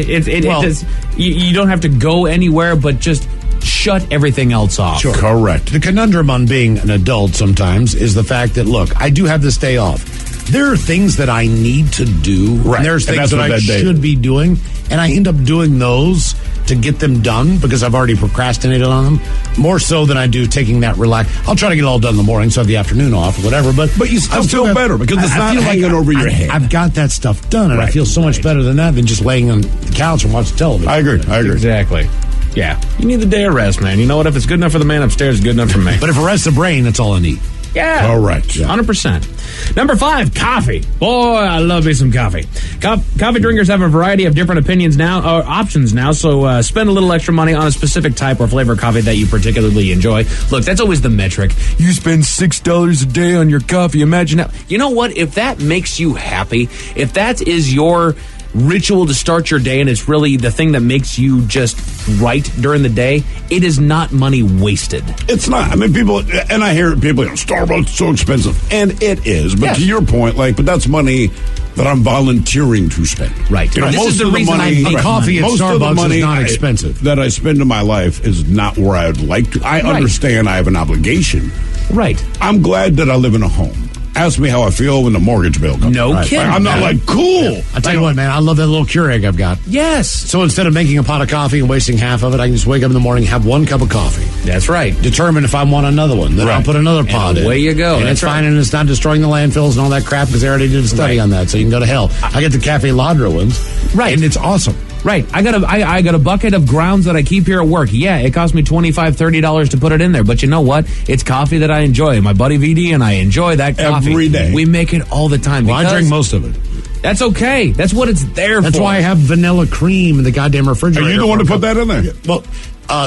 you don't have to go anywhere, but just shut everything else off.
Sure.
Correct.
The conundrum on being an adult sometimes is the fact that, look, I do have this day off. There are things that I need to do.
Right.
And there's
And
things
that's
that
what
I
that day
should
is.
be doing. And I end up doing those to get them done because I've already procrastinated on them. More so than I do taking that relax. I'll try to get it all done in the morning, so I have the afternoon off or whatever. But
you still feel better because it's not
feel
hanging over your head.
I've got that stuff done, and I feel so much better than that than just laying on the couch and watching television.
I agree.
Exactly. Yeah. You need the day of rest, man. You know what? If it's good enough for the man upstairs, it's good enough for me.
But if it rests the brain, that's all I need.
Yeah.
Correct.
100%. Number 5, coffee. Boy, I love me some coffee. Coffee drinkers have a variety of different opinions now, or options now, so spend a little extra money on a specific type or flavor of coffee that you particularly enjoy. Look, that's always the metric. You spend $6 a day on your coffee. Imagine how. You know what? If that makes you happy, if that is your ritual to start your day and it's really the thing that makes you just right during the day, it is not money wasted.
It's not. I mean, people, and I hear people, Starbucks is so expensive. And it is. But to your point, but that's money that I'm volunteering to spend.
Right.
This is the reason I make coffee at Starbucks is not expensive.
That I spend in my life is not where I would like to. I understand I have an obligation.
Right.
I'm glad that I live in a home. Ask me how I feel when the mortgage bill comes.
No kidding.
I'm not cool.
Yeah. I tell you what, man, I love that little Keurig I've got.
Yes.
So instead of making a pot of coffee and wasting half of it, I can just wake up in the morning, have one cup of coffee.
That's right.
Determine if I want another one. Then I'll put another pot in.
Away you go.
And
That's
it's fine, and it's not destroying the landfills and all that crap because they already did a study on that, so you can go to hell. I get the Cafe Ladra ones.
Right.
And it's awesome.
Right. I got a bucket of grounds that I keep here at work. Yeah, it cost me $25, $30 to put it in there. But you know what? It's coffee that I enjoy. My buddy VD and I enjoy that coffee.
Every day.
We make it all the time.
Well, I drink most of it.
That's okay. That's what it's there for.
That's why I have vanilla cream in the goddamn refrigerator.
Are you the one to put that in there?
Well,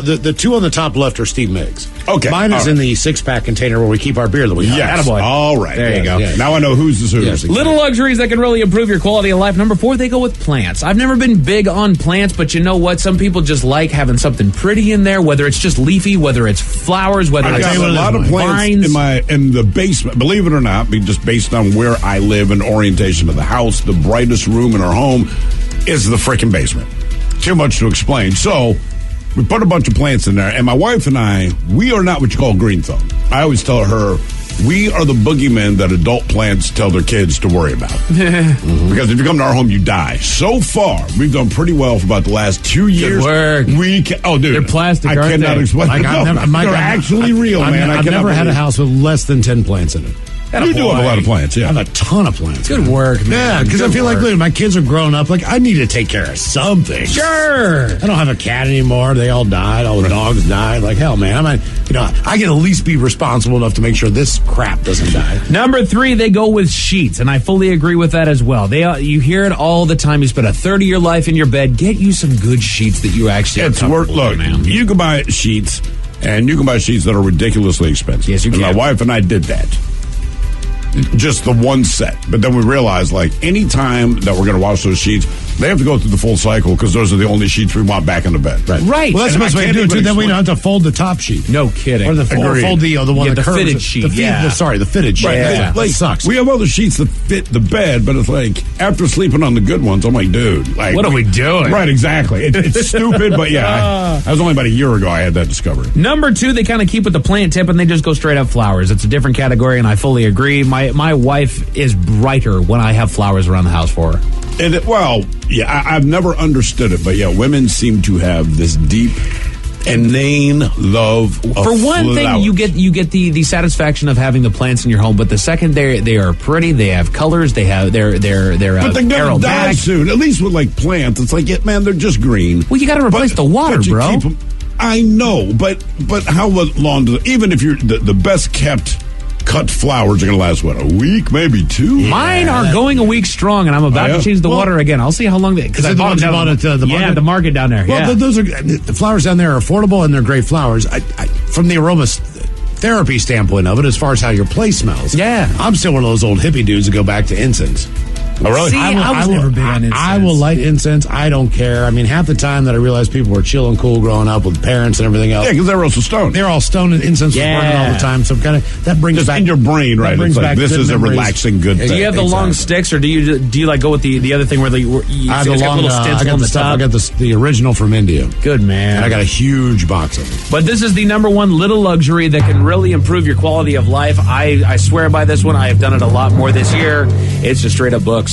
the two on the top left are Steve Miggs.
Okay.
Mine is
All
in the 6-pack container where we keep our beer that we have.
Yes.
Attaboy.
All right.
There you go.
Yeah.
Now I know who's the Hooters.
Yes.
Little luxuries that can really improve your quality of life. Number 4, they go with plants. I've never been big on plants, but you know what? Some people just like having something pretty in there, whether it's just leafy, whether it's flowers, whether
I
it's
got a lot of plants
vines.
in the basement. Believe it or not, just based on where I live and orientation of the house, the brightest room in our home is the freaking basement. Too much to explain. So we put a bunch of plants in there, and my wife and I, we are not what you call green thumb. I always tell her, we are the boogeymen that adult plants tell their kids to worry about. Because if you come to our home, you die. So far, we've done pretty well for about the last 2 years.
Good work.
Oh, dude.
They're plastic,
I
aren't
cannot
they?
explain.
Like,
They're actually real, man.
I've never had a house with less than 10 plants in it.
You do have a lot of plants, yeah.
I have a ton of plants.
Good work, man.
Yeah, because I feel like, look, my kids are grown up. Like, I need to take care of something.
Sure.
I don't have a cat anymore. They all died. All the dogs died. Like, hell, man. I can at least be responsible enough to make sure this crap doesn't die.
Number 3, they go with sheets, and I fully agree with that as well. You hear it all the time. You spend a third of your life in your bed. Get you some good sheets that you actually.
It's worth. Look,
man.
you can buy sheets, and you can buy sheets that are ridiculously expensive.
Yes, you can.
And my wife and I did that. Just the one set. But then we realized, any time that we're going to wash those sheets, they have to go through the full cycle because those are the only sheets we want back in the bed.
Right.
Well, that's the best way to do it, too. Then we don't have to fold the top sheet.
No kidding.
Or fold the one that
the
curves.
fitted sheet.
The fitted sheet.
Right.
Yeah. That sucks.
We have other sheets that fit the bed, but it's like, after sleeping on the good ones, I'm like, dude.
What are we doing?
Right, exactly. It's stupid, but yeah. I was only about a year ago I had that discovery.
Number 2, they kind of keep with the plant tip, and they just go straight up flowers. It's a different category, and I fully agree. My wife is brighter when I have flowers around the house for her.
I've never understood it, but women seem to have this deep, inane love of
For one
flowers.
thing, you get the satisfaction of having the plants in your home, but the second they are pretty, they have colors, they're
but they're gonna die
aromatic.
soon. At least with plants, it's like, man, they're just green.
Well, you got to replace the water,
but you
bro.
keep 'em- I know, but how long do even if you're the best kept cut flowers are going to last, what, a week, maybe 2?
Mine are going a week strong, and I'm about to change the water again. I'll see how long because I bought them down at the market. Yeah, the market down there.
Well, those are the flowers down there are affordable and they're great flowers. From the aroma therapy standpoint of it, as far as how your place smells.
Yeah,
I'm still one of those old hippie dudes that go back to incense.
Oh, really?
See, I was never big on incense.
I will light incense. I don't care. I mean, half the time that I realized people were chill and cool growing up with parents and everything else.
Yeah, because they were also stoned.
They're all stoned and incense was burning all the time. So that brings
just
back
in your brain, right?
Brings
like,
back
this is
memories.
a relaxing good thing.
Do you have the long sticks, or do you like go with the other thing where you
I have the long,
little stencil on the top?
I got the original from India.
Good man.
And I got a huge box of them.
But this is the number one little luxury that can really improve your quality of life. I swear by this one. I have done it a lot more this year. It's just straight up books.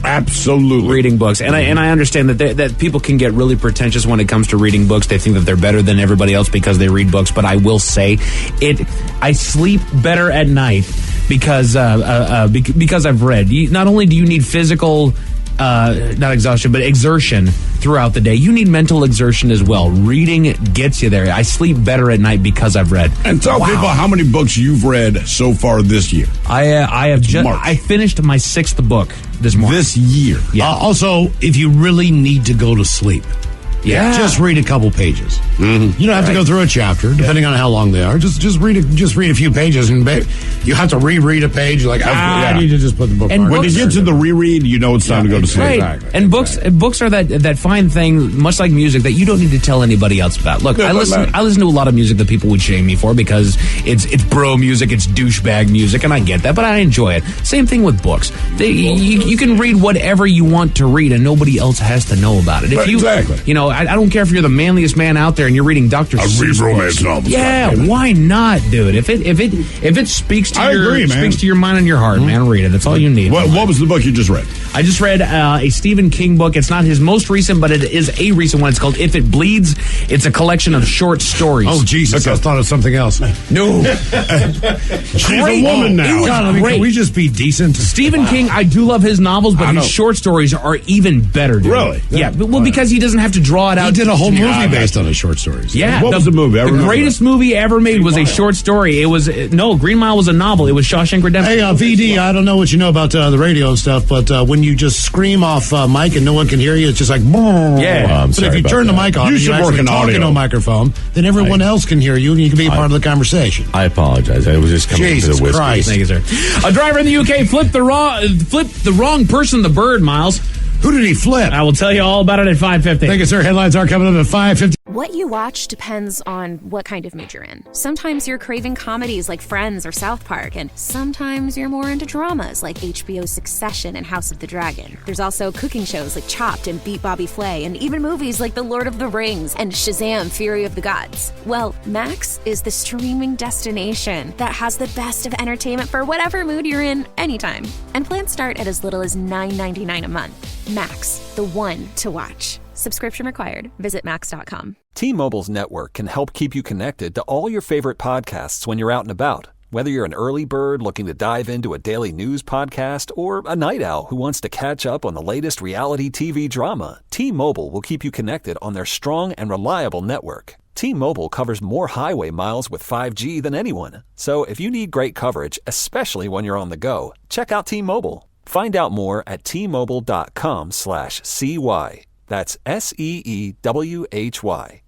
Absolutely.
Reading books. And I understand that people can get really pretentious when it comes to reading books. They think that they're better than everybody else because they read books. But I will say I sleep better at night because I've read. Not only do you need physical not exhaustion, but exertion throughout the day. You need mental exertion as well. Reading gets you there. I sleep better at night because I've read.
And tell people how many books you've read so far this year.
I finished my 6th book this morning.
This year.
Yeah.
Also, if you really need to go to sleep, just read a couple pages.
Mm-hmm.
You don't have to go through a chapter, depending on how long they are. Just read a few pages, and you have to reread a page. You're like, I need to just put the book.
And when you get to the reread, you know it's time to go to sleep.
Right.
Exactly.
And books are that fine thing, much like music, that you don't need to tell anybody else about. Look, I listen to a lot of music that people would shame me for because it's bro music, it's douchebag music, and I get that, but I enjoy it. Same thing with books. You can read whatever you want to read, and nobody else has to know about it. Exactly. I don't care if you're the manliest man out there and you're reading Dr. Seuss
romance novels.
Yeah, why not, dude? If it speaks to speaks to your mind and your heart, man, read it. That's all you need.
What was the book you just read?
I just read a Stephen King book. It's not his most recent, but it is a recent one. It's called If It Bleeds. It's a collection of short stories.
Oh, Jesus. I thought of something else.
No.
She's a woman now.
God, can we just be decent?
Stephen King, I do love his novels, but his short stories are even better, dude.
Really?
Yeah. Because he doesn't have to draw it out.
He did a whole movie based on his short stories.
Yeah.
What was the movie?
The greatest movie ever made was a short story. It was Green Mile was a novel. It was Shawshank Redemption.
Hey, VD, I don't know what you know about the radio and stuff, but when you just scream off mic and no one can hear you, it's just like,
yeah.
But if you turn the mic on,
you should work in audio.
Into a microphone, then everyone else can hear you and you can be a part of the conversation.
I apologize. I was just coming into the whiskey.
Christ.
Thank you, sir. A driver in the UK flipped the wrong person the bird, Miles.
Who did he flip?
I will tell you all about it at 5:50.
Thank you, sir. Headlines are coming up at 5:50.
What you watch depends on what kind of mood you're in. Sometimes you're craving comedies like Friends or South Park, and sometimes you're more into dramas like HBO's Succession and House of the Dragon. There's also cooking shows like Chopped and Beat Bobby Flay, and even movies like The Lord of the Rings and Shazam! Fury of the Gods. Well, Max is the streaming destination that has the best of entertainment for whatever mood you're in anytime. And plans start at as little as $9.99 a month. Max, the one to watch. Subscription required. Visit Max.com.
T-Mobile's network can help keep you connected to all your favorite podcasts when you're out and about. Whether you're an early bird looking to dive into a daily news podcast or a night owl who wants to catch up on the latest reality TV drama, T-Mobile will keep you connected on their strong and reliable network. T-Mobile covers more highway miles with 5G than anyone. So if you need great coverage, especially when you're on the go, check out T-Mobile. Find out more at T-Mobile.com/CY. That's SEEWHY.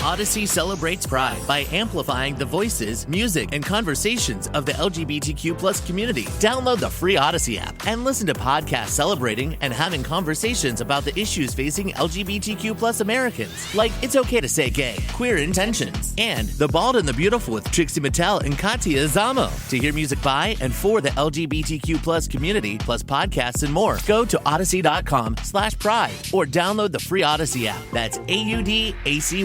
Odyssey celebrates Pride by amplifying the voices, music, and conversations of the LGBTQ+ community. Download the free Odyssey app and listen to podcasts celebrating and having conversations about the issues facing LGBTQ+ Americans, like It's Okay to Say Gay, Queer Intentions, and The Bald and the Beautiful with Trixie Mattel and Katia Zamo. To hear music by and for the LGBTQ+ community, plus podcasts and more, go to odyssey.com/pride or download the free Odyssey app. That's AUDACY.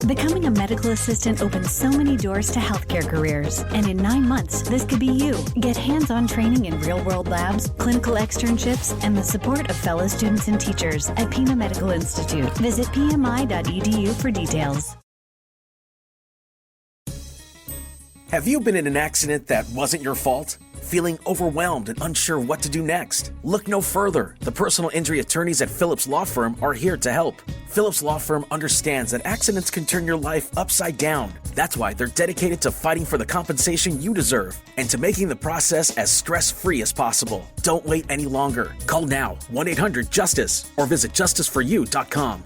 Becoming a medical assistant opens so many doors to healthcare careers. And in 9 months, this could be you. Get hands-on training in real-world labs, clinical externships, and the support of fellow students and teachers at Pima Medical Institute. Visit pmi.edu for details.
Have you been in an accident that wasn't your fault?
Feeling overwhelmed and unsure what to do next? Look no further. The personal injury attorneys at Phillips Law Firm are here to help. Phillips Law Firm understands that accidents can turn your life upside down. That's why they're dedicated to fighting for the compensation you deserve and to making the process as stress-free as possible. Don't wait any longer. Call now, 1-800-JUSTICE, or visit justiceforyou.com.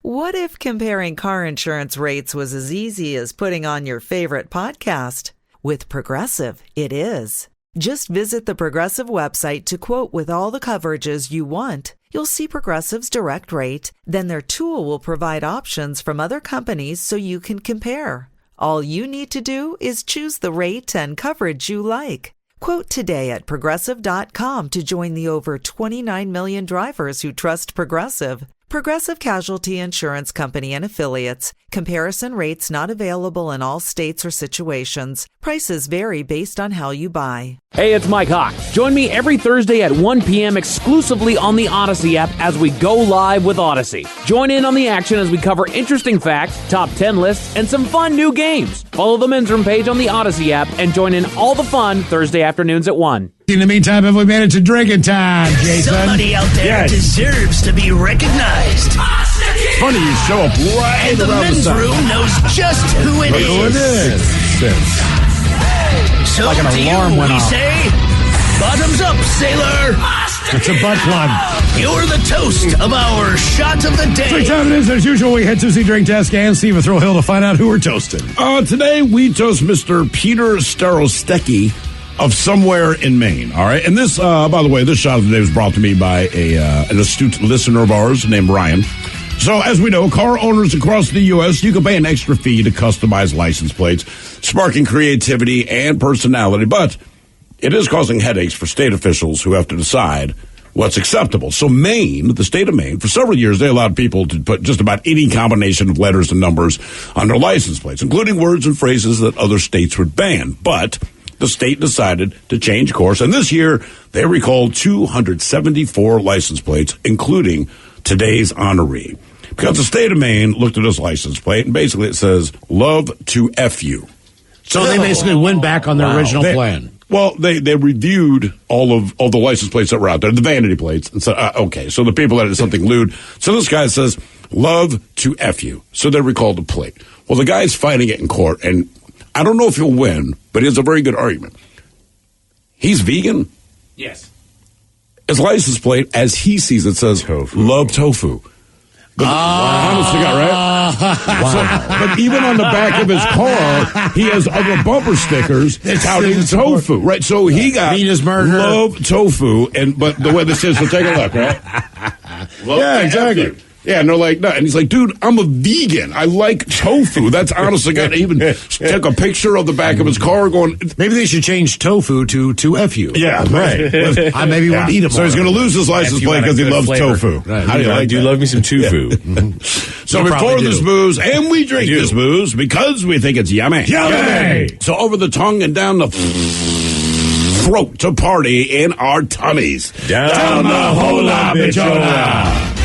What if comparing car insurance rates was as easy as putting on your favorite podcast? With Progressive, it is. Just visit the Progressive website to quote with all the coverages you want. You'll see Progressive's direct rate, then their tool will provide options from other companies so you can compare. All you need to do is choose the rate and coverage you like. Quote today at Progressive.com to join the over 29 million drivers who trust Progressive. Progressive Casualty Insurance Company and Affiliates. Comparison rates not available in all states or situations. Prices vary based on how you buy.
Hey, it's Mike Hawk. Join me every Thursday at 1 p.m. exclusively on the Odyssey app as we go live with Odyssey. Join in on the action as we cover interesting facts, top 10 lists, and some fun new games. Follow the Men's Room page on the Odyssey app and join in all the fun Thursday afternoons at 1.
In the meantime, have we made it to drinking time, Jason?
Somebody out there deserves to be recognized.
Funny you show up right
and the
around
men's
the
room knows just who it is. So
like an alarm went
we
off.
say, bottoms up, sailor.
It's a butt plug.
You're the toast of our shot of the day.
Drink time it is. As usual, we head to the drink desk and Steve Thrill Hill to find out who we're toasting.
Today we toast Mr. Peter Starostecki of somewhere in Maine. All right. And this, by the way, this shot of the day was brought to me by an astute listener of ours named Ryan. So, as we know, car owners across the U.S., you can pay an extra fee to customize license plates, sparking creativity and personality, but it is causing headaches for state officials who have to decide what's acceptable. So Maine, the state of Maine, for several years, they allowed people to put just about any combination of letters and numbers on their license plates, including words and phrases that other states would ban. But the state decided to change course, and this year they recalled 274 license plates, including today's honoree. Because the state of Maine looked at his license plate, and basically it says, love to F you.
So they basically went back on their original plan.
Well, they reviewed all the license plates that were out there, the vanity plates, and said, okay, so the people that had something lewd. So this guy says, love to F you. So they recalled the plate. Well, the guy's fighting it in court, and I don't know if he'll win, but he has a very good argument. He's vegan.
Yes.
His license plate, as he sees it, says, love tofu. But honest to God, right? Wow. But even on the back of his car, he has other bumper stickers touting tofu, right? So he got love tofu, but the way this is, so take a look, right? Yeah, exactly. Yeah, and they're like, no. And he's like, dude, I'm a vegan. I like tofu. That's honest to God. Even took a picture of the back of his car going,
maybe they should change tofu to F-U.
Yeah, right.
I maybe won't eat it more.
So he's going to lose his license plate because he loves tofu.
Right. How do you like? Do you love me some tofu?
So we pour this booze and we drink this booze because we think it's yummy.
Yummy!
So over the tongue and down the throat to party in our tummies.
Down the hola bichona.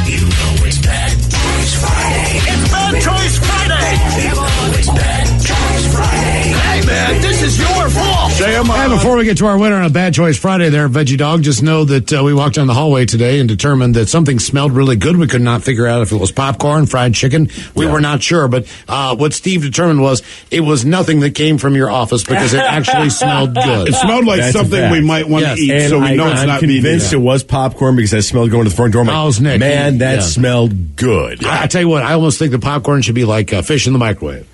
You know it's Bad Choice Friday. It's Bad Choice Friday. You know it's Bad Choice Friday. Hey, man, this is your fault.
And before we get to our winner on a Bad Choice Friday there, Veggie Dog, just know that we walked down the hallway today and determined that something smelled really good. We could not figure out if it was popcorn, fried chicken. We were not sure, but what Steve determined was it was nothing that came from your office because it actually smelled good.
It smelled like something we might want to eat,
and
so we know it's not
convinced it was popcorn because I smelled going to the front door.
Nick.
Man, that smelled good.
I tell you what, I almost think the popcorn should be like fish in the microwave.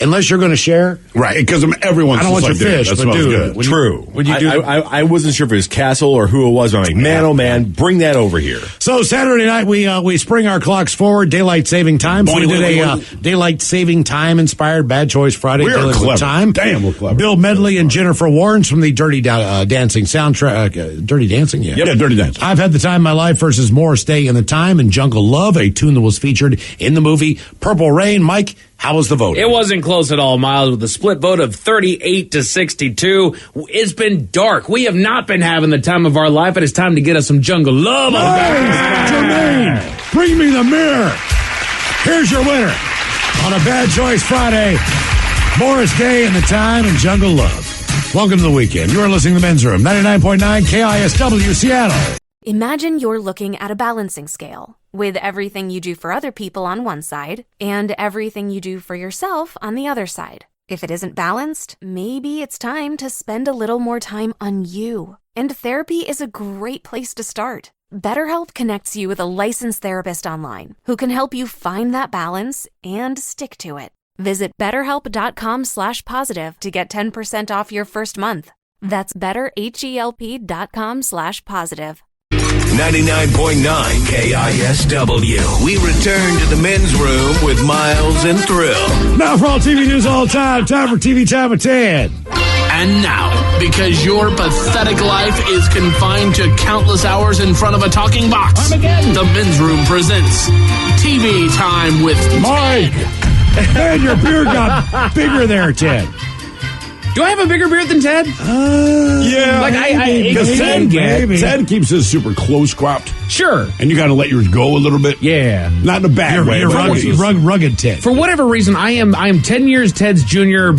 Unless you're going to share.
Right, because everyone's
I don't want your fish, but dude.
True.
When you do
I wasn't sure if it was Castle or who it was. But I'm like, man, oh man, bring that over here.
So Saturday night, we spring our clocks forward, daylight saving time. So we did a daylight saving time inspired Bad Choice Friday.
We are clever.
Time.
Damn, we're clever.
Bill Medley and Jennifer Warnes from the Dirty Dancing soundtrack. Dirty Dancing, yeah.
Yeah, Dirty Dancing.
I've Had the Time of My Life versus More Stay in the Time and Jungle Love, a tune that was featured in the movie Purple Rain. Mike, how was the vote?
It wasn't close at all, Miles, with a split vote of 38 to 62. It's been dark. We have not been having the time of our life. It is time to get us some Jungle Love.
Jermaine, bring me the mirror. Here's your winner. on a Bad Choice Friday. Morris Day and the Time and Jungle Love. Welcome to the weekend. You are listening to the Men's Room, 99.9 KISW, Seattle.
Imagine you're looking at a balancing scale with everything you do for other people on one side and everything you do for yourself on the other side. If it isn't balanced, maybe it's time to spend a little more time on you. And therapy is a great place to start. BetterHelp connects you with a licensed therapist online who can help you find that balance and stick to it. Visit BetterHelp.com/positive to get 10% off your first month. That's BetterHelp.com/positive.
99.9 KISW. We return to the Men's Room with Miles and Thrill.
Now for all TV news all time, time for TV Time with Ted.
And now, because your pathetic life is confined to countless hours in front of a talking box, the Men's Room presents TV Time with
Mike. Man, your beard got bigger there, Ted.
Do I have a bigger beard than Ted?
Yeah.
Like,
Ted keeps his super close cropped.
Sure.
And you got to let yours go a little bit.
Yeah.
Not in a bad way.
You're rugged Ted.
For whatever reason, I am 10 years Ted's junior.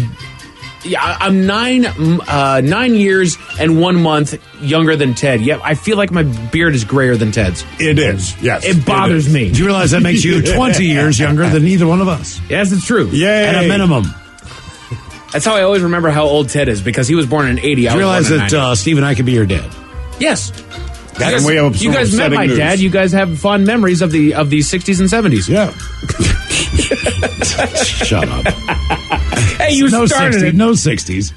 Yeah, I'm 9 years and 1 month younger than Ted. Yeah, I feel like my beard is grayer than Ted's.
It is, yes.
It bothers me.
Do you realize that makes you 20 years younger than either one of us?
Yes, it's true.
Yay.
At a minimum.
That's how I always remember how old Ted is, because he was born in 80.
Do you realize that Steve and I could be your dad?
Yes.
You
guys met my dad. You guys have fond memories of the 60s and 70s.
Yeah.
Shut up.
Hey, you started it.
No 60s.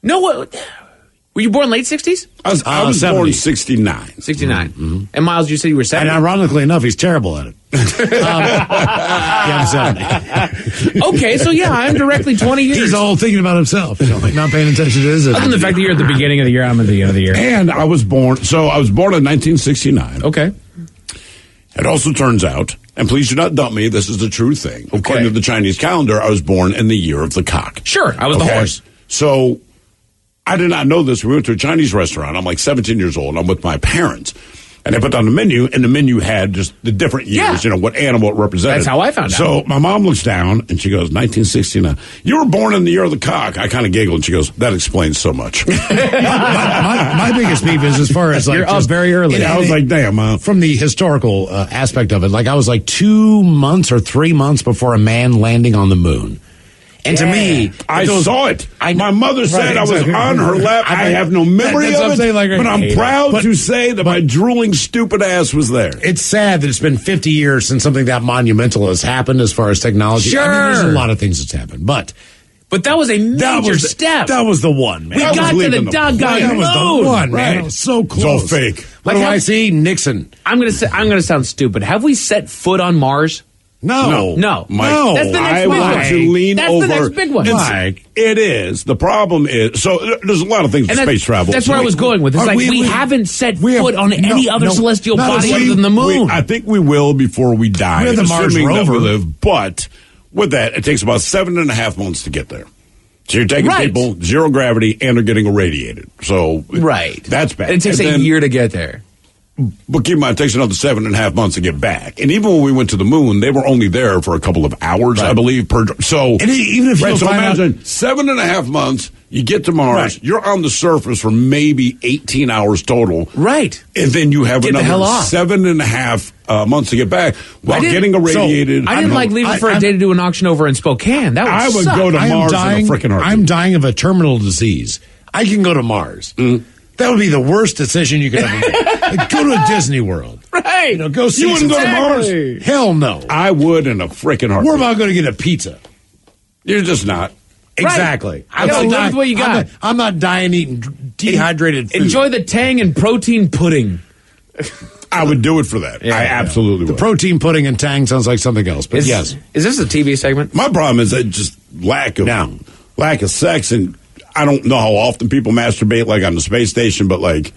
No, what? Were you born late 60s?
I was born 69.
69. Mm-hmm. And Miles, you said you were 70.
And ironically enough, he's terrible at it. I'm 70.
Okay, so yeah, I'm directly 20 years.
He's all thinking about himself, like not paying attention to his.
Other than the fact that you're at the beginning of the year, I'm at the end of the year.
And I was born in 1969.
Okay.
It also turns out, and please do not dump me, this is the true thing. Okay. According to the Chinese calendar, I was born in the year of the cock.
Sure, I was the horse.
So I did not know this. We went to a Chinese restaurant. I'm like 17 years old. I'm with my parents. And they put down the menu, and the menu had just the different years, what animal it represented.
That's how I found out.
So my mom looks down, and she goes, 1969. You were born in the year of the cock. I kind of giggled, and she goes, that explains so much.
my biggest beef is as far as like
you're up very early.
I was like, damn.
From the historical aspect of it, like I was like 2 months or 3 months before a man landing on the moon. And to me,
I saw it. My mother said I was on her lap. I have no memory of it, but I'm proud to say that my drooling, stupid ass was there.
It's sad that it's been 50 years since something that monumental has happened as far as technology.
Sure.
I mean, there's a lot of things that's happened, but
that was a major step.
That was the one, man.
We got to the doggone moon.
That was the one, man. It was so close.
It's all fake.
What do I see? Nixon.
I'm gonna sound stupid. Have we set foot on Mars?
No.
Mike,
that's the next
I
big one.
want to lean
That's
over.
the next big one.
Mike, it is. The problem is, so there's a lot of things with space travel.
That's where I was going with. It's like we haven't set foot on any other celestial body other than the moon.
I think we will before we die.
We're the Mars
assuming that we
rover.
live. But with that, it takes about 7.5 months to get there. So you're taking people, zero gravity, and they're getting irradiated. So that's bad.
It takes a year to get there.
But keep in mind, it takes another 7.5 months to get back. And even when we went to the moon, they were only there for a couple of hours, I believe. So,
and even if you
so
find
imagine 7.5 months, you get to Mars, you're on the surface for maybe 18 hours total.
Right.
And then you have
Get the hell
another
off.
7.5 months to get back while getting irradiated.
I didn't like leaving for a day to do an auction over in Spokane. That
I would
suck.
go to Mars in a freaking heartbeat.
I'm dying of a terminal disease. I can go to Mars. That would be the worst decision you could ever make. Like, go to a Disney World.
Right.
Go see.
You wouldn't go to Mars?
Hell no.
I would in a freaking heartbeat.
We're about going to get a pizza.
You're just not.
Exactly.
I'm not live with what you got.
I'm not dying eating dehydrated food.
Enjoy the tang and protein pudding.
I would do it for that. I absolutely would.
The protein pudding and tang sounds like something else, but yes.
Is this a TV segment?
My problem is that just lack of sex, and I don't know how often people masturbate, like on the space station, but like,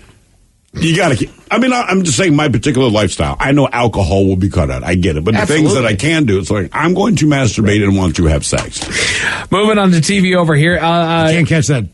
you gotta keep, I'm just saying my particular lifestyle. I know alcohol will be cut out. I get it. But the things that I can do, it's like, I'm going to masturbate and want to have sex.
Moving on to TV over here.
You can't catch that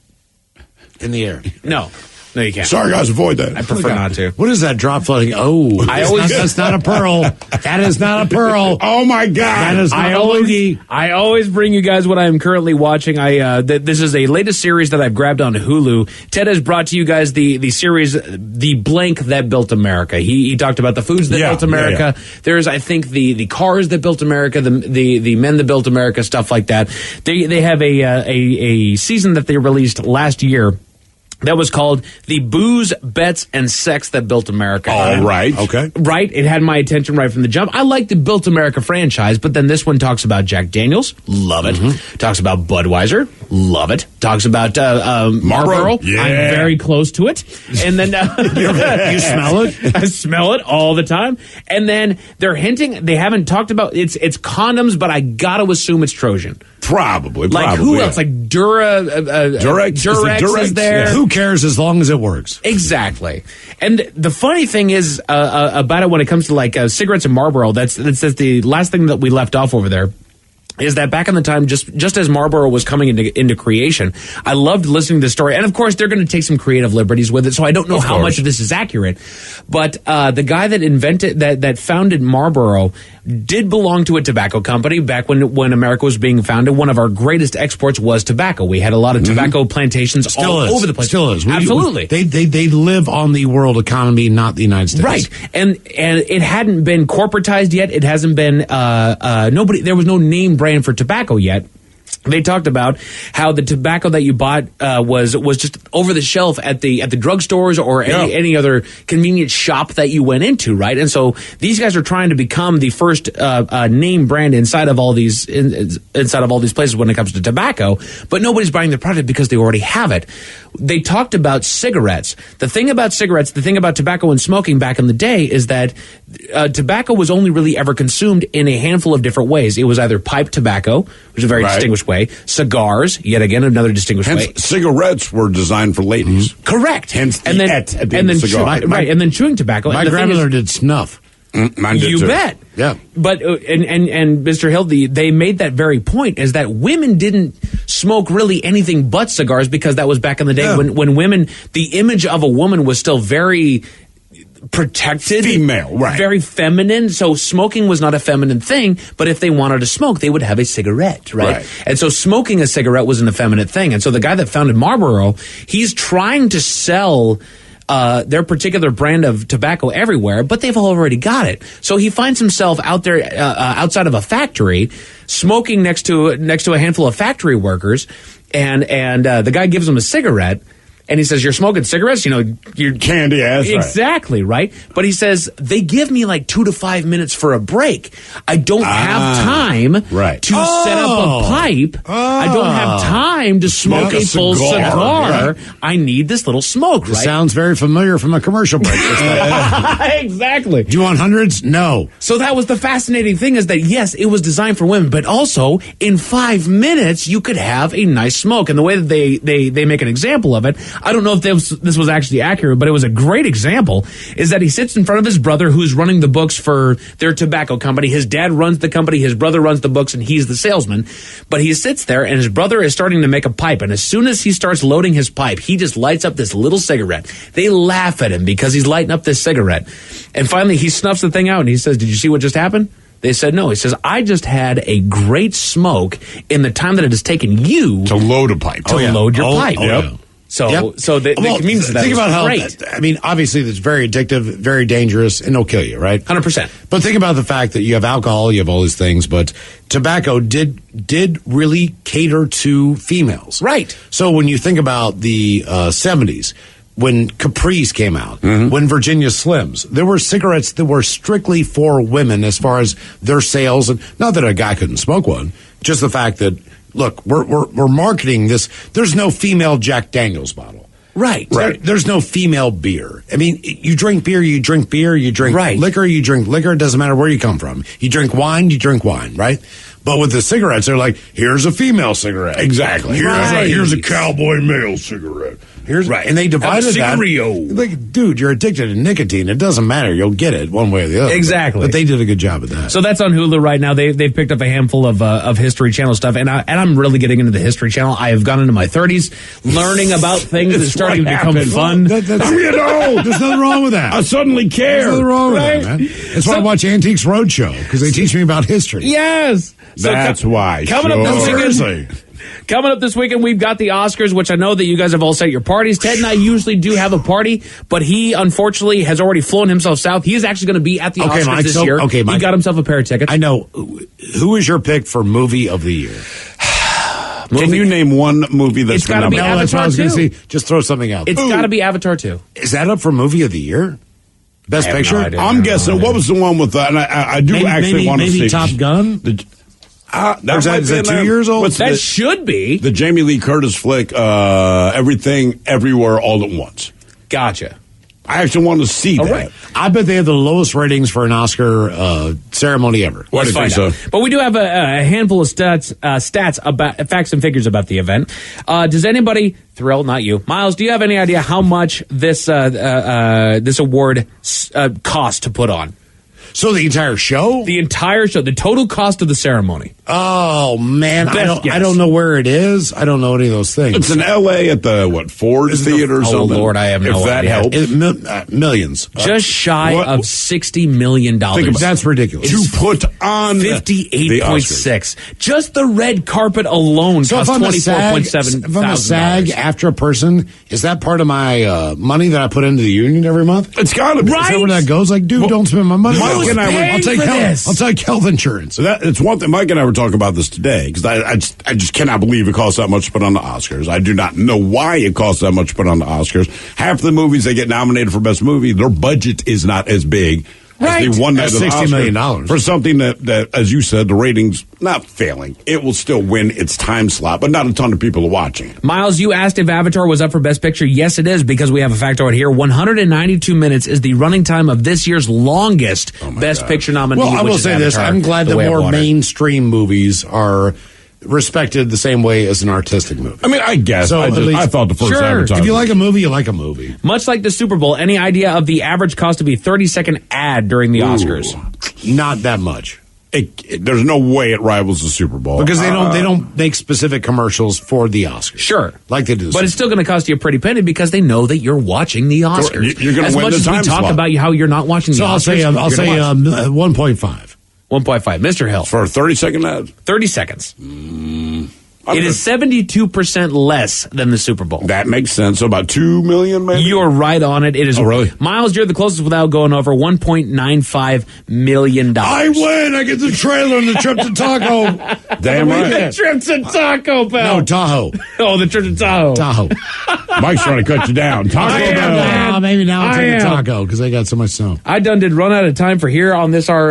in the air.
No. No, you can't.
Sorry, guys, avoid that.
I prefer not to.
What is that drop floating? Oh, that's not a pearl. That is not a pearl.
Oh my God,
that is not a loogie.
I always bring you guys what I am currently watching. This is a latest series that I've grabbed on Hulu. Ted has brought to you guys the series The Blank That Built America. He talked about the foods that built America. There's, I think, the cars that built America, the men that built America, stuff like that. They have a season that they released last year that was called The Booze, Bets, and Sex That Built America.
All right. Okay.
Right? It had my attention right from the jump. I like the Built America franchise, but then this one talks about Jack Daniels. Love it. Talks about Budweiser. Love it. Talks about Marlboro.
Yeah.
I'm very close to it. And then
you smell it?
I smell it all the time. And then they're hinting, they haven't talked about, it's condoms, but I got to assume it's Trojan.
Probably.
Like who else? Like Durex is there.
Yeah. Who cares as long as it works?
Exactly. And the funny thing is about it when it comes to like cigarettes and Marlboro, that's the last thing that we left off over there. Is that back in the time, just as Marlboro was coming into creation, I loved listening to the story. And of course, they're going to take some creative liberties with it, so I don't know how much of this is accurate. But the guy that founded Marlboro did belong to a tobacco company back when America was being founded. One of our greatest exports was tobacco. We had a lot of tobacco plantations all over the place.
Still is.
Absolutely.
They live on the world economy, not the United States.
Right. And it hadn't been corporatized yet. It hasn't been there was no name brand for tobacco yet. They talked about how the tobacco that you bought was just over the shelf at the drugstores or any other convenience shop that you went into, right? And so these guys are trying to become the first name brand inside of all these places when it comes to tobacco, but nobody's buying their product because they already have it. They talked about cigarettes. The thing about tobacco and smoking back in the day is that tobacco was only really ever consumed in a handful of different ways. It was either pipe tobacco, which is a very distinguished way, cigars, yet again another distinguished way.
Cigarettes were designed for ladies.
Correct.
Hence the at the end of the cigar.
And then chewing tobacco.
My grandmother did snuff.
Mine did
you
too.
bet.
Yeah.
But and Mr. Hill, they made that very point, is that women didn't smoke really anything but cigars, because that was back in the day when women, the image of a woman was still very protected,
female, right,
very feminine. So smoking was not a feminine thing, but if they wanted to smoke, they would have a cigarette, right? And so smoking a cigarette was an effeminate thing. And so the guy that founded Marlboro, he's trying to sell their particular brand of tobacco everywhere, but they've already got it. So he finds himself out there outside of a factory, smoking next to a handful of factory workers, and the guy gives him a cigarette. And he says, "You're smoking cigarettes? You know, you're
candy ass."
Exactly, right? But he says, they give me like 2 to 5 minutes for a break. I don't have time to set up a pipe. I don't have time to smoke a full cigar. I need this little smoke, right?
Sounds very familiar from a commercial break.
Exactly.
Do you want hundreds? No.
So that was the fascinating thing, is that, yes, it was designed for women, but also in 5 minutes, you could have a nice smoke. And the way that they make an example of it, I don't know if this was actually accurate, but it was a great example, is that he sits in front of his brother, who's running the books for their tobacco company. His dad runs the company, his brother runs the books, and he's the salesman. But he sits there, and his brother is starting to make a pipe. And as soon as he starts loading his pipe, he just lights up this little cigarette. They laugh at him because he's lighting up this cigarette. And finally, he snuffs the thing out, and he says, "Did you see what just happened?" They said no. He says, "I just had a great smoke in the time that it has taken you
to load a pipe,
to load your pipe."
Yep.
So the convenience of that
think about how
great.
I mean, obviously, it's very addictive, very dangerous, and it'll kill you, right?
100%.
But think about the fact that you have alcohol, you have all these things, but tobacco did really cater to females,
right?
So when you think about the 70s, when Capri's came out, when Virginia Slims, there were cigarettes that were strictly for women as far as their sales, and not that a guy couldn't smoke one, just the fact that, look, we're marketing this. There's no female Jack Daniels bottle.
Right.
There's no female beer. I mean, you drink beer, you drink liquor, you drink liquor. It doesn't matter where you come from. You drink wine, right? But with the cigarettes, they're like, here's a female cigarette.
Exactly.
Here's a cowboy male cigarette. Right. And they divided that. Like, dude, you're addicted to nicotine. It doesn't matter. You'll get it one way or the other.
Exactly.
But they did a good job of that.
So that's on Hulu right now. They've picked up a handful of History Channel stuff, and I'm really getting into the History Channel. I have gone into my 30s, learning about things that's starting to become fun.
There's nothing wrong with that.
I suddenly care.
There's nothing wrong with
Right?
that, man. That's why I watch Antiques Roadshow, because they teach me about history.
Yes.
That's why.
Coming up this weekend. Coming up this weekend, we've got the Oscars, which I know that you guys have all set your parties. Ted and I usually do have a party, but he unfortunately has already flown himself south. He is actually going to be at the Oscars
Mike,
this year.
Okay, Mike.
He got himself a pair of tickets.
I know. Who is your pick for movie of the year?
Can you name one movie that's
It's gotta be
No, that's what I was going to
Avatar
say. Just throw something out.
It's got to be Avatar 2.
Is that up for movie of the year? Best
I have
Picture?
no idea.
I'm guessing. What was the one with that? And I do actually want to see.
Maybe Top Gun? Is that 2 years old?
That should be.
The Jamie Lee Curtis flick, Everything, Everywhere, All at Once.
Gotcha.
I actually want to see that.
Right.
I bet they have the lowest ratings for an Oscar ceremony ever.
Let's find out.
But we do have a handful of stats about facts and figures about the event. Does anybody, Thrill, not you, Miles, do you have any idea how much this award costs to put on?
So the entire show?
The entire show. The total cost of the ceremony.
Oh, man.
Best guess.
I don't know where it is. I don't know any of those things.
It's in L.A. at the, Ford Theater or something?
Oh, Lord, I have no
If that
idea.
helps.
Millions.
Just shy of $60 million.
That's ridiculous.
To put on
58.6. Just the red carpet alone
So
costs
if I'm
$24.7
if I'm a SAG after a person, is that part of my money that I put into the union every month?
It's got to be.
Is that where that goes? Like, dude, don't spend my money.
Mike and I
I'll take health insurance.
So it's one thing. Mike and I were talking about this today because I just cannot believe it costs that much to put on the Oscars. I do not know why it costs that much to put on the Oscars. Half the movies that get nominated for Best Movie, their budget is not as big.
Right.
As the one
That's $60 million.
for something that, as you said, the ratings not failing. It will still win its time slot, but not a ton of people are watching it.
Miles, you asked if Avatar was up for Best Picture. Yes, it is, because we have a fact out here. 192 minutes is the running time of this year's longest Best Picture nominee.
Well, I will
which is
say this.
Avatar,
I'm glad
The
that
Way of
more
Water.
mainstream movies are respected the same way as an artistic movie.
I mean, I guess.
So
I thought the first Avatar.
If you like a movie, you like a movie.
Much like the Super Bowl, any idea of the average cost of a 30-second ad during the Oscars?
Not that much.
There's no way it rivals the Super Bowl
Because they don't make specific commercials for the Oscars.
Sure.
Like they do.
But it's still going to cost you a pretty penny because they know that you're watching the Oscars.
You're going to win
much
the
as we
time
talk
slot.
about how you're not watching the
So
Oscars.
I'll say 1.5.
1.5. Mr. Hill.
For a 30-second ad?
30 seconds. It is 72% less than the Super Bowl.
That makes sense. So about 2 million, maybe?
You're right on it. It is.
Oh, really?
Miles, you're the closest without going over $1.95 million.
I win. I get the trailer and the trip to Tahoe.
Damn right.
The trip to Taco Bell.
No, Tahoe.
Oh, the trip to Tahoe.
Tahoe.
Mike's trying to cut you down. Taco Bell.
Maybe now I'll take a
am.
taco because they got so much snow.
I done did run out of time for here on this our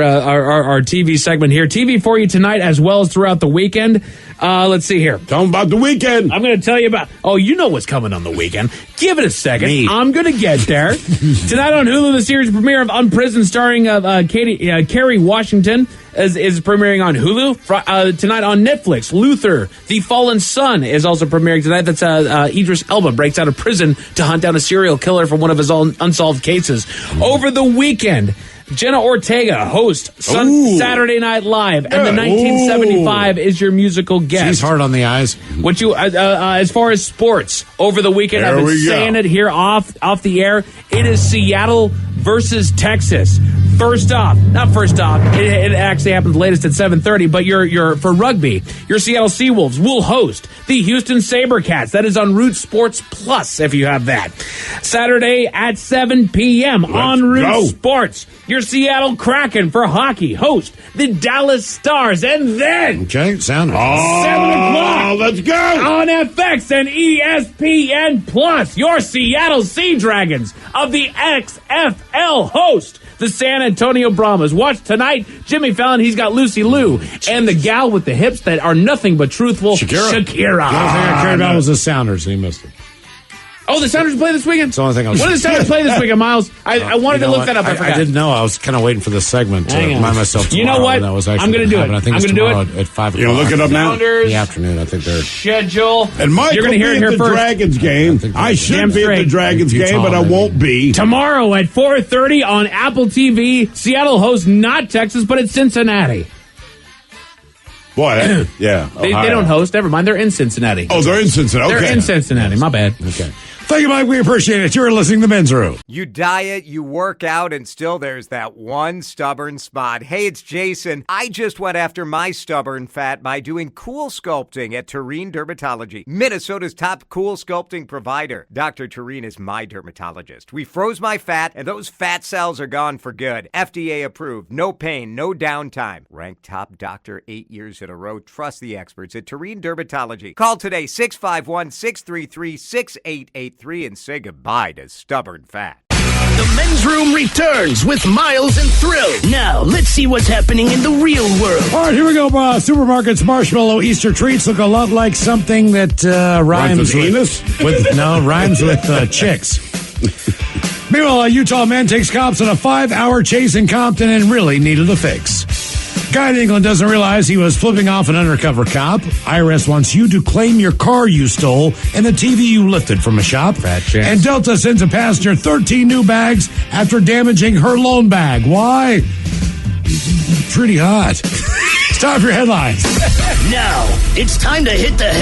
TV segment here. TV for you tonight as well as throughout the weekend. Let's see here.
Tell them about the weekend.
I'm going to tell you about. Oh, you know what's coming on the weekend. Give it a second. I'm going to get there. Tonight on Hulu, the series premiere of Unprisoned, starring Kerry Washington, is premiering on Hulu. Tonight on Netflix, Luther, The Fallen Son, is also premiering tonight. That's Idris Elba breaks out of prison to hunt down a serial killer from one of his own unsolved cases. Over the weekend, Jenna Ortega hosts Saturday Night Live, and the 1975 is your musical guest.
She's hard on the eyes.
What you as far as sports over the weekend, I've been saying it here off the air. It is Seattle versus Texas. First off, it actually happens latest at 7:30. But you're for rugby, your Seattle Seawolves will host the Houston SaberCats. That is on Root Sports Plus if you have that. Saturday at 7 p.m. on Root Sports, your Seattle Kraken for hockey host the Dallas Stars, and then
7
o'clock.
Let's go
on FX and ESPN Plus. Your Seattle Sea Dragons of the XFL host the San Antonio Brahmas. Watch tonight, Jimmy Fallon. He's got Lucy Liu and the gal with the hips that are nothing but truthful, Shakira.
The only thing I cared about was the Sounders, and he missed it.
Oh, the Sounders play this weekend?
That's the only thing I was...
What do the Sounders play this weekend, Miles? I wanted to look that up. I forgot.
I didn't know. I was kind of waiting for this segment to remind myself tomorrow.
You know what?
That was
I'm going to do it.
I think
I'm
it's
going to do
tomorrow
it
at 5 o'clock.
You gonna look it up now?
Sounders
In the afternoon. I think they're...
Schedule.
And Mike
You're
will
going to hear
be
it here
at the
first.
Dragons game. I should be at the Dragons game, but I won't be.
Tomorrow at 4:30 on Apple TV, Seattle hosts not Texas, but it's Cincinnati.
Boy, yeah.
They don't host. Never mind. They're in Cincinnati.
Oh, they're in Cincinnati. Okay.
They're in Cincinnati. My bad.
Okay. Thank you, Mike. We appreciate it. You're listening to The Men's Room.
You diet, you work out, and still there's that one stubborn spot. Hey, it's Jason. I just went after my stubborn fat by doing cool sculpting at Tureen Dermatology, Minnesota's top cool sculpting provider. Dr. Tureen is my dermatologist. We froze my fat, and those fat cells are gone for good. FDA approved. No pain, no downtime. Ranked top doctor 8 years in a row. Trust the experts at Tureen Dermatology. Call today, 651-633-6883. And say goodbye to stubborn fat.
The Men's Room returns with Miles and Thrill. Now, let's see what's happening in the real world.
All right, here we go. Supermarket's marshmallow Easter treats look a lot like something that rhymes with chicks. Meanwhile, a Utah man takes cops on a 5-hour chase in Compton and really needed a fix. Guy in England doesn't realize he was flipping off an undercover cop. IRS wants you to claim your car you stole and the TV you lifted from a shop. And Delta sends a passenger 13 new bags after damaging her loan bag. Why? Pretty hot. It's time for your headlines.
Now, it's time to hit the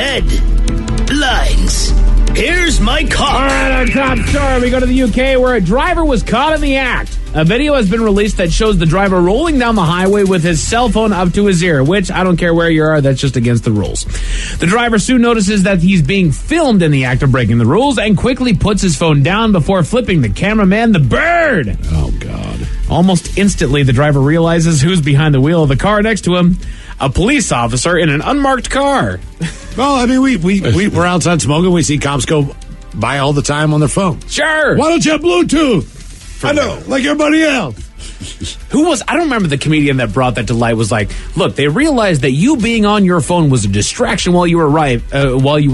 headlines. Here's my cop.
All right, our top story. We go to the UK where a driver was caught in the act. A video has been released that shows the driver rolling down the highway with his cell phone up to his ear, which I don't care where you are, that's just against the rules. The driver soon notices that he's being filmed in the act of breaking the rules and quickly puts his phone down before flipping the cameraman the bird.
Oh, God.
Almost instantly, the driver realizes who's behind the wheel of the car next to him. A police officer in an unmarked car.
Well, I mean, we're outside smoking. We see cops go by all the time on their phone.
Sure.
Why don't you have Bluetooth? I know, like everybody else.
I don't remember the comedian that brought that to light was like, look, they realized that you being on your phone was a distraction while you were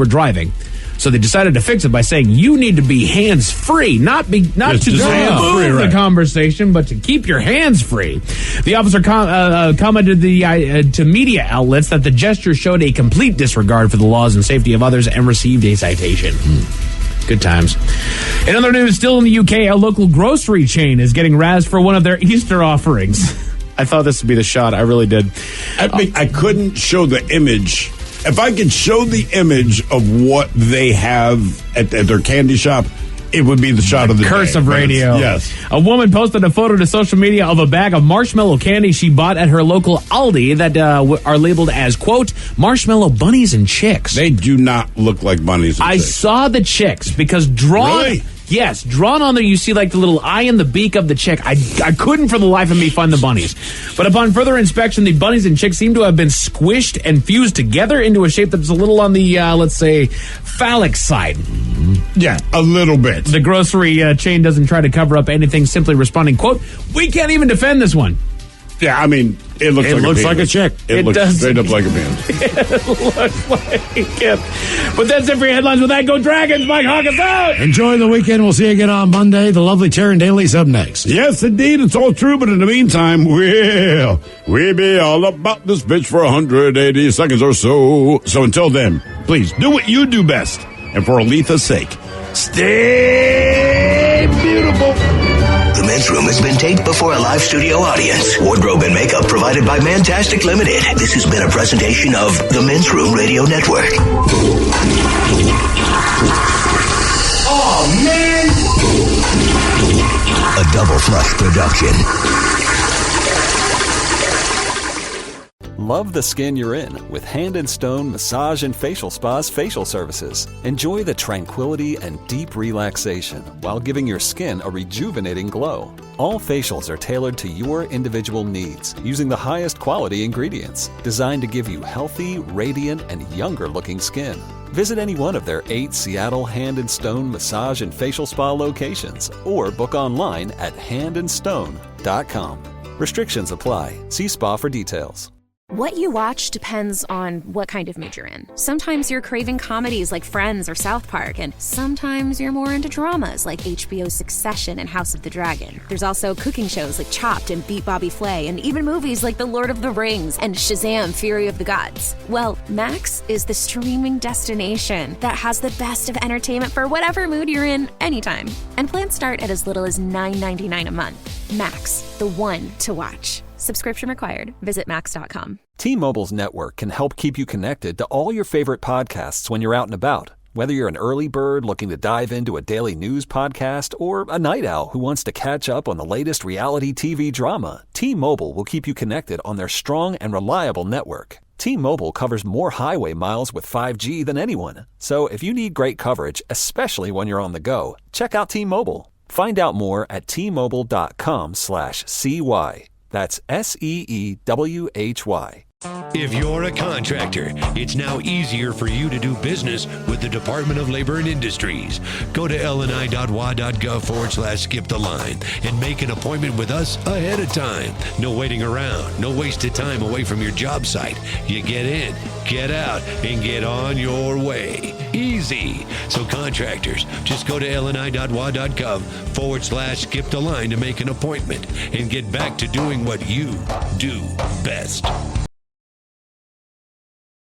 driving. So they decided to fix it by saying you need to be hands-free, not to move the conversation, but to keep your hands free. The officer commented to media outlets that the gesture showed a complete disregard for the laws and safety of others and received a citation. Good times. In other news, still in the UK, a local grocery chain is getting razzed for one of their Easter offerings.
I thought this would be the shot. I really did.
I couldn't show the image. If I could show the image of what they have at their candy shop, it would be the shot of the
curse
day.
of radio.
Yes.
A woman posted a photo to social media of a bag of marshmallow candy she bought at her local Aldi that are labeled as, quote, marshmallow bunnies and chicks.
They do not look like bunnies and chicks.
I saw the chicks because drawn...
Really?
Yes, drawn on there, you see like the little eye and the beak of the chick. I couldn't for the life of me find the bunnies. But upon further inspection, the bunnies and chicks seem to have been squished and fused together into a shape that's a little on the, let's say, phallic side.
Yeah, a little bit.
The grocery chain doesn't try to cover up anything, simply responding, quote, we can't even defend this one.
Yeah, I mean, it looks like a chick. It looks straight up like a man.
It looks like it. But that's it for your headlines. With that, go Dragons. Mike Hawk is out.
Enjoy the weekend. We'll see you again on Monday. The lovely Taryn Daly's up next.
Yes, indeed. It's all true. But in the meantime, we'll be all about this bitch for 180 seconds or so. So until then, please do what you do best. And for Aletha's sake, stay beautiful.
The Men's Room has been taped before a live studio audience. Wardrobe and makeup provided by Mantastic Limited. This has been a presentation of the Men's Room Radio Network.
Oh, man!
A Double Flush production.
Love the skin you're in with Hand & Stone Massage and Facial Spa's facial services. Enjoy the tranquility and deep relaxation while giving your skin a rejuvenating glow. All facials are tailored to your individual needs using the highest quality ingredients designed to give you healthy, radiant, and younger-looking skin. Visit any one of their 8 Seattle Hand & Stone Massage and Facial Spa locations or book online at handandstone.com. Restrictions apply. See spa for details.
What you watch depends on what kind of mood you're in. Sometimes you're craving comedies like Friends or South Park, and sometimes you're more into dramas like HBO's Succession and House of the Dragon. There's also cooking shows like Chopped and Beat Bobby Flay, and even movies like The Lord of the Rings and Shazam! Fury of the Gods. Well, Max is the streaming destination that has the best of entertainment for whatever mood you're in anytime. And plans start at as little as $9.99 a month. Max, the one to watch. Subscription required. Visit Max.com.
T-Mobile's network can help keep you connected to all your favorite podcasts when you're out and about. Whether you're an early bird looking to dive into a daily news podcast or a night owl who wants to catch up on the latest reality TV drama, T-Mobile will keep you connected on their strong and reliable network. T-Mobile covers more highway miles with 5G than anyone. So if you need great coverage, especially when you're on the go, check out T-Mobile. Find out more at T-Mobile.com/CY. That's SEEWHY.
If you're a contractor, it's now easier for you to do business with the Department of Labor and Industries. Go to lni.wa.gov/skip the line and make an appointment with us ahead of time. No waiting around, no wasted time away from your job site. You get in, get out, and get on your way. Easy. So contractors, just go to lni.wa.gov/skip the line to make an appointment and get back to doing what you do best.